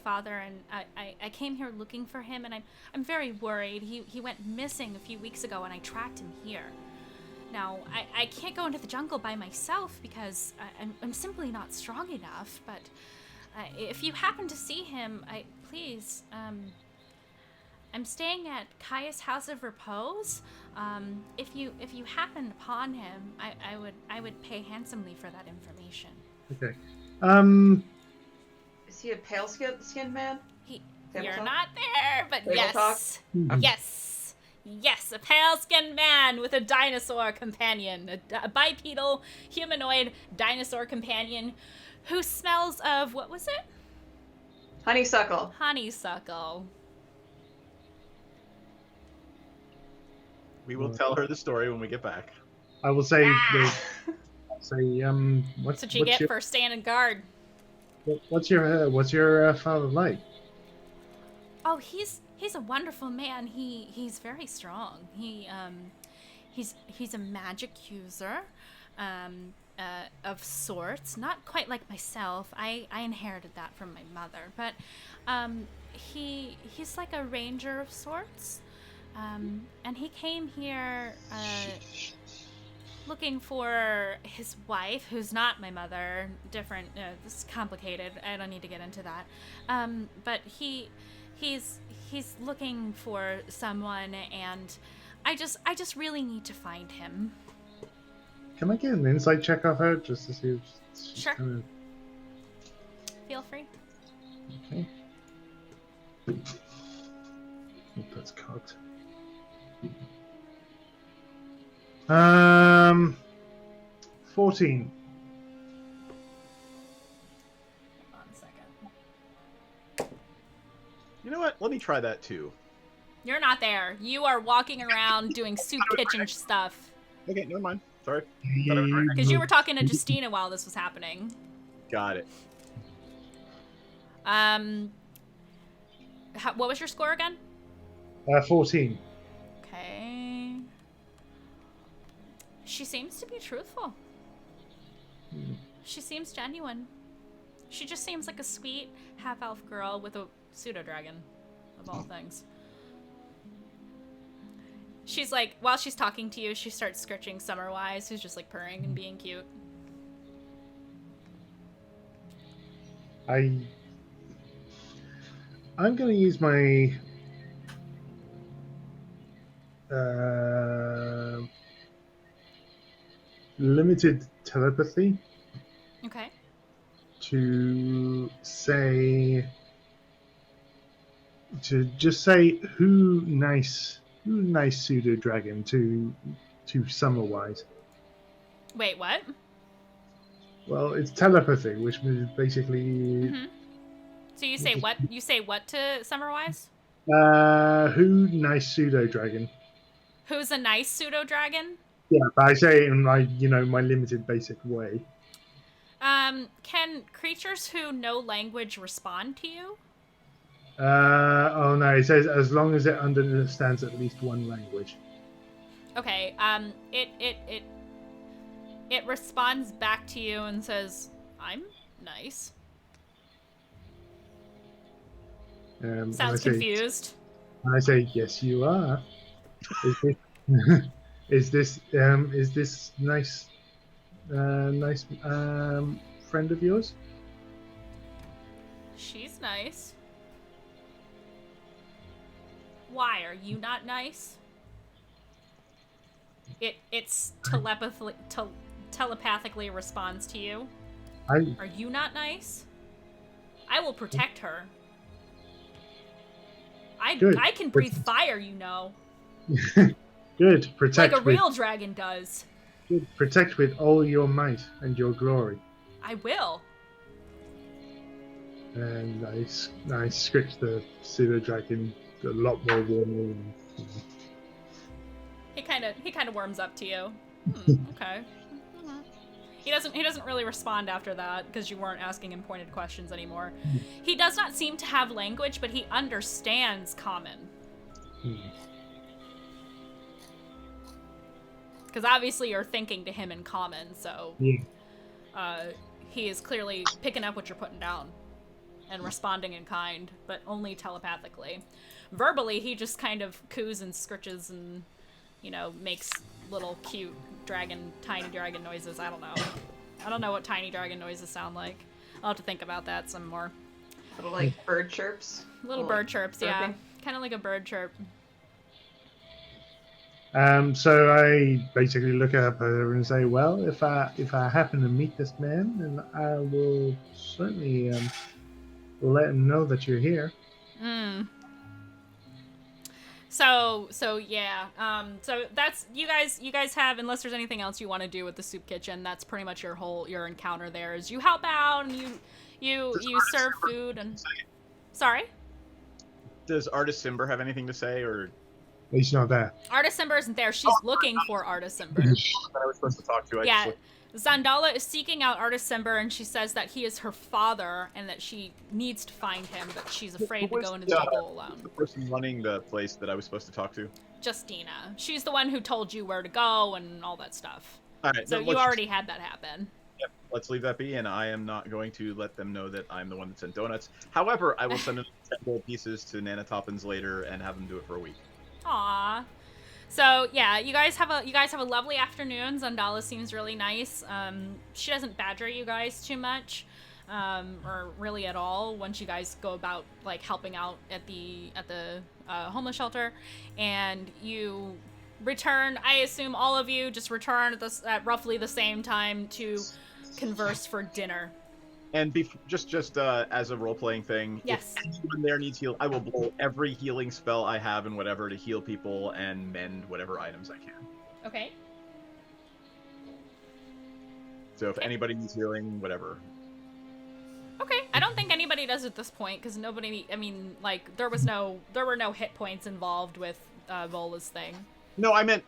father, and I came here looking for him, and I'm very worried. He went missing a few weeks ago, and I tracked him here. Now, I can't go into the jungle by myself because I'm simply not strong enough, but if you happen to see him, please, I'm staying at Kaya's House of Repose. If you happen upon him, I would pay handsomely for that information.
Okay.
he a pale skinned man?
You're
Tabletop?
not there, but
Tabletop?
yes. Yes, a pale-skinned man with a dinosaur companion, a bipedal humanoid dinosaur companion who smells of, what was it?
Honeysuckle.
Honeysuckle.
We will tell her the story when we get back.
I will say, what's
That's what you get
your,
for standing guard.
what's your father like?
Oh, he's a wonderful man. He's very strong. He's a magic user, of sorts. Not quite like myself. I inherited that from my mother, but he's like a ranger of sorts. And he came here looking for his wife, who's not my mother. Different. This is complicated. I don't need to get into that. But he's looking for someone, and I just really need to find him.
Can I get an insight check off her just to see if she's
Sure.
kind of...
Feel free.
Okay. Hope that's cocked. 14.
You know what? Let me try that too.
You're not there. You are walking around doing soup kitchen stuff.
Okay, never mind. Sorry.
Because you were talking to Justina while this was happening.
Got it.
What was your score again?
14.
Okay. She seems to be truthful. She seems genuine. She just seems like a sweet half-elf girl with a pseudo-dragon, of all things. She's like, while she's talking to you, she starts scratching Summerwise, who's just like purring and being cute.
I'm gonna use my limited telepathy
Okay.
to just say who nice pseudo dragon to Summerwise.
Wait, what?
Well, it's telepathy, which is basically
So you say what? You say what to Summerwise?
who nice pseudo dragon.
Who's a nice pseudo-dragon?
Yeah, but I say it in my my limited basic way.
Can creatures who know language respond to you?
Oh no, it says as long as it understands at least one language.
Okay, it responds back to you and says, "I'm nice."
And
Sounds
I say,
confused.
And I say, yes, you are. Is this nice friend of yours?
She's nice. Why are you not nice? It's telepathically responds to you. Are you not nice? I will protect her. I can breathe fire, you know.
Good. Protect
like a real dragon does.
Good. Protect with all your might and your glory.
I will.
And I scratch the pseudo dragon a lot more warmly.
He kind of warms up to you. Okay. He doesn't really respond after that because you weren't asking him pointed questions anymore. He does not seem to have language, but he understands common. Because obviously you're thinking to him in common, so he is clearly picking up what you're putting down and responding in kind, but only telepathically. Verbally, he just kind of coos and scritches and, makes little cute tiny dragon noises. I don't know what tiny dragon noises sound like. I'll have to think about that some more.
Little like bird chirps.
Little bird chirps, yeah. Kind of like a bird chirp.
So I basically look at her and say, well, if I happen to meet this man, then I will certainly let him know that you're here.
Mm. So yeah. So that's you guys have, unless there's anything else you want to do with the soup kitchen, that's pretty much your encounter there. Is you help out and you serve food and. Sorry.
Does Artist Simber have anything to say, or
He's not there.
Artist Simber isn't there. She's looking for Artist Simber.
that I was supposed to talk to?
Yeah. Zandala is seeking out Artist Simber, and she says that he is her father and that she needs to find him, but she's afraid to go into the jungle alone.
The person running the place that I was supposed to talk to.
Justina. She's the one who told you where to go and all that stuff.
All right.
So you already had that happen.
Yep. Let's leave that be, and I am not going to let them know that I'm the one that sent donuts. However, I will send them 10 gold pieces to Nana Toppins later and have them do it for a week.
Aww. So yeah, you guys have a lovely afternoon. Zandala seems really nice. She doesn't badger you guys too much, or really at all. Once you guys go about like helping out at the homeless shelter, and you return. I assume all of you just return at roughly the same time to converse for dinner.
And just as a role-playing thing,
yes.
If anyone there needs heal, I will blow every healing spell I have and whatever to heal people and mend whatever items I can.
Okay.
So if anybody needs healing, whatever.
Okay, I don't think anybody does at this point because nobody. I mean, like there were no hit points involved with Vola's thing.
No, I meant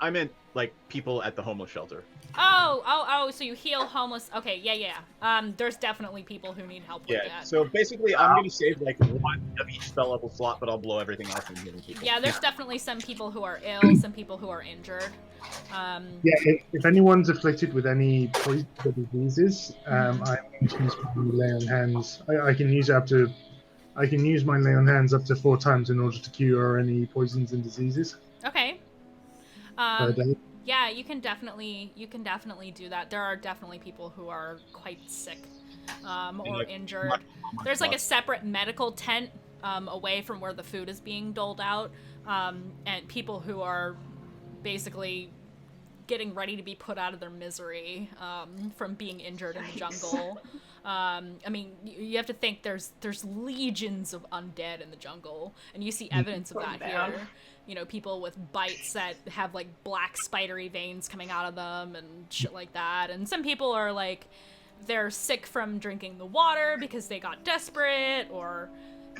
like people at the homeless shelter.
Oh, so you heal homeless. Okay, yeah. There's definitely people who need help with that.
So basically I'm gonna save like one of each spell level slot, but I'll blow everything else and healing people.
Yeah, there's definitely some people who are ill, some people who are injured.
Yeah, if anyone's afflicted with any poison or diseases, I'm going to use my lay on hands. I can use my lay on hands up to 4 times in order to cure any poisons and diseases.
Okay.
Per day.
Yeah, you can definitely do that. There are definitely people who are quite sick or injured. There's like a separate medical tent away from where the food is being doled out, and people who are basically getting ready to be put out of their misery from being injured in the jungle. I mean, you have to think there's legions of undead in the jungle, and you see evidence of that here. You know, people with bites that have like black spidery veins coming out of them and shit like that. And some people are like, they're sick from drinking the water because they got desperate, or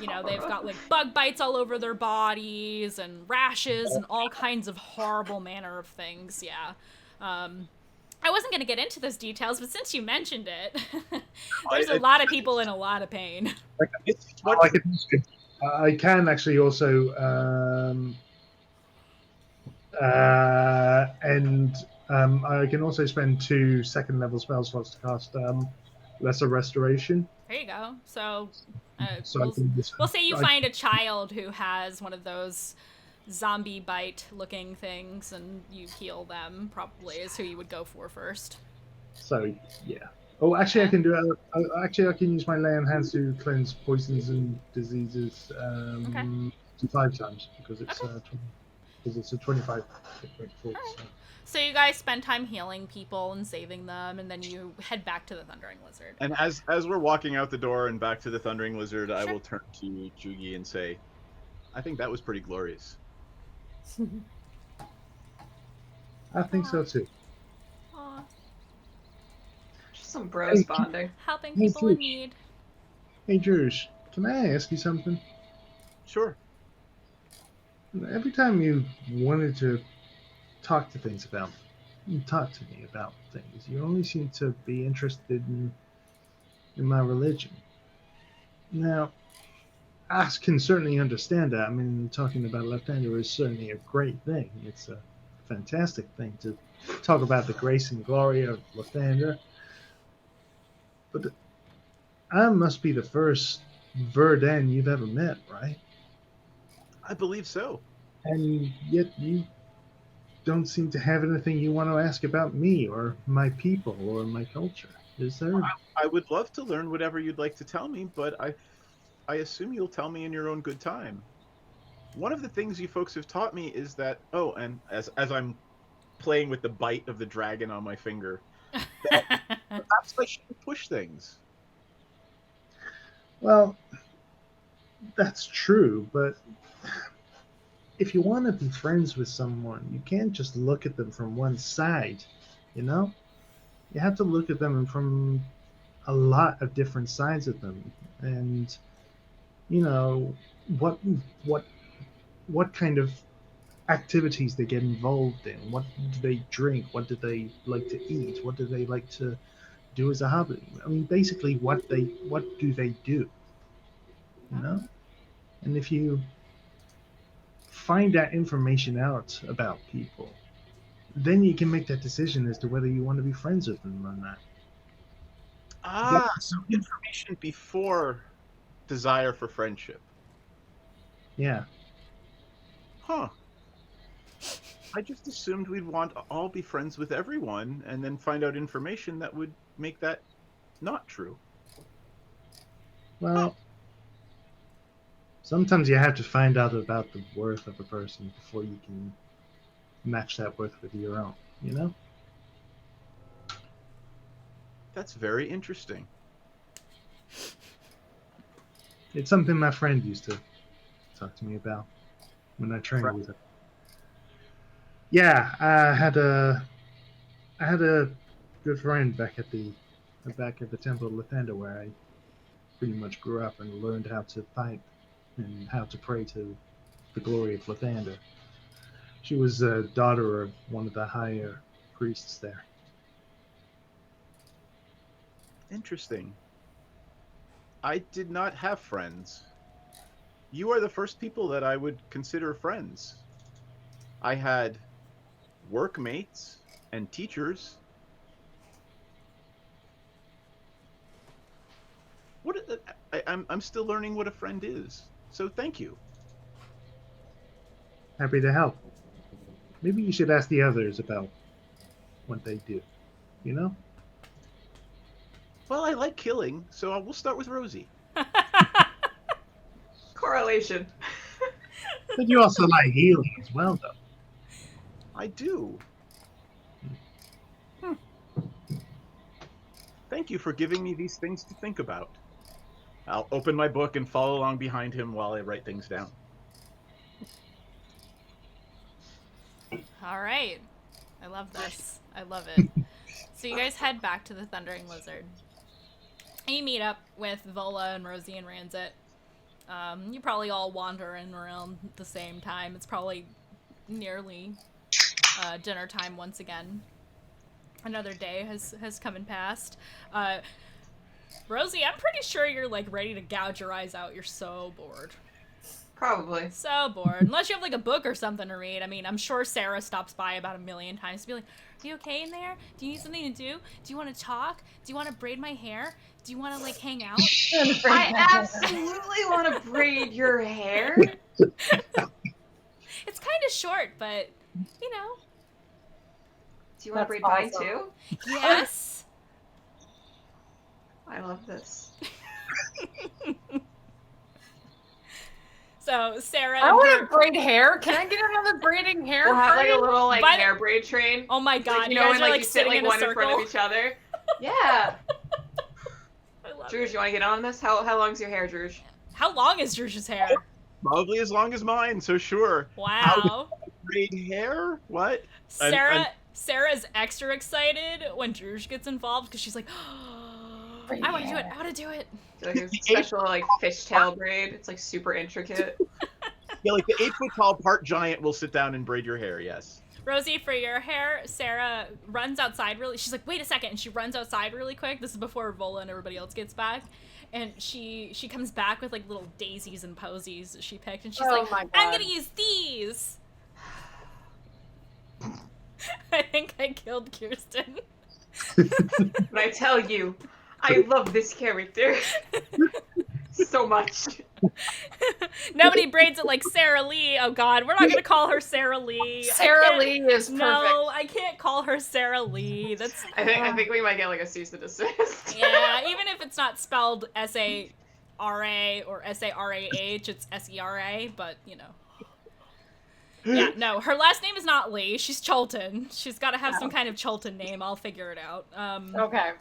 you know, they've got like bug bites all over their bodies and rashes and all kinds of horrible manner of things. Yeah. I wasn't going to get into those details, but since you mentioned it, there's a lot of people in a lot of pain.
I can actually also I can also spend 2 second level spell slots to cast Lesser Restoration.
There you go. So,
So
we'll say you find a child who has one of those zombie bite looking things and you heal them, probably is who you would go for first.
So yeah. Oh, actually, I can do it. Actually, I can use my lay on hands to cleanse poisons and diseases to 5 times because it's a 25 hit point full.
So you guys spend time healing people and saving them, and then you head back to the Thundering Lizard.
And as we're walking out the door and back to the Thundering Lizard, I will turn to Jugi and say, I think that was pretty glorious.
I think so too.
Aww.
Just some bros bonding.
Helping people in need.
Hey, Juge, can I ask you something?
Sure.
Every time you wanted to talk to me about things, you only seem to be interested in my religion. Now, I can certainly understand that. I mean, talking about Lathander is certainly a great thing. It's a fantastic thing to talk about the grace and glory of Lathander. But I must be the first Verdan you've ever met, right?
I believe so.
And yet you don't seem to have anything you want to ask about me or my people or my culture. Is there?
I would love to learn whatever you'd like to tell me, but I assume you'll tell me in your own good time. One of the things you folks have taught me is that, and as I'm playing with the bite of the dragon on my finger, that perhaps I should push things.
Well, That's true, but if you want to be friends with someone, you can't just look at them from one side, you know? You have to look at them from a lot of different sides of them. And, you know, what what what kind of activities they get involved in, what do they drink, what do they like to eat, what do they like to do as a hobby. I mean, basically, what do they do, you know? And if you find that information out about people, then you can make that decision as to whether you want to be friends with them or not.
Ah, so information before desire for friendship.
Yeah.
Huh. I just assumed we'd want to all be friends with everyone and then find out information that would make that not true.
Well, sometimes you have to find out about the worth of a person before you can match that worth with your own, you know?
That's very interesting.
It's something my friend used to talk to me about when I trained with her. Yeah, I had a good friend back at the Temple of Lathander where I pretty much grew up and learned how to fight and how to pray to the glory of Lathander. She was a daughter of one of the higher priests there.
Interesting. I did not have friends. You are the first people that I would consider friends. I had workmates and teachers. I'm still learning what a friend is. So thank you.
Happy to help. Maybe you should ask the others about what they do. You know?
Well, I like killing, so we'll start with Rosie.
Correlation.
But you also like healing as well, though.
I do. Thank you for giving me these things to think about. I'll open my book and follow along behind him while I write things down.
All right. I love this. I love it. So you guys head back to the Thundering Lizard. And you meet up with Vola and Rosie and Ranzit. You probably all wander in around the same time. It's probably nearly dinner time once again. Another day has come and passed. Rosie, I'm pretty sure you're like ready to gouge your eyes out. You're so bored.
Probably.
So bored. Unless you have like a book or something to read. I mean, I'm sure Sarah stops by about 1,000,000 times to be like, are you okay in there? Do you need something to do? Do you want to talk? Do you want to braid my hair? Do you want to like hang out?
I absolutely want to braid your hair.
It's kind of short, but you know.
Do you want to braid mine too?
Yes.
I love this.
So Sarah,
I want to braid hair. Can I get another braiding hair?
We'll have like a
party?
little like hair braid train.
Oh my god!
Like,
you
know,
guys
when
are
like
like
you sit
sitting
like
in a
one in
circle.
front of each other. Yeah.
I love
Druge, you want to get on this? How long's your hair, Druge?
How long is Druge's hair?
Probably as long as mine, so sure.
Wow.
Braid hair? What?
Sarah's extra excited when Druge gets involved because she's like, I want to do it. I want to do it.
Like a special like fishtail braid. It's like super intricate.
Yeah, like the 8-foot tall part giant will sit down and braid your hair, yes.
Rosie, for your hair, Sarah runs outside really. She's like, wait a second. And she runs outside really quick. This is before Vola and everybody else gets back. And she comes back with like little daisies and posies that she picked. And she's like, I'm going to use these. I think I killed Kirsten.
But I tell you, I love this character so much.
Nobody braids it like Sarah Lee. Oh god, we're not gonna call her Sarah Lee.
Sarah Lee is perfect.
No, I can't call her Sarah Lee. That's.
I think we might get like a cease and desist.
Yeah, even if it's not spelled S-A-R-A or S-A-R-A-H, it's S-E-R-A. But you know. Yeah, no, her last name is not Lee. She's Chulton. She's got to have some kind of Chulton name. I'll figure it out.
Okay.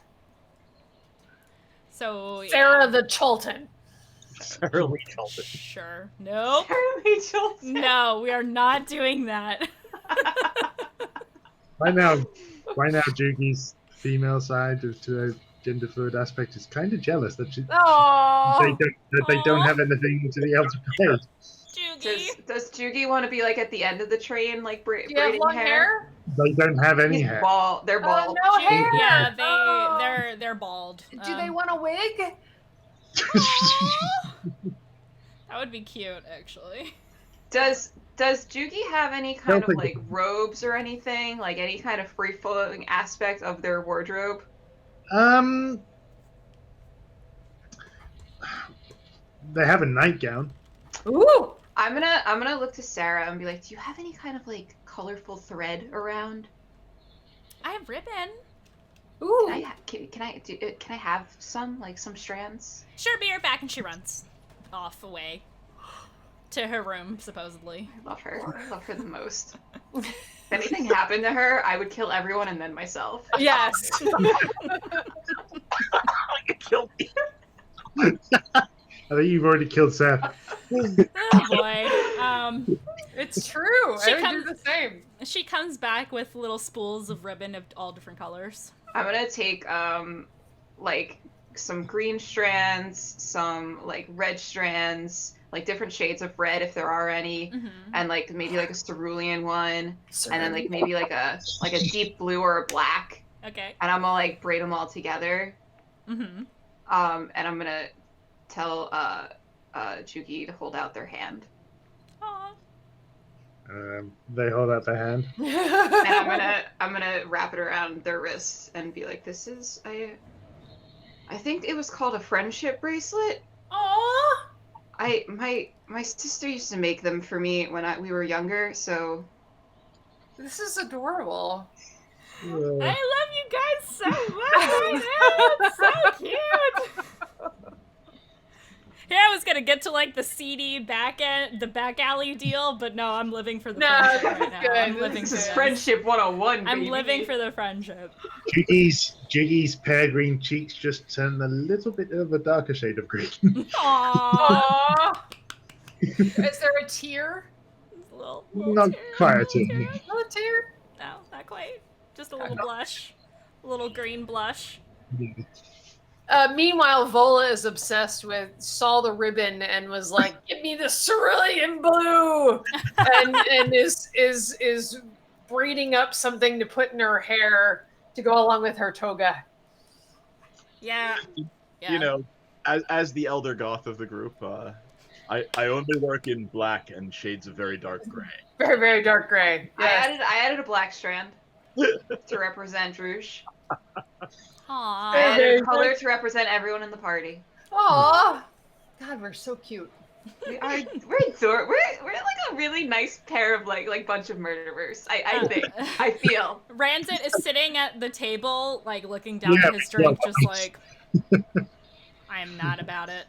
So yeah.
Sarah the Chulton.
Sarah Lee Colton.
Sure. Nope.
Sarah Lee Johnson.
No, we are not doing that.
Right now, Jugi's female side to the gender fluid aspect is kind of jealous that
Oh.
they don't have anything to be able to play.
Does Jugi want to be like at the end of the train, like
Do you have
braiding
long hair?
They don't have any
He's
hair.
bald. They're bald.
no hair.
Yeah, they're bald.
Do they want a wig?
That would be cute, actually.
Does Jugi have any kind
Don't
of
think
like robes or anything, like any kind of free flowing aspect of their wardrobe?
They have a nightgown.
Ooh.
I'm gonna look to Sarah and be like, do you have any kind of like colorful thread around?
I have ribbon.
Ooh.
Can I have some strands?
Sure, be right back, and she runs off away to her room, supposedly.
I love her. I love her the most. If anything happened to her, I would kill everyone and then myself.
Yes.
I could kill you.
I think you've already killed Seth.
Oh boy.
It's true.
She
I would do the same.
She comes back with little spools of ribbon of all different colors.
I'm gonna take like some green strands, some like red strands, like different shades of red if there are any, and like maybe like a cerulean one, and then like maybe like a deep blue or a black.
Okay.
And I'm gonna like braid them all together. And I'm gonna tell Jugi to hold out their hand.
They hold out their hand.
And I'm gonna wrap it around their wrists and be like, this is I think it was called a friendship bracelet.
Aww.
My sister used to make them for me when we were younger, so
This is adorable.
I love you guys so much. It's so cute. Yeah, I was gonna get to like the seedy the back alley deal, but no, I'm living for the friendship right now. I'm living
this
for
is
this.
friendship 101.
I'm
baby.
living for the friendship.
Jugi's pear green cheeks just turn a little bit of a darker shade of green.
Aww. Is there a tear?
Not quite a tear.
No tear?
No, not quite. Just a little blush. A little green blush.
Meanwhile, Vola is obsessed with, saw the ribbon and was like, "Give me the cerulean blue," and is braiding up something to put in her hair to go along with her toga.
Yeah.
You know, as the elder goth of the group, I only work in black and shades of very dark gray.
Very, very dark gray. Yes.
I added a black strand to represent Rouge.
Aww.
I added a color to represent everyone in the party.
Aww. God, we're so cute.
We're like a really nice pair of like bunch of murderers. I think. I feel.
Ranzit is sitting at the table, like looking down at his drink, just like, I am not about it.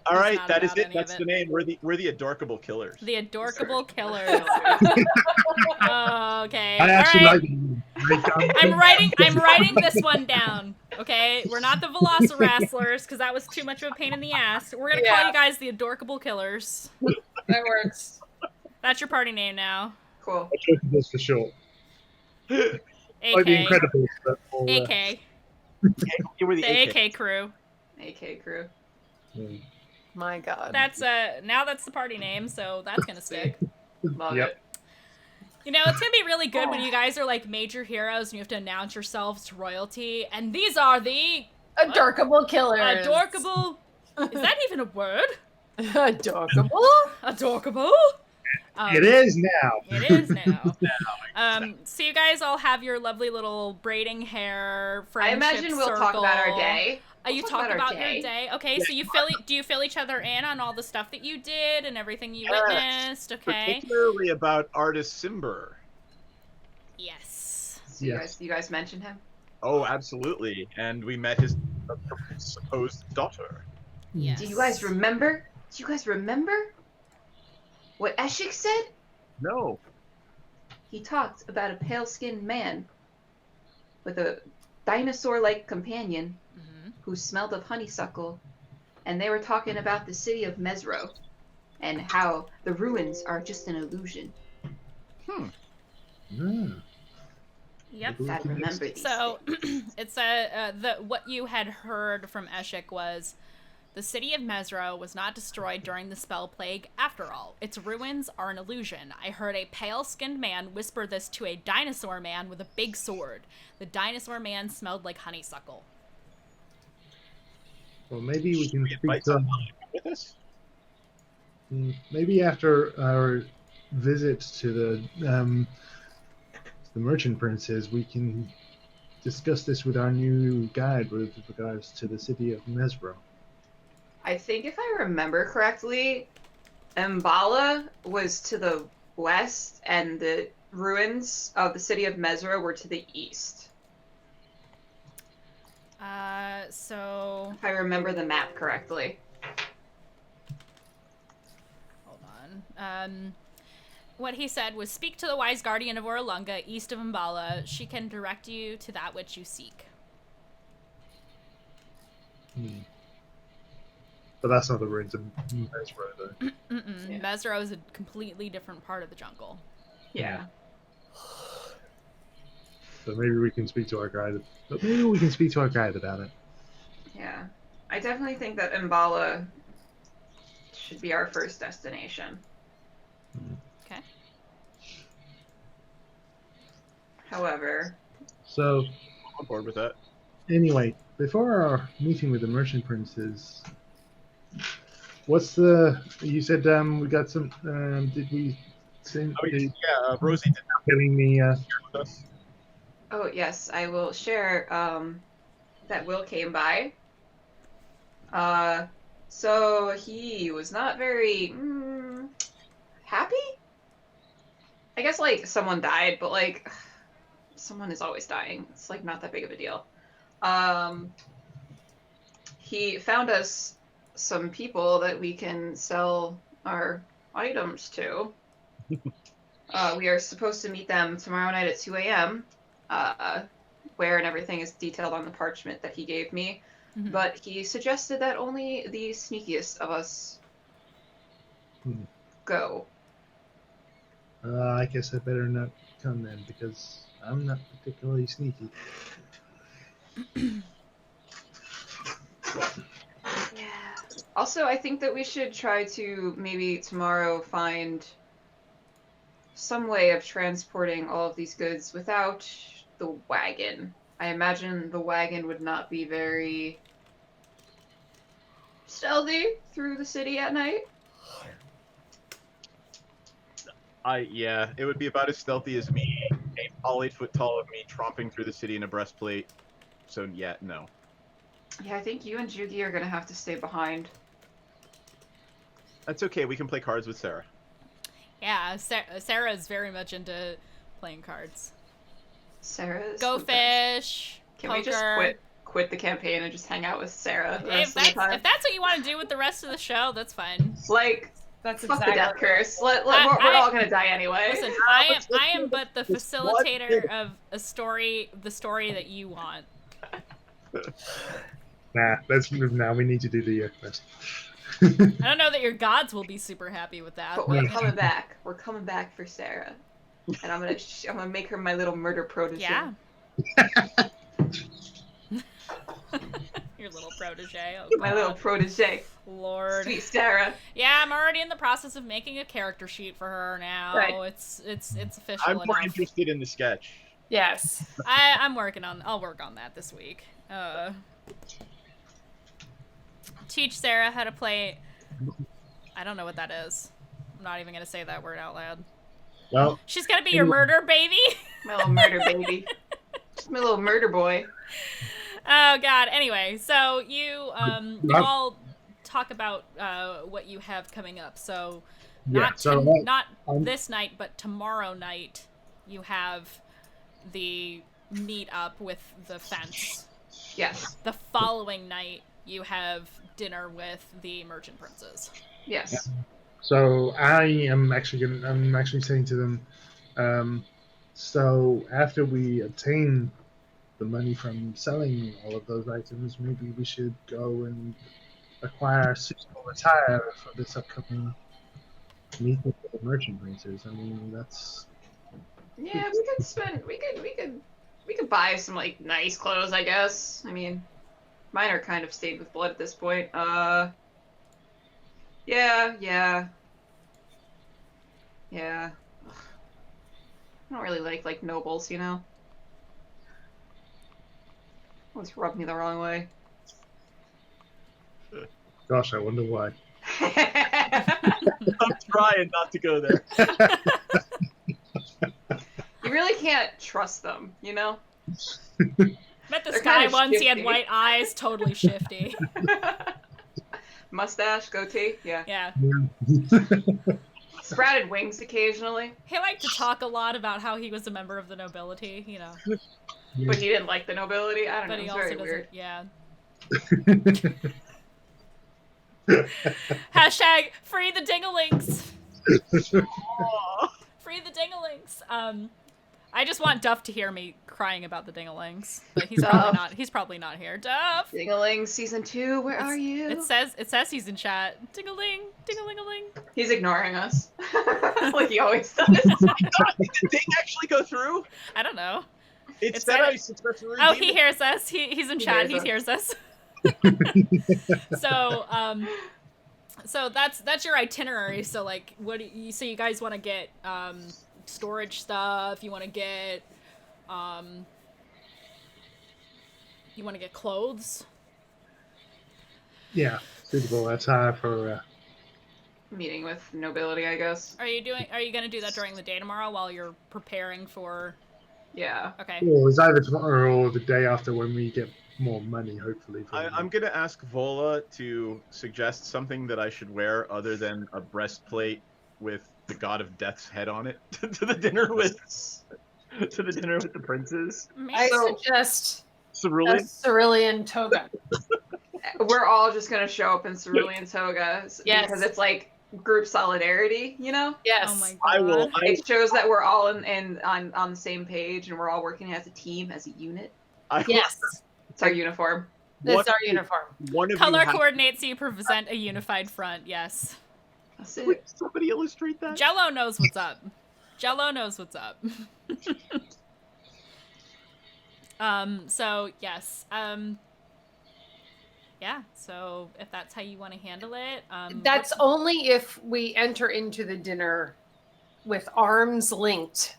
All right,
not
that is
about
it.
any
That's
of
the name. We're the Adorkable Killers.
The Adorkable Killers. Okay.
I actually
All right.
like
I'm writing this one down. Okay, we're not the Velociraptors because that was too much of a pain in the ass. We're gonna call you guys the Adorkable Killers.
That works.
That's your party name now.
Cool.
This for sure.
AK.
Like the Incredibles. But for,
AK.
You were
The AK crew.
AK crew.
My God.
That's now that's the party name, so that's gonna stick.
Love it.
You know, it's gonna be really good when you guys are like major heroes and you have to announce yourselves to royalty. And these are the
Adorkable Killers.
Adorkable. Is that even a word?
Adorkable.
Adorkable.
it is now.
It is now. So you guys all have your lovely little braiding hair.
I imagine we'll talk about our day.
You talk about your day. Okay, so do you fill each other in on all the stuff that you did and everything you witnessed? Okay.
Particularly about artist Simber.
Yes.
So you guys mentioned him?
Oh, absolutely. And we met his supposed daughter.
Yes.
Do you guys remember? Do you guys remember what Eshik said?
No.
He talked about a pale-skinned man with a dinosaur-like companion who smelled of honeysuckle and they were talking about the city of Mesro and how the ruins are just an illusion.
Yep.
I remember these
So it's what you had heard from Eshik was the city of Mesro was not destroyed during the spell plague after all. Its ruins are an illusion. I heard a pale-skinned man whisper this to a dinosaur man with a big sword. The dinosaur man smelled like honeysuckle.
Well, maybe we can speak
Invite
to
someone with us.
maybe after our visit to the merchant princes, we can discuss this with our new guide with regards to the city of Mesro.
I think if I remember correctly, Mbala was to the west and the ruins of the city of Mesro were to the east.
So...
If I remember the map correctly.
Hold on. What he said was, speak to the wise guardian of Oralunga, east of Mbala. She can direct you to that which you seek.
But that's not the ruins of Mesro, though.
Yeah. Mesro is a completely different part of the jungle.
Yeah.
So maybe we can speak to our guide. But maybe we can speak to our guide about it.
Yeah. I definitely think that Mbala should be our first destination.
Okay.
However...
So...
I'm on board with that.
Anyway, before our meeting with the merchant princes, what's the... You said we got some... did we...
Rosie did not
getting the...
with us.
Oh, yes, I will share that Will came by. So he was not very happy? I guess, like, someone died, but, like, someone is always dying. It's, like, not that big of a deal. He found us some people that we can sell our items to. We are supposed to meet them tomorrow night at 2 a.m., where and everything is detailed on the parchment that he gave me.
Mm-hmm.
But he suggested that only the sneakiest of us go.
I guess I better not come then, because I'm not particularly sneaky.
Yeah. Also, I think that we should try to maybe tomorrow find some way of transporting all of these goods without the wagon. I imagine the wagon would not be very stealthy through the city at night.
Yeah, it would be about as stealthy as me, all 8 foot tall of me, tromping through the city in a breastplate. So yeah, no.
Yeah, I think you and Jugi are gonna have to stay behind.
That's okay. We can play cards with Sarah.
Yeah, Sarah is very much into playing cards.
Sarah's
Go
the best.
fish.
Can
poker.
we just quit the campaign and just hang out with Sarah the
If
rest of the time?
that's what you want to do with the rest of the show, that's fine.
Like,
that's
fuck
exactly
the death curse. We're all gonna die anyway.
Listen, I am but the facilitator of the story that you want.
Nah, now we need to do the quest.
I don't know that your gods will be super happy with that.
But we're coming back. We're coming back for Sarah, and I'm gonna make her my little murder protege.
Yeah. Your little protege. Oh,
My
God.
little protege.
Lord.
Sweet Sarah.
Yeah, I'm already in the process of making a character sheet for her now.
Right.
It's official
I'm more
enough.
interested in the sketch.
Yes.
I'll work on that this week. Teach Sarah how to play. I don't know what that is. I'm not even gonna say that word out loud.
Well,
she's gonna be your murder baby.
My little murder baby. Just my little murder boy.
Oh God. Anyway, so you all talk about what you have coming up. So not this night, but tomorrow night you have the meet up with the fence.
Yes.
The following night you have dinner with the merchant princes.
Yes.
So I'm actually saying to them, so after we obtain the money from selling all of those items, maybe we should go and acquire suitable attire for this upcoming meeting with the merchant races. I mean, that's
Yeah, we could spend. We could buy some like nice clothes, I guess. I mean, mine are kind of stained with blood at this point. Yeah. Ugh. I don't really like nobles, you know. Always rub me the wrong way.
gosh, I wonder why.
I'm trying not to go there.
You really can't trust them, you know?
Met this
They're
guy
kind of
once, he had
shifty.
white eyes, totally shifty.
Mustache, goatee, yeah.
Yeah.
Sprouted wings occasionally.
He liked to talk a lot about how he was a member of the nobility, you know.
But he didn't like the nobility? I don't
But
know,
he
it's
also
very
doesn't,
weird.
yeah. Hashtag free the dinglings. Free the dinglings. I just want Duff to hear me crying about the dinglings, but he's probably
Duff.
not. He's probably not here. Duff.
Dinglings season 2, where are you?
It says he's in chat. Dingling, dingling-a-ling.
He's ignoring us, like he always does.
Did Ding actually go through?
I don't know.
It
It's
said
not-
I successfully
Oh,
redeemed
he hears us. He's in chat. He hears us. So that's your itinerary. So like, what do you? So you guys want to get storage stuff? You want to get clothes?
Yeah, suitable attire for.
Meeting with nobility, I guess.
Are you gonna do that during the day tomorrow while you're preparing for?
Yeah.
Okay.
Well, it's either tomorrow or the day after when we get more money, hopefully.
I'm gonna ask Vola to suggest something that I should wear other than a breastplate with the god of death's head on it to the dinner with the princes.
I suggest a
Cerulean.
cerulean toga.
We're all just gonna show up in cerulean togas
Yes.
because it's like group solidarity, you know?
Yes.
Oh my god.
I will.
It shows that we're all on the same page and we're all working as a team, as a unit.
Yes.
It's our uniform.
That's our uniform.
One of
Color
you has-
coordinates so you present a unified front. Yes.
That's it.
Somebody illustrate that.
Jello knows what's up. Jello knows what's up. So yes. Yeah, so if that's how you want to handle it,
That's only if we enter into the dinner with arms linked,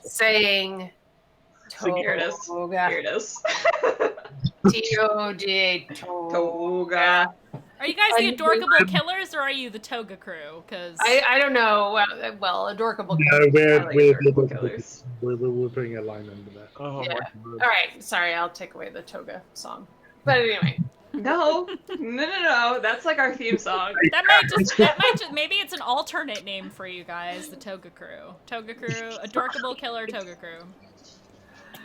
saying
Here it is.
toga.
Here it is.
T-O-G-A,
Toga.
Are you guys the
And-
adorkable killers or are you the toga crew? Because
I don't know. Well, adorable.
No,
killers.
we're putting a line under that.
Oh,
Yeah. All right. Sorry, I'll take away the toga song. But anyway.
No. That's like our theme song.
that might just maybe it's an alternate name for you guys, the toga crew. Toga crew, adorable killer toga crew.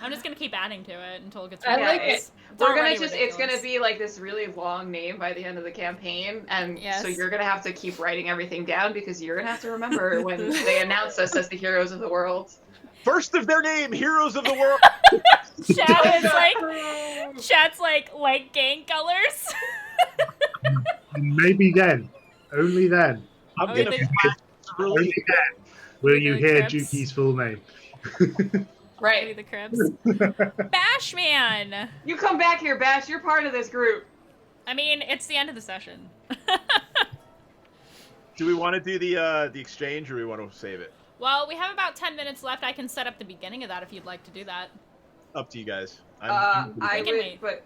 I'm just gonna keep adding to it until it gets
I
ridiculous.
like it.
It's
We're gonna
already
it's
ridiculous.
gonna be like this really long name by the end of the campaign, and
Yes.
so you're gonna have to keep writing everything down because you're gonna have to remember when they announce us as the heroes of the world.
First of their name, heroes of the world.
Chat's like gang colors.
And maybe then, only then,
I'm
Oh,
gonna
they-
only then will you hear
Crips.
Juki's full name.
Right.
The Crips. Bashman.
You come back here, Bash. You're part of this group.
I mean, it's the end of the session.
Do we want to do the exchange or do we want to save it?
Well, we have about 10 minutes left. I can set up the beginning of that if you'd like to do that.
Up to you guys.
I
We can
would,
wait.
but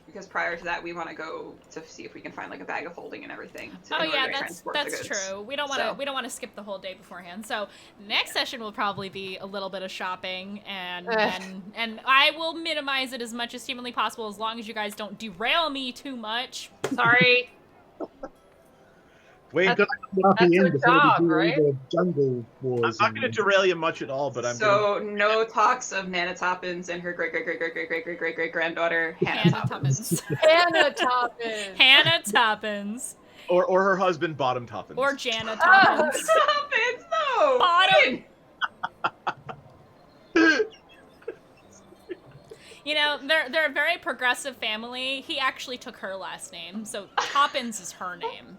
because prior to that, we want to go to see if we can find like a bag of holding and everything.
Oh
in order
yeah,
to transport the
that's
goods.
true. We don't want to skip the whole day beforehand. So next session will probably be a little bit of shopping and I will minimize it as much as humanly possible as long as you guys don't derail me too much.
Sorry.
Wait,
That's our job, right? Jungle
I'm
wars.
not going to derail you much at all, but I'm
So no talks of Nana Toppins and her great granddaughter Hannah Toppins.
Hannah Toppins.
Hannah Toppins.
or her husband Bottom Toppins.
Or Jana
Oh,
Toppins.
Toppins, no.
Bottom. You know, they're a very progressive family. He actually took her last name, so Toppins is her name.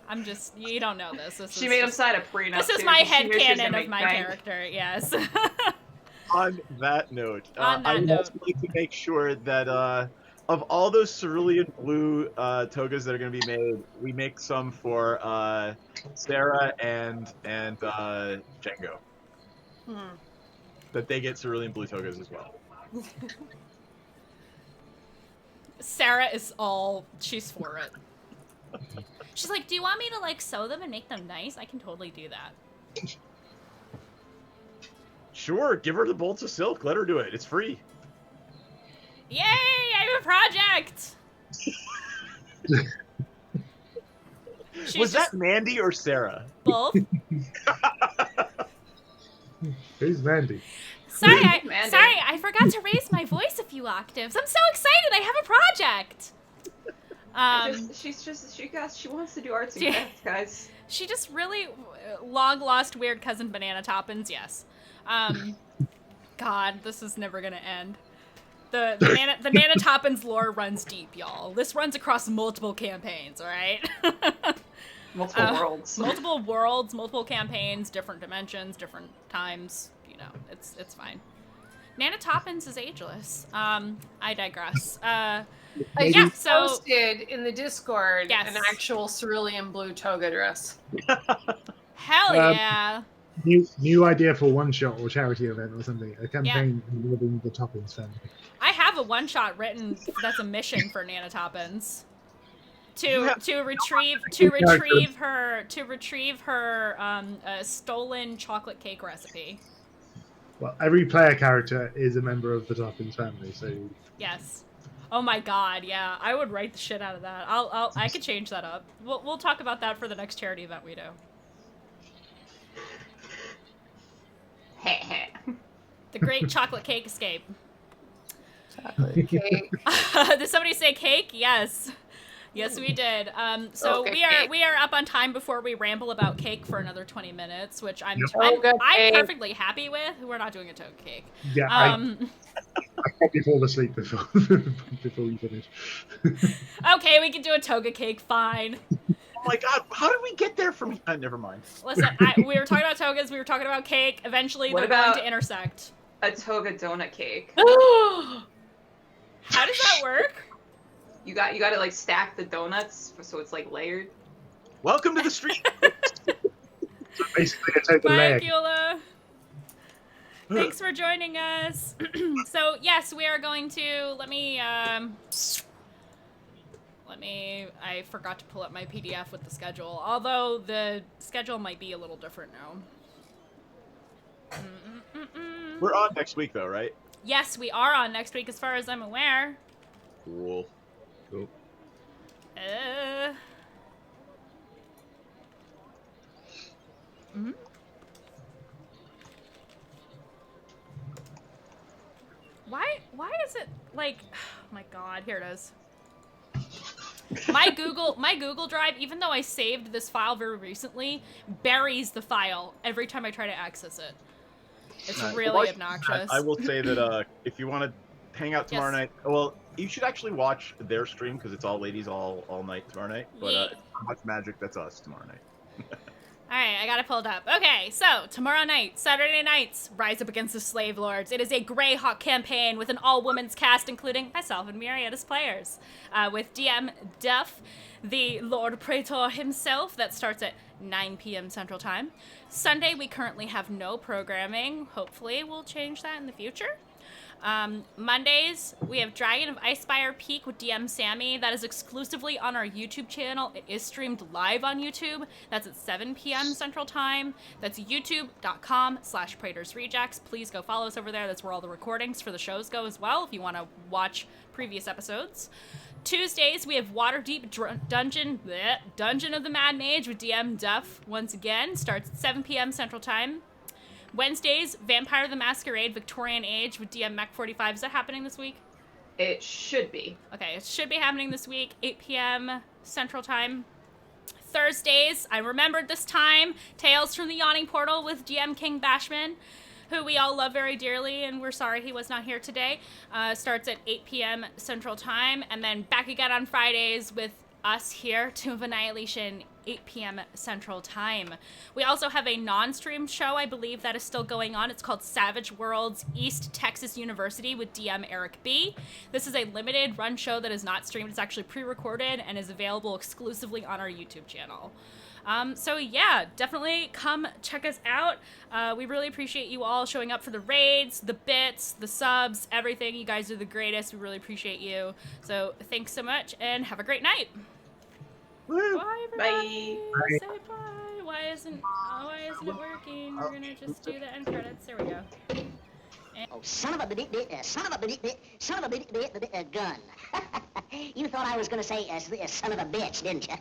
I'm just, you don't know this.
She made him sign a prenup.
This is
too,
my
'cause she knew she was
headcanon
gonna
of
make
my
bank.
character, yes.
On that note,
On that
I would
note.
also like to make sure that of all those cerulean blue togas that are going to be made, we make some for Sarah and Django. That they get cerulean blue togas as well.
Sarah is she's for it. She's like, do you want me to, like, sew them and make them nice? I can totally do that.
Sure, give her the bolts of silk. Let her do it. It's free.
Yay! I have a project!
Was that Mandii or Sarah?
Both.
Who's Mandii?
Sorry, I forgot to raise my voice a few octaves. I'm so excited! I have a project!
She wants to do arts and crafts, guys.
She just really long lost weird cousin Banana Toppins, yes. God, this is never gonna end. The Nana Toppins lore runs deep, y'all. This runs across multiple campaigns, alright?
Multiple worlds.
Multiple worlds, multiple campaigns, different dimensions, different times. You know, it's fine. Nana Toppins is ageless. I digress.
I
Yeah,
just
so
posted in the Discord
Yes.
an actual cerulean blue toga dress.
hell yeah.
New idea for one shot or charity event or something. A campaign involving the Toppins family.
I have a one-shot written that's a mission for Nana Toppins. To retrieve her stolen chocolate cake recipe.
Well, every player character is a member of the Toppins family, so
Yes. Oh my god, yeah. I would write the shit out of that. I could change that up. We'll talk about that for the next charity event we do. The Great Chocolate Cake Escape.
Chocolate cake.
Did somebody say cake? Yes. Yes, we did. So
Okay.
we are up on time before we ramble about cake for another 20 minutes, which I'm
Toga cake.
perfectly happy with. We're not doing a toga cake.
yeah, I probably fall asleep before you finish.
Okay, we can do a toga cake. Fine.
Oh my god, how did we get there from... never mind.
Listen, we were talking about togas. We were talking about cake. Eventually,
What
they're going
about-
to intersect.
A toga donut cake.
How does that work?
You got to like stack the donuts so it's like layered.
Welcome to the street.
So basically, a toga
Bye,
leg.
Beulah. Thanks for joining us. So yes, we are going to. Let me. I forgot to pull up my PDF with the schedule. Although the schedule might be a little different now.
We're on next week, though, right?
Yes, we are on next week, as far as I'm aware.
Cool. Cool.
Why is it like? Oh my god, here it is. My Google Drive, even though I saved this file very recently, buries the file every time I try to access it. It's really obnoxious.
I will say that if you want to hang out tomorrow night, well, you should actually watch their stream because it's all ladies all night tomorrow night. But Watch Magic, that's us tomorrow night.
Alright, I got it pulled up. Okay, so, tomorrow night, Saturday nights, Rise Up Against the Slave Lords. It is a Greyhawk campaign with an all-women's cast, including myself and myriad as players. With DM Duff, the Lord Praetor himself, that starts at 9 p.m. Central Time. Sunday, we currently have no programming. Hopefully, we'll change that in the future. Mondays, we have Dragon of Icespire Peak with DM Sammy. That is exclusively on our YouTube channel. It is streamed live on YouTube. That's at 7 p.m. Central Time. That's youtube.com/PraetorsRejects. Please go follow us over there. That's where all the recordings for the shows go as well, if you want to watch previous episodes. Tuesdays, we have Waterdeep Dungeon of the Mad Mage with DM Duff. Once again, starts at 7 p.m. Central Time. Wednesdays, Vampire the Masquerade Victorian Age with DM Mech45. Is that happening this week?
It should be.
Okay, it should be happening this week, 8 p.m. Central Time. Thursdays, I remembered this time, Tales from the Yawning Portal with DM King Bashman. who we all love very dearly, and we're sorry he was not here today. Starts at 8 p.m. Central Time, and then back again on Fridays with us here to Annihilation, 8 p.m. Central Time. We also have a non-streamed show, I believe, that is still going on. It's called Savage Worlds East Texas University with DM Eric B. This is a limited run show that is not streamed. It's actually pre-recorded and is available exclusively on our YouTube channel. So yeah, definitely come check us out. We really appreciate you all showing up for the raids, the bits, the subs, everything. You guys are the greatest. We really appreciate you. So thanks so much and have a great night.
Woo.
Bye, everybody. Bye. Say bye. Why isn't it working? We're gonna just do the end credits. There we go.
Oh, son of a gun. You thought I was gonna say son of a bitch, didn't you?